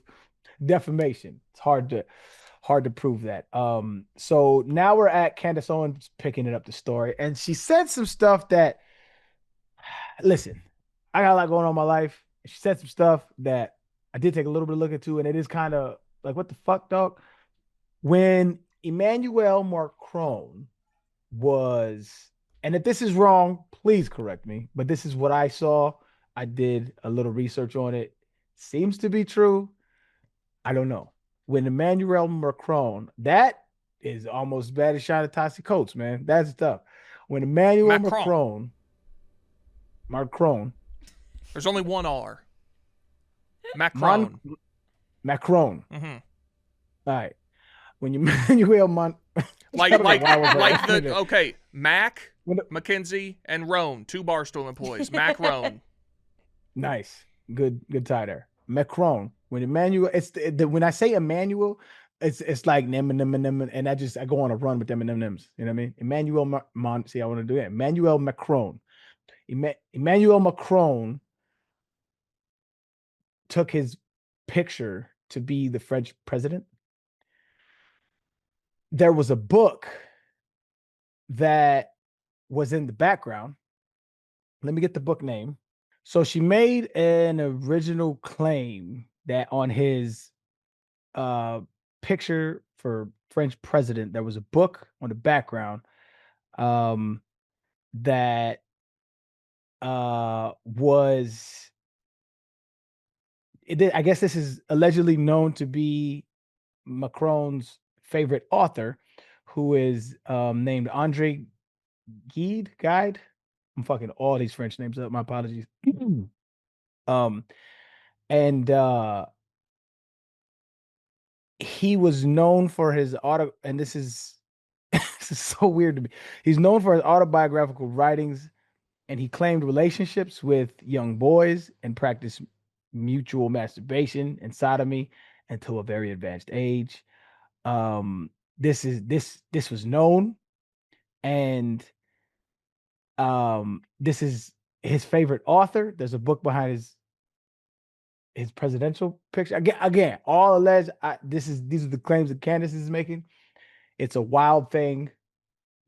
defamation. It's hard to prove that. So now we're at Candace Owens picking it up the story, and she said some stuff that, listen, I got a lot going on in my life. She said some stuff that I did take a little bit of look into, and it is kind of like, what the fuck, dog? When Emmanuel Macron was, and if this is wrong, please correct me, but this is what I saw. I did a little research on it. Seems to be true. I don't know. When Emmanuel Macron, that is almost as bad as Shana Tassi Coates, man. That's tough. When Emmanuel Macron. There's only one R. Macron. Macron. Mm-hmm. All right. When Emmanuel Mac, McKenzie, and Roan, 2 Barstool employees. Macron. Nice. Good tie there. Macron. When Emmanuel, when I say Emmanuel, it's like and I go on a run with them and M&Ms. You know what I mean? Emmanuel see, I want to do that. Emmanuel Macron. Emmanuel Macron took his picture to be the French president. There was a book that was in the background. Let me get the book name. So she made an original claim that on his picture for French president, there was a book on the background that was, I guess this is allegedly known to be Macron's favorite author, who is named Andre Guide. I'm fucking all these French names up. My apologies. And he was known for his and this is this is so weird to me. He's known for his autobiographical writings, and he claimed relationships with young boys and practiced mutual masturbation and sodomy until a very advanced age. This was known, and this is his favorite author. There's a book behind his presidential picture. Again, all alleged. These are the claims that Candace is making. It's a wild thing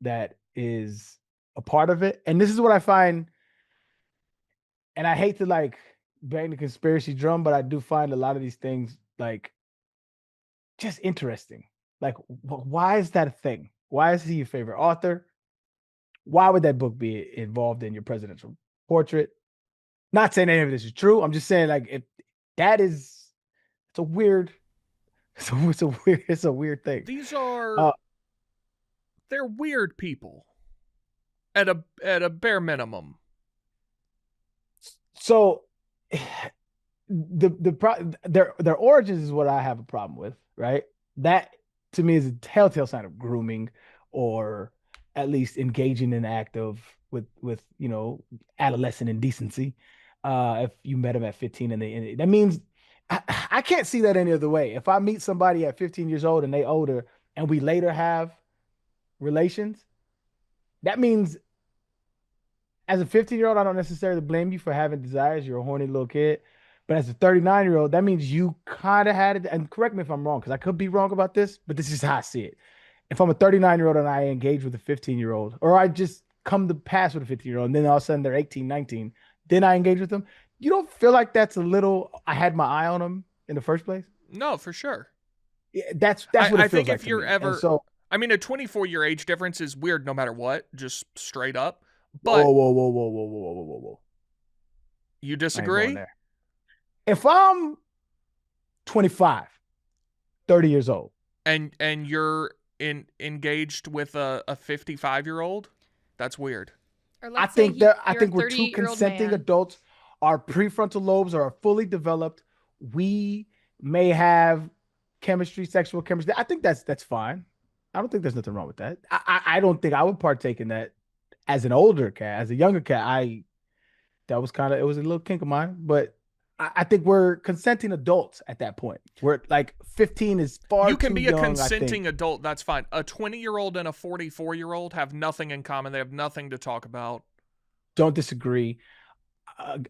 that is a part of it, and this is what I find. And I hate to like bang the conspiracy drum, but I do find a lot of these things like just interesting. Like, why is that a thing? Why is he your favorite author? Why would that book be involved in your presidential portrait? Not saying any of this is true. I'm just saying, like, if that is, it's a weird thing. These are they're weird people at a bare minimum. So their origins is what I have a problem with, right? That to me is a telltale sign of grooming, or at least engaging in an act of with adolescent indecency. If you met them at 15 and that means I can't see that any other way. If I meet somebody at 15 years old and they older and we later have relations, that means as a 15-year-old, I don't necessarily blame you for having desires. You're a horny little kid. But as a 39-year-old, that means you kind of had it. And correct me if I'm wrong, because I could be wrong about this, but this is how I see it. If I'm a 39-year-old and I engage with a 15-year-old, or I just come to pass with a 15-year-old, and then all of a sudden they're 18, 19, then I engage with them, you don't feel like that's a little, I had my eye on them in the first place? No, for sure. Yeah, that's what it feels like. I think if you're ever, I mean, a 24-year age difference is weird no matter what, just straight up. But whoa. You I ain't going disagree? there. If I'm 25, 30 years old, And you're engaged with a 55-year-old? That's weird. Or I let's say think that I you're a think we're two 38-year-old consenting man. adults. Our prefrontal lobes are fully developed. We may have chemistry, sexual chemistry. I think that's fine. I don't think there's nothing wrong with that. I don't think I would partake in that as an older cat. As a younger cat, that was kind of, it was a little kink of mine. But I think we're consenting adults at that point. We're like 15 is far You can too be a young, I consenting think. adult, that's fine. A 20-year-old and a 44-year-old have nothing in common. They have nothing to talk about. Don't disagree.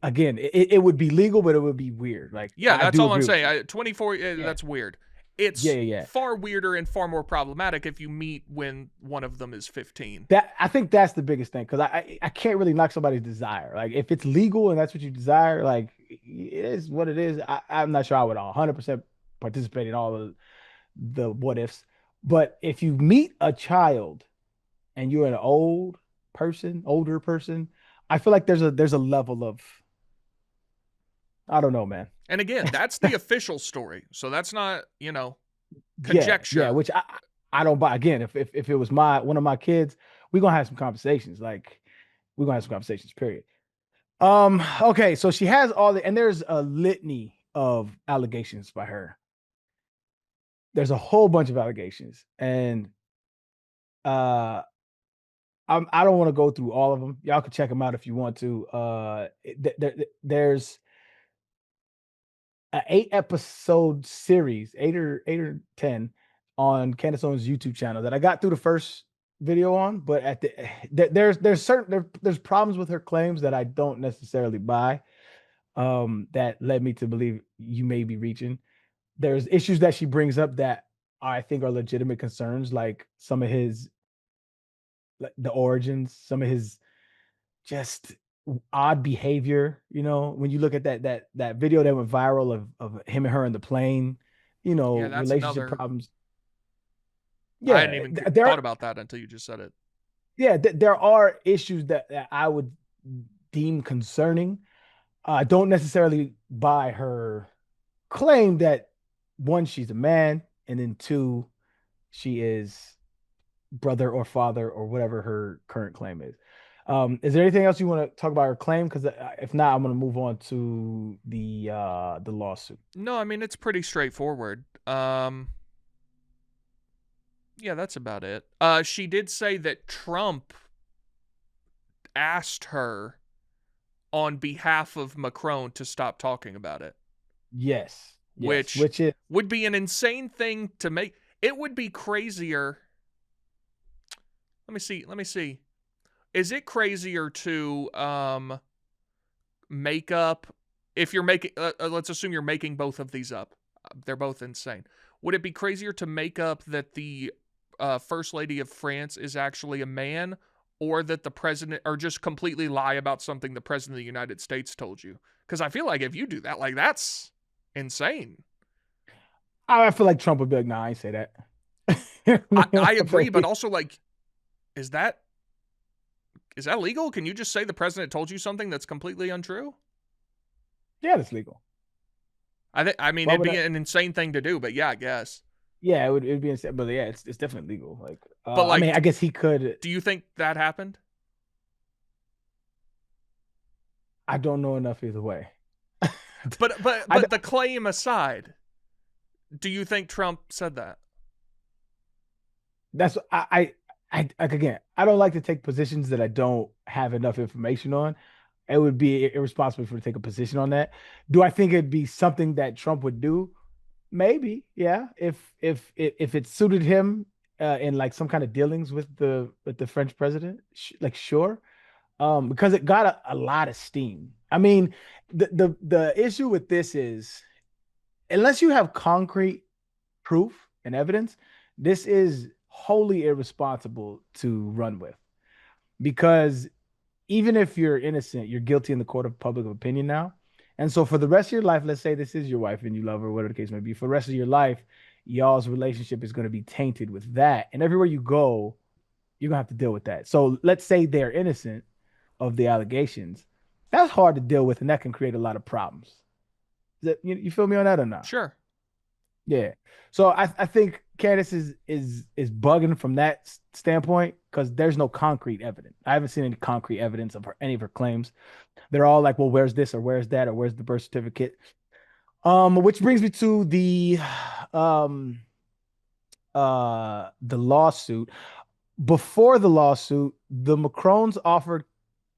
Again, it would be legal, but it would be weird. Like Yeah, I that's do all I'm agree with you. saying. 24, Yeah, that's weird. yeah, It's yeah, yeah. far weirder and far more problematic if you meet when one of them is 15. That I think that's the biggest thing because I can't really knock somebody's desire. Like if it's legal and that's what you desire, like it is what it is. I'm not sure I would 100% participate in all of the what ifs, but if you meet a child and you're an older person, I feel like there's a level of I don't know, man. And again, that's the official story. So that's not, Yeah, conjecture. which I don't buy. Again, if it was one of my kids, we're gonna have some conversations. Like we're gonna have some conversations, period. Okay, so she has all the and there's a litany of allegations by her. There's a whole bunch of allegations, and uh I don't want to go through all of them. Y'all can check them out if you want to. There's an 8 episode series, eight or 10, on Candace Owens' YouTube channel that I got through the first video on, but at there's problems with her claims that I don't necessarily buy. That led me to believe you may be reaching. There's issues that she brings up that I think are legitimate concerns, like some of his like the origins, some of his just odd behavior. When you look at that video that went viral of him and her in the plane, Yeah, that's relationship another. problems. I hadn't Yeah, even there thought are about that until you just said it. there are issues that I would deem concerning. I don't necessarily buy her claim that one, she's a man, and then two, she is brother or father or whatever her current claim is. Is there anything else you want to talk about her claim? Because if not, I'm going to move on to the lawsuit. No, I mean it's pretty straightforward. Yeah, that's about it. She did say that Trump asked her on behalf of Macron to stop talking about it, Yes, which which is would be an insane thing to make. It would be crazier. Let me see. Is it crazier to make up if you're making let's assume you're making both of these up. They're both insane. Would it be crazier to make up that the first lady of France is actually a man, or that the president, or just completely lie about something the president of the United States told you? Because I feel like if you do that, like, that's insane. I feel like Trump would be like, nah, I ain't say that. I agree, but also, like, is that legal? Can you just say the president told you something that's completely untrue? Yeah, that's legal. I mean, Why it'd would be I? an insane thing to do, but yeah, I guess. Yeah, it'd be insane, but yeah, it's definitely legal. Like, But I mean, like, I guess he could. do you think that happened? I don't know enough either way. But I the claim aside, do you think Trump said that? that's I like again, I don't like to take positions that I don't have enough information on. It would be irresponsible for me to take a position on that. Do I think it'd be something that Trump would do? Maybe, yeah. If it suited him in like some kind of dealings with the French president, like sure. Because it got a lot of steam. I mean, the issue with this is unless you have concrete proof and evidence, this is wholly irresponsible to run with. Because even if you're innocent, you're guilty in the court of public opinion now. And so for the rest of your life, let's say this is your wife and you love her, whatever the case may be, for the rest of your life, y'all's relationship is going to be tainted with that. And everywhere you go, you're going to have to deal with that. So let's say they're innocent of the allegations. That's hard to deal with, and that can create a lot of problems. You feel me on that or not? Sure. Yeah. So I think Candace is bugging from that standpoint because there's no concrete evidence. I haven't seen any concrete evidence of any of her claims. They're all like, well, where's this or where's that or where's the birth certificate? Which brings me to um the lawsuit. Before the lawsuit, the Macrons offered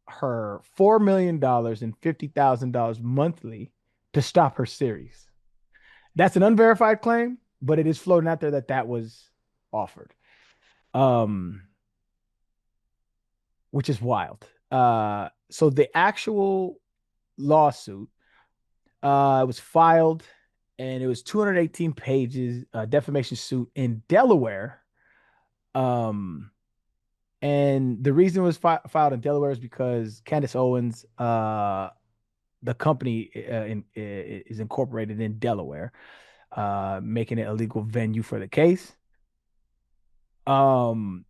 her $4 million and $50,000 monthly to stop her series. That's an unverified claim, but it is floating out there that that was offered, which is wild. So the actual lawsuit was filed, and it was 218 pages, defamation suit in Delaware. And the reason it was filed in Delaware is because Candace Owens, the company is incorporated in Delaware, making it a legal venue for the case. The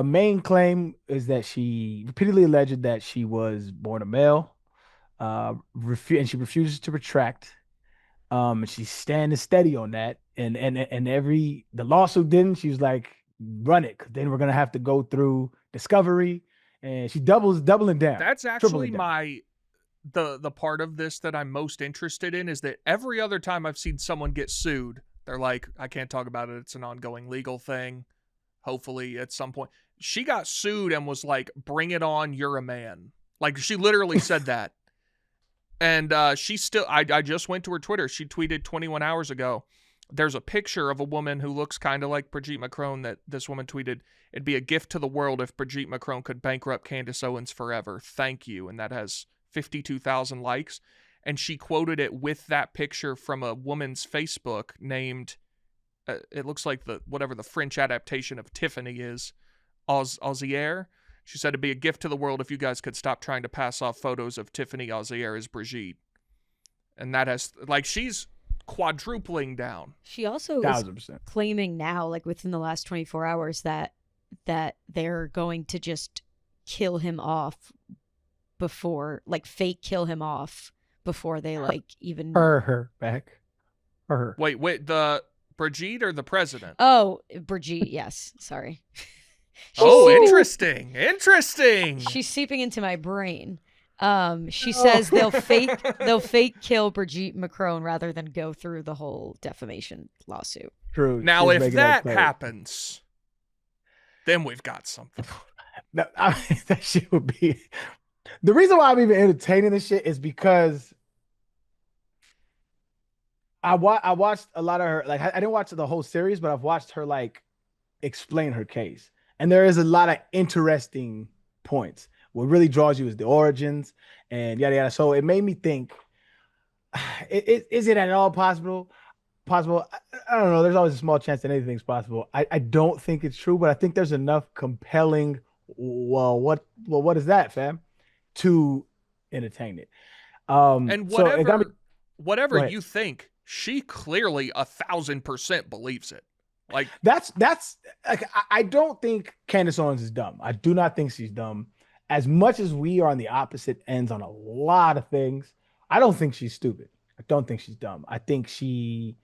main claim is that she repeatedly alleged that she was born a male, and she refuses to retract. And she's standing steady on that. And the lawsuit didn't. She was like, run it, because then we're gonna have to go through discovery. And she doubling down. That's actually the part of this that I'm most interested in, is that every other time I've seen someone get sued, they're like, I can't talk about it. It's an ongoing legal thing. Hopefully at some point. She got sued and was like, bring it on, you're a man. Like, she literally said that. And she still, I just went to her Twitter. She tweeted 21 hours ago. There's a picture of a woman who looks kind of like Brigitte Macron that this woman tweeted, it'd be a gift to the world if Brigitte Macron could bankrupt Candace Owens forever. Thank you. And that has 52,000 likes. And she quoted it with that picture from a woman's Facebook named, it looks like whatever the French adaptation of Tiffany is, Ozier. She said it'd be a gift to the world if you guys could stop trying to pass off photos of Tiffany Ozier as Brigitte. And that has, like, she's quadrupling down. She also is claiming now, like within the last 24 hours, that they're going to just kill him off before, like, fake kill him off before they even her back. Her. Wait, the Brigitte or the president? Oh, Brigitte, yes. Sorry. Interesting. She's seeping into my brain. She says they'll fake kill Brigitte Macron rather than go through the whole defamation lawsuit. True. Now, if that happens, then we've got something. No, I mean, that shit would be. The reason why I'm even entertaining this shit is because I watched a lot of her. Like, I didn't watch the whole series, but I've watched her like explain her case, and there is a lot of interesting points. What really draws you is the origins and yada yada. So it made me think: is it at all possible? I don't know. There's always a small chance that anything's possible. I don't think it's true, but I think there's enough compelling. Well, what is that, fam? To entertain it. And whatever you think, she clearly 1,000% believes it. Like, that's like, I don't think Candace Owens is dumb. I do not think she's dumb. As much as we are on the opposite ends on a lot of things, I don't think she's stupid. I don't think she's dumb. I think we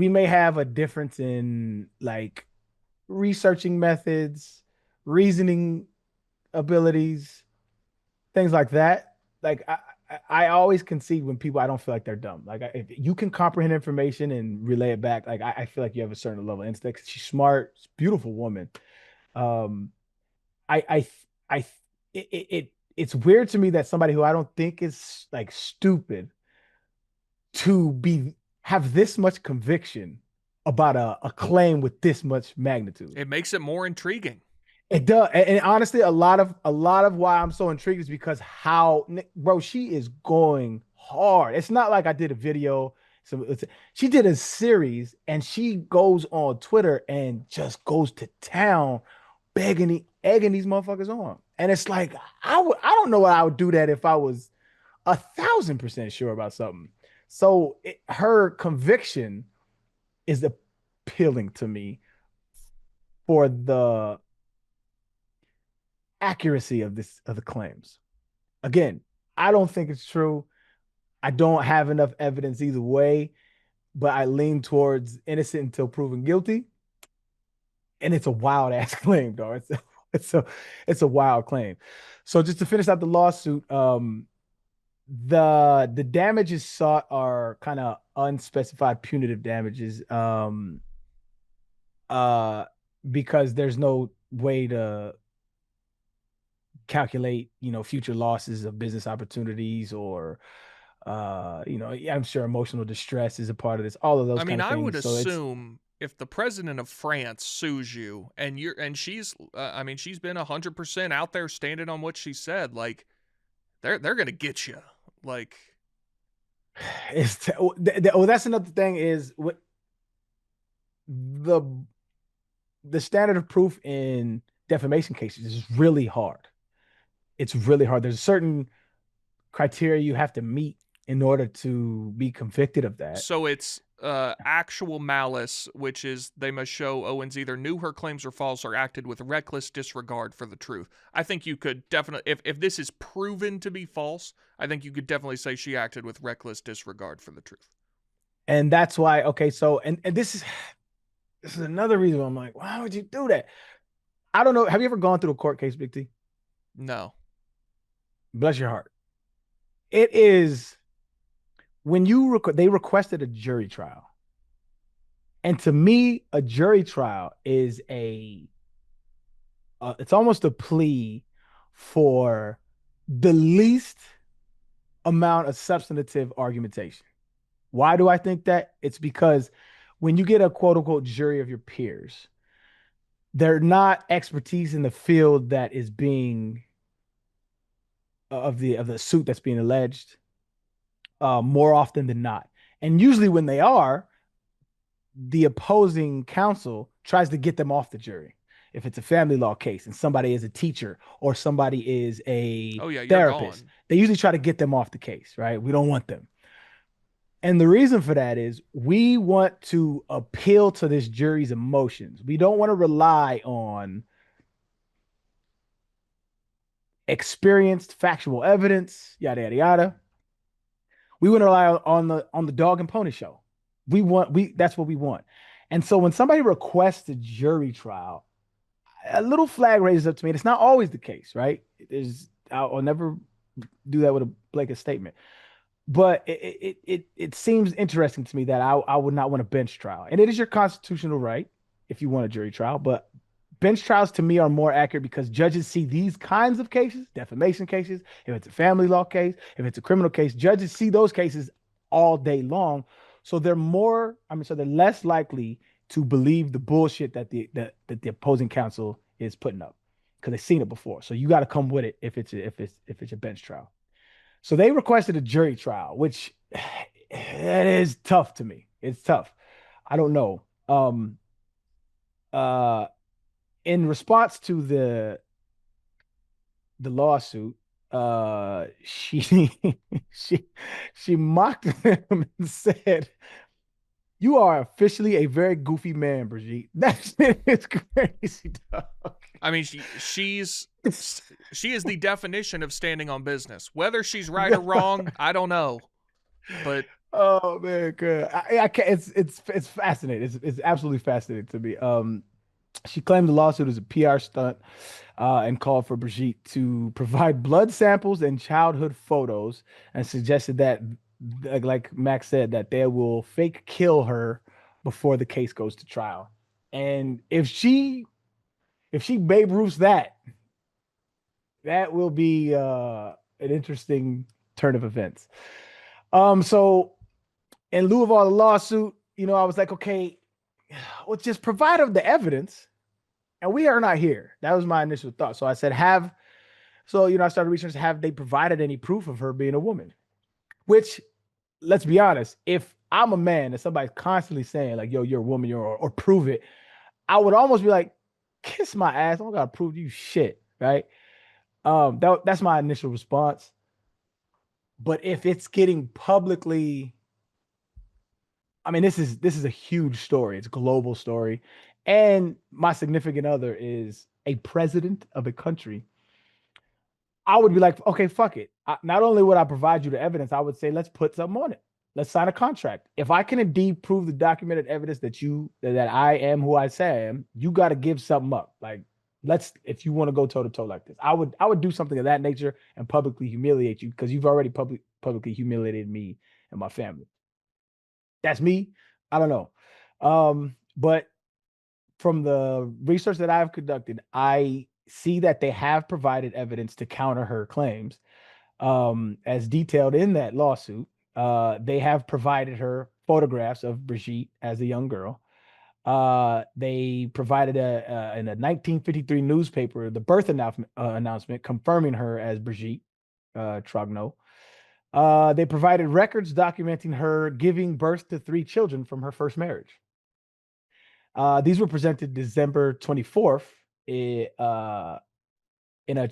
may have a difference in like researching methods, reasoning abilities, things like that. Like, I always concede when people, I don't feel like they're dumb. Like, if you can comprehend information and relay it back, like, I feel like you have a certain level of instinct. She's smart, she's a beautiful woman. It's weird to me that somebody who I don't think is like stupid to have this much conviction about a claim with this much magnitude. It makes it more intriguing. It does. And honestly, a lot of why I'm so intrigued is because bro, she is going hard. It's not like I did a video. She did a series, and she goes on Twitter and just goes to town, egging these motherfuckers on. And it's like, I don't know what I would do that if I was 1,000% sure about something. So her conviction is appealing to me for accuracy of the claims. Again, I don't think it's true. I don't have enough evidence either way, but I lean towards innocent until proven guilty. And it's a wild ass claim, though. It's a wild claim. So just to finish out the lawsuit, the damages sought are kind of unspecified punitive damages. Uh, because there's no way to calculate, future losses of business opportunities or I'm sure emotional distress is a part of this, all of those kind of I would things. So assume if the president of France sues you and she's she's been 100% out there standing on what she said, like they're going to get you. Like that's another thing is what the standard of proof in defamation cases is really hard. It's really hard. There's a certain criteria you have to meet in order to be convicted of that. So it's actual malice, which is they must show Owens either knew her claims were false or acted with reckless disregard for the truth. I think you could definitely, if this is proven to be false, I think you could definitely say she acted with reckless disregard for the truth. And that's why, okay, so, and this is another reason why I'm like, why would you do that? I don't know. Have you ever gone through a court case, Big T? No. Bless your heart. It is when they requested a jury trial. And to me, a jury trial is it's almost a plea for the least amount of substantive argumentation. Why do I think that? It's because when you get a quote unquote jury of your peers, they're not expertise in the field that is being of the suit that's being alleged, more often than not. And usually when they are, the opposing counsel tries to get them off the jury. If it's a family law case and somebody is a teacher or somebody is a therapist, they usually try to get them off the case, right? We don't want them. And the reason for that is we want to appeal to this jury's emotions. We don't want to rely on experienced factual evidence, yada, yada, yada. We want to rely on the dog and pony show. That's what we want. And so when somebody requests a jury trial, a little flag raises up to me. And it's not always the case, right? I'll never do that with a blanket statement. But it seems interesting to me that I would not want a bench trial. And it is your constitutional right if you want a jury trial. But bench trials to me are more accurate because judges see these kinds of cases, defamation cases, if it's a family law case, if it's a criminal case, judges see those cases all day long. So they're less likely to believe the bullshit that the opposing counsel is putting up because they've seen it before. So you got to come with it if it's a bench trial. So they requested a jury trial, which it is tough to me. It's tough. I don't know. In response to the lawsuit, she mocked him and said, "You are officially a very goofy man, Brigitte." That shit is crazy, dog. I mean, she is the definition of standing on business. Whether she's right or wrong, I don't know. But oh man, good. I can't. It's fascinating. It's absolutely fascinating to me. She claimed the lawsuit as a PR stunt and called for Brigitte to provide blood samples and childhood photos, and suggested that, like Max said, that they will fake kill her before the case goes to trial. And if she Babe Ruths that will be an interesting turn of events. So in lieu of all the lawsuit, I was like, okay, well, just provide them the evidence, and we are not here. That was my initial thought. So I said, I started researching, have they provided any proof of her being a woman? Which, let's be honest, if I'm a man and somebody's constantly saying like, yo, you're a woman, or prove it, I would almost be like, kiss my ass. I don't gotta prove you shit, right? That's my initial response. But if it's getting publicly, I mean, this is a huge story. It's a global story. And my significant other is a president of a country I would be like, okay, fuck it. Not only would I provide you the evidence, I would say, let's put something on it. Let's sign a contract. If I can indeed prove the documented evidence that I am who I say I am, you got to give something up. Like, if you want to go toe to toe like this, I would do something of that nature and publicly humiliate you because you've already publicly humiliated me and my family. That's me. I don't know. But from the research that I've conducted, I see that they have provided evidence to counter her claims, as detailed in that lawsuit. They have provided her photographs of Brigitte as a young girl. They provided in a 1953 newspaper the birth announcement confirming her as Brigitte Trogneau. They provided records documenting her giving birth to 3 children from her first marriage. These were presented December 24th in a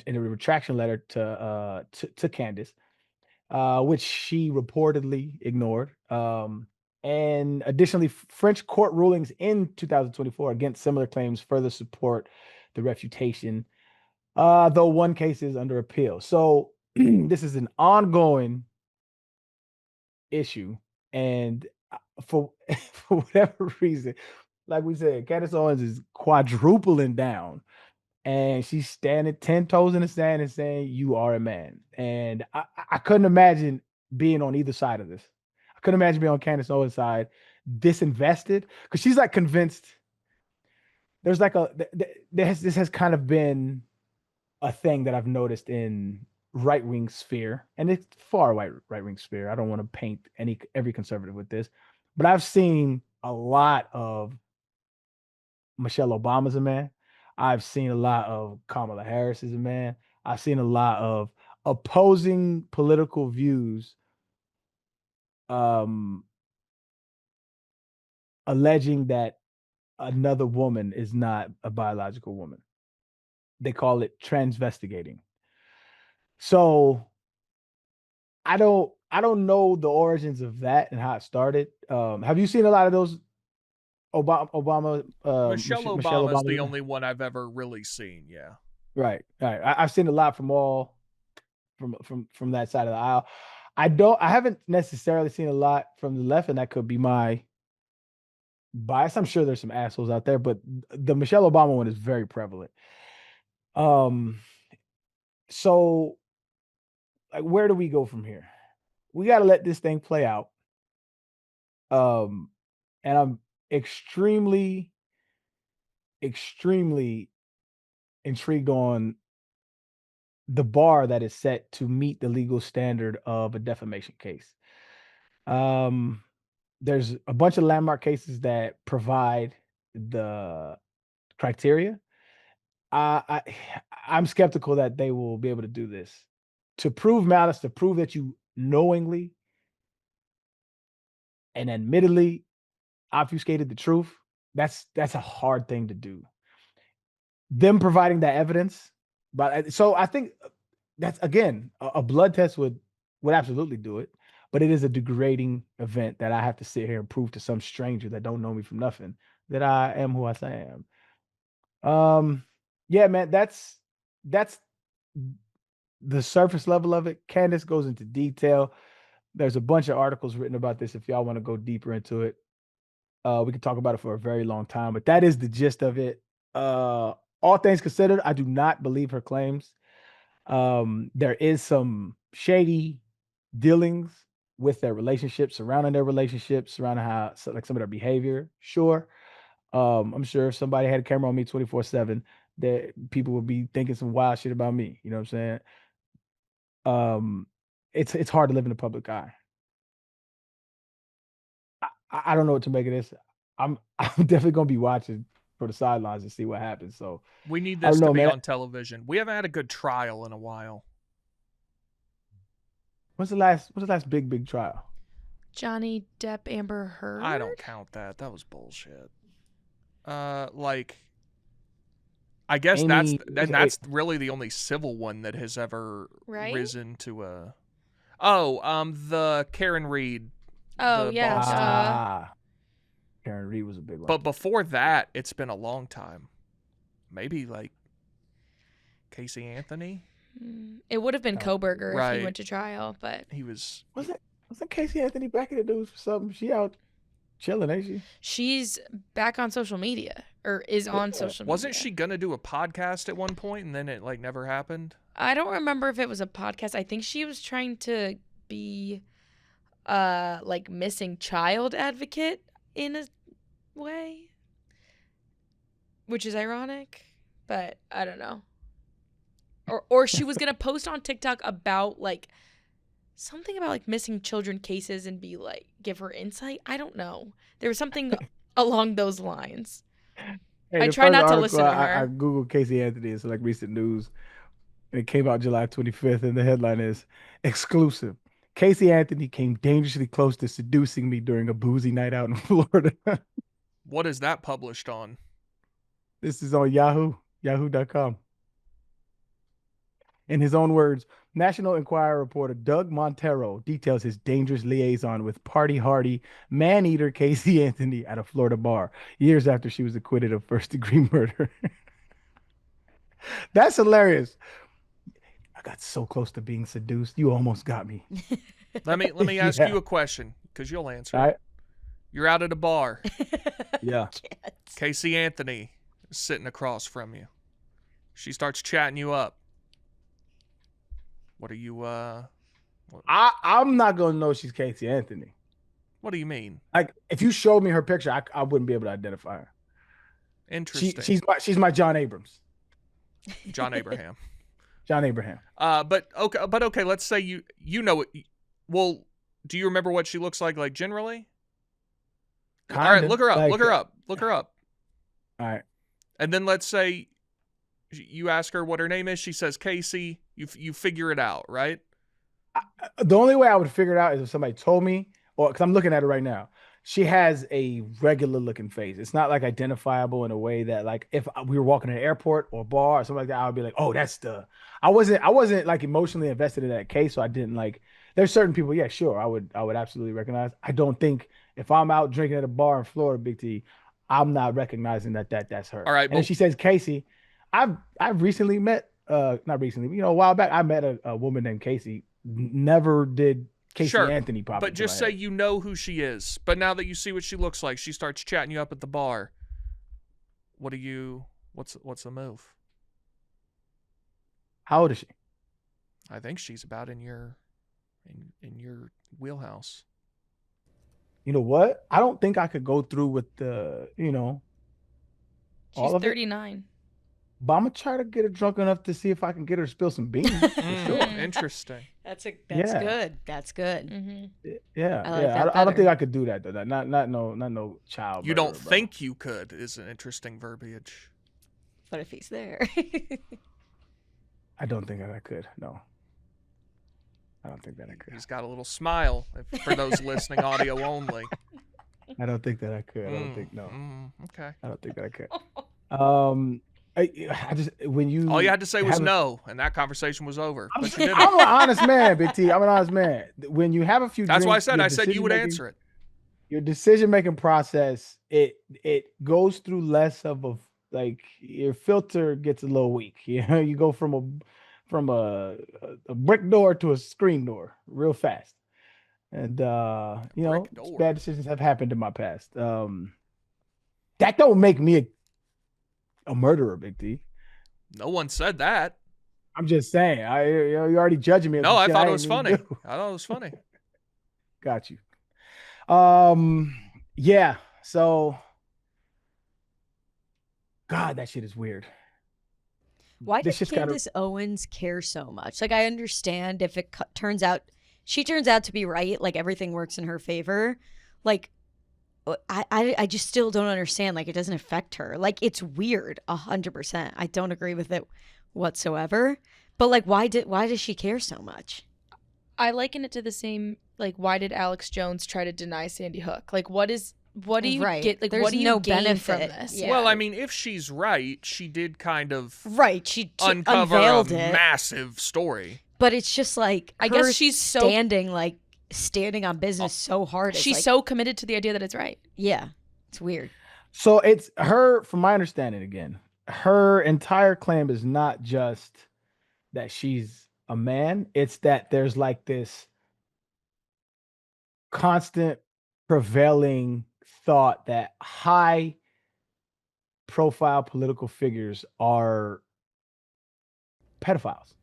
retraction letter to Candace, which she reportedly ignored. And additionally, French court rulings in 2024 against similar claims further support the refutation, though one case is under appeal. So this is an ongoing issue, and for for whatever reason, like we said, Candace Owens is quadrupling down, and she's standing 10 toes in the sand and saying, "You are a man." And I couldn't imagine being on either side of this. I couldn't imagine being on Candace Owens' side, disinvested, because she's like convinced. There's like this has kind of been a thing that I've noticed in right wing sphere, and it's far right wing sphere. I don't want to paint every conservative with this, but I've seen a lot of Michelle Obama's a man. I've seen a lot of Kamala Harris is a man. I've seen a lot of opposing political views, um, alleging that another woman is not a biological woman. They call it transvestigating. So I don't know the origins of that and how it started. Have you seen a lot of those Obama Michelle Michelle Obama's Obama? the only one I've ever really seen. Yeah. Right. I've seen a lot from that side of the aisle. I haven't necessarily seen a lot from the left, and that could be my bias. I'm sure there's some assholes out there, but the Michelle Obama one is very prevalent. Um, so like, where do we go from here? We got to let this thing play out. And I'm extremely, extremely intrigued on the bar that is set to meet the legal standard of a defamation case. There's a bunch of landmark cases that provide the criteria. I I'm skeptical that they will be able to do this. To prove malice, to prove that you knowingly and admittedly obfuscated the truth, that's a hard thing to do. Them providing that evidence, but so I think that's again a blood test would absolutely do it, but it is a degrading event that I have to sit here and prove to some stranger that don't know me from nothing that I am who I say I am. Yeah, man, that's the surface level of it. Candace goes into detail. There's a bunch of articles written about this if y'all want to go deeper into it. We could talk about it for a very long time, but that is the gist of it. All things considered, I do not believe her claims. There is some shady dealings with their relationships, surrounding how like some of their behavior. Sure. I'm sure if somebody had a camera on me 24/7, that people would be thinking some wild shit about me. You know what I'm saying? It's hard to live in the public eye. I don't know what to make of this. I'm I'm definitely gonna be watching for the sidelines and see what happens. So We need I this don't know, to be man. on television. We haven't had a good trial in a while. What's the last big trial? Johnny Depp, Amber Heard. I don't count that. That was bullshit. Like, I guess that's really the only civil one that has ever risen to a. Oh, the Karen Reed. Oh yeah. Karen Reed was a big one. But before that, it's been a long time. Maybe like Casey Anthony. It would have been Koberger if Right. he went to trial, but He was. Wasn't Casey Anthony back in the news for something? She out chilling, ain't she? she's back on social media or is on social media. Wasn't she gonna do a podcast at one point and then it like never happened? I don't remember if it was a podcast. I think she was trying to be like missing child advocate in a way, which is ironic, but I don't know. Or she was gonna post on TikTok about like something about like missing children cases and be like give her insight. I don't know. There was something along those lines. Hey, I the try first not to article listen to her. I googled Casey Anthony. It's like recent news. And it came out July 25th, and the headline is exclusive. Casey Anthony came dangerously close to seducing me during a boozy night out in Florida. What is that published on? This is on yahoo.com. In his own words, National Enquirer reporter Doug Montero details his dangerous liaison with party-hardy, man-eater Casey Anthony at a Florida bar years after she was acquitted of first-degree murder. That's hilarious. I got so close to being seduced. You almost got me. Let me ask Yeah. you a question because you'll answer. All right. You're out at a bar. Yeah. Casey Anthony is sitting across from you. She starts chatting you up. What are you? I'm not gonna know she's Casey Anthony. What do you mean? Like, if you showed me her picture, I wouldn't be able to identify her. Interesting. She's my John Abrams. John Abraham. John Abraham. But okay. Let's say you know it. Well, do you remember what she looks like generally? Kinda. All right, look her up. Like, Look her up. Look her up. All right. And then let's say you ask her what her name is. She says Casey. You figure it out, right? The only way I would figure it out is if somebody told me, or because I'm looking at her right now. She has a regular looking face. It's not like identifiable in a way that, like, if we were walking in an airport or bar or something like that, I would be like, oh, that's the. I wasn't like emotionally invested in that case, so I didn't like. There's certain people, yeah, sure, I would absolutely recognize. I don't think if I'm out drinking at a bar in Florida, Big T, I'm not recognizing that's her. All right, and if she says Casey, I've recently met, not recently, a while back, I met a woman named Casey. Never did Casey Sure, Anthony pop. but just say you know who she is. But now that you see what she looks like, she starts chatting you up at the bar. What's the move? How old is she? I think she's about in your wheelhouse. You know what? I don't think I could go through with the, she's 39. But I'm gonna try to get her drunk enough to see if I can get her to spill some beans. For sure. Interesting. That's Yeah. good. That's good. Mm-hmm. Yeah, I like yeah. that I don't better. think I could do that though. Not no child. You don't murderer, bro. think you could is an interesting verbiage. But if he's there. I don't think that I could. No. I don't think that I could. He's got a little smile for those listening audio only. I don't think that I could. I don't think no. Okay. I don't think that I could. I just when you All you had to say was have a- no, and that conversation was over. I'm, But you didn't. I'm an honest man, Big T. I'm an honest man. When you have a few That's why I drinks, said your you would decision-making- answer it. Your decision-making process, it goes through less of a, like, your filter gets a little weak. You go from a brick door to a screen door real fast. And brick door. bad decisions have happened in my past. That don't make me a murderer, Big T. No one said that. I'm just saying. You're already judging me. No, I thought it ain't was even funny. do. I thought it was funny. Got you. Yeah. So, God, that shit is weird. Why This does just gotta- Candace Owens care so much? Like, I understand if it turns out she turns out to be right, like everything works in her favor. Like, I just still don't understand. Like, it doesn't affect her. Like, it's weird, 100%. I don't agree with it whatsoever. But like, why does she care so much? I liken it to the same, like, why did Alex Jones try to deny Sandy Hook? Like, what do you Right. get? Like, There's what do you no gain from benefit. this? Yeah. Well, I mean, if she's right, she did kind of Right. She uncover unveiled a it. massive story. But it's just like I her guess she's so standing on business so hard. It's she's like, so committed to the idea that it's right. yeah, it's weird. So it's her, from my understanding again, her entire claim is not just that she's a man. It's that there's like this constant prevailing thought that high profile political figures are pedophiles.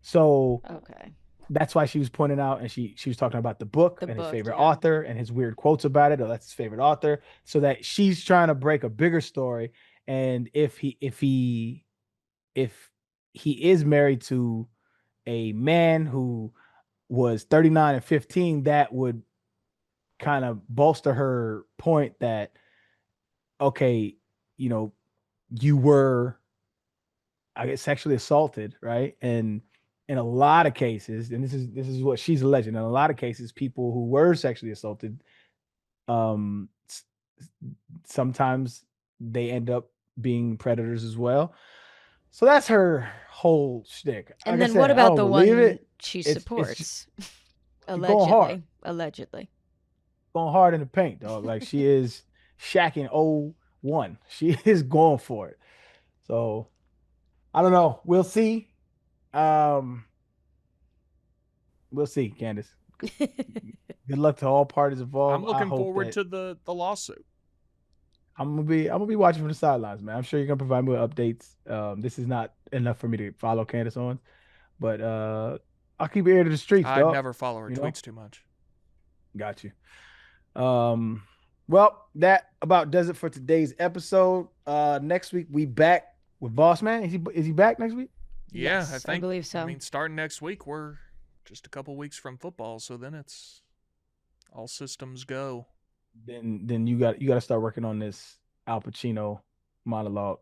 So Okay. that's why she was pointing out, and she was talking about the book and his favorite author and his weird quotes about it. Or that's his favorite author. So that she's trying to break a bigger story. And if he is married to a man who was 39 and 15, that would kind of bolster her point that, okay, you know, you were, I guess, sexually assaulted, right? And in a lot of cases, and this is what she's alleging, in a lot of cases, people who were sexually assaulted, sometimes they end up being predators as well. So that's her whole shtick. And like then what about the one she It's supports? going hard. Allegedly. Going hard in the paint, dog. Like she is shacking 0-1. She is going for it. So I don't know. We'll see. We'll see, Candace. Good luck to all parties involved. I'm looking forward to the lawsuit. I'm gonna be watching from the sidelines, man. I'm sure you're gonna provide me with updates. This is not enough for me to follow Candace Owens, but I'll keep your ear to the streets, I dog. never follow her tweets too much. Got you. Well, that about does it for today's episode. Next week we back with Boss Man. Is he back next week? Yeah, Yes, I think. I believe so. I mean, starting next week, we're just a couple weeks from football, so then it's all systems go. Then you got to start working on this Al Pacino monologue.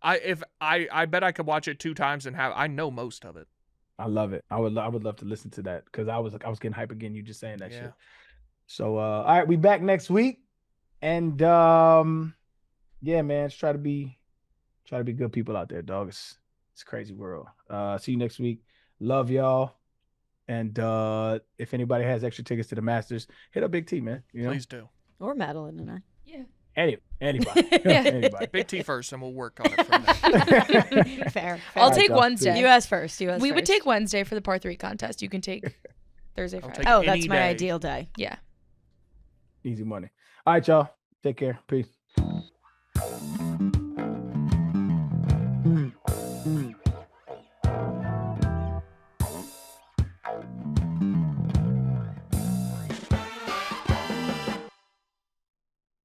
I bet I could watch it 2 times and I know most of it. I love it. I would love to listen to that because I was getting hype again. You just saying that shit. So all right, we back next week, and yeah, man, let's try to be good people out there, dog. It's a crazy world. See you next week. Love y'all. And if anybody has extra tickets to the Masters, hit up Big T, man. Please do. Or Madeline and I. Yeah. Anybody. Anybody. Big T first, and we'll work on it from there. Fair. I'll take Wednesday. You ask first. We would take Wednesday for the par 3 contest. You can take Thursday, Friday. take Oh, any that's my day. ideal day. Yeah. Easy money. All right, y'all. Take care. Peace.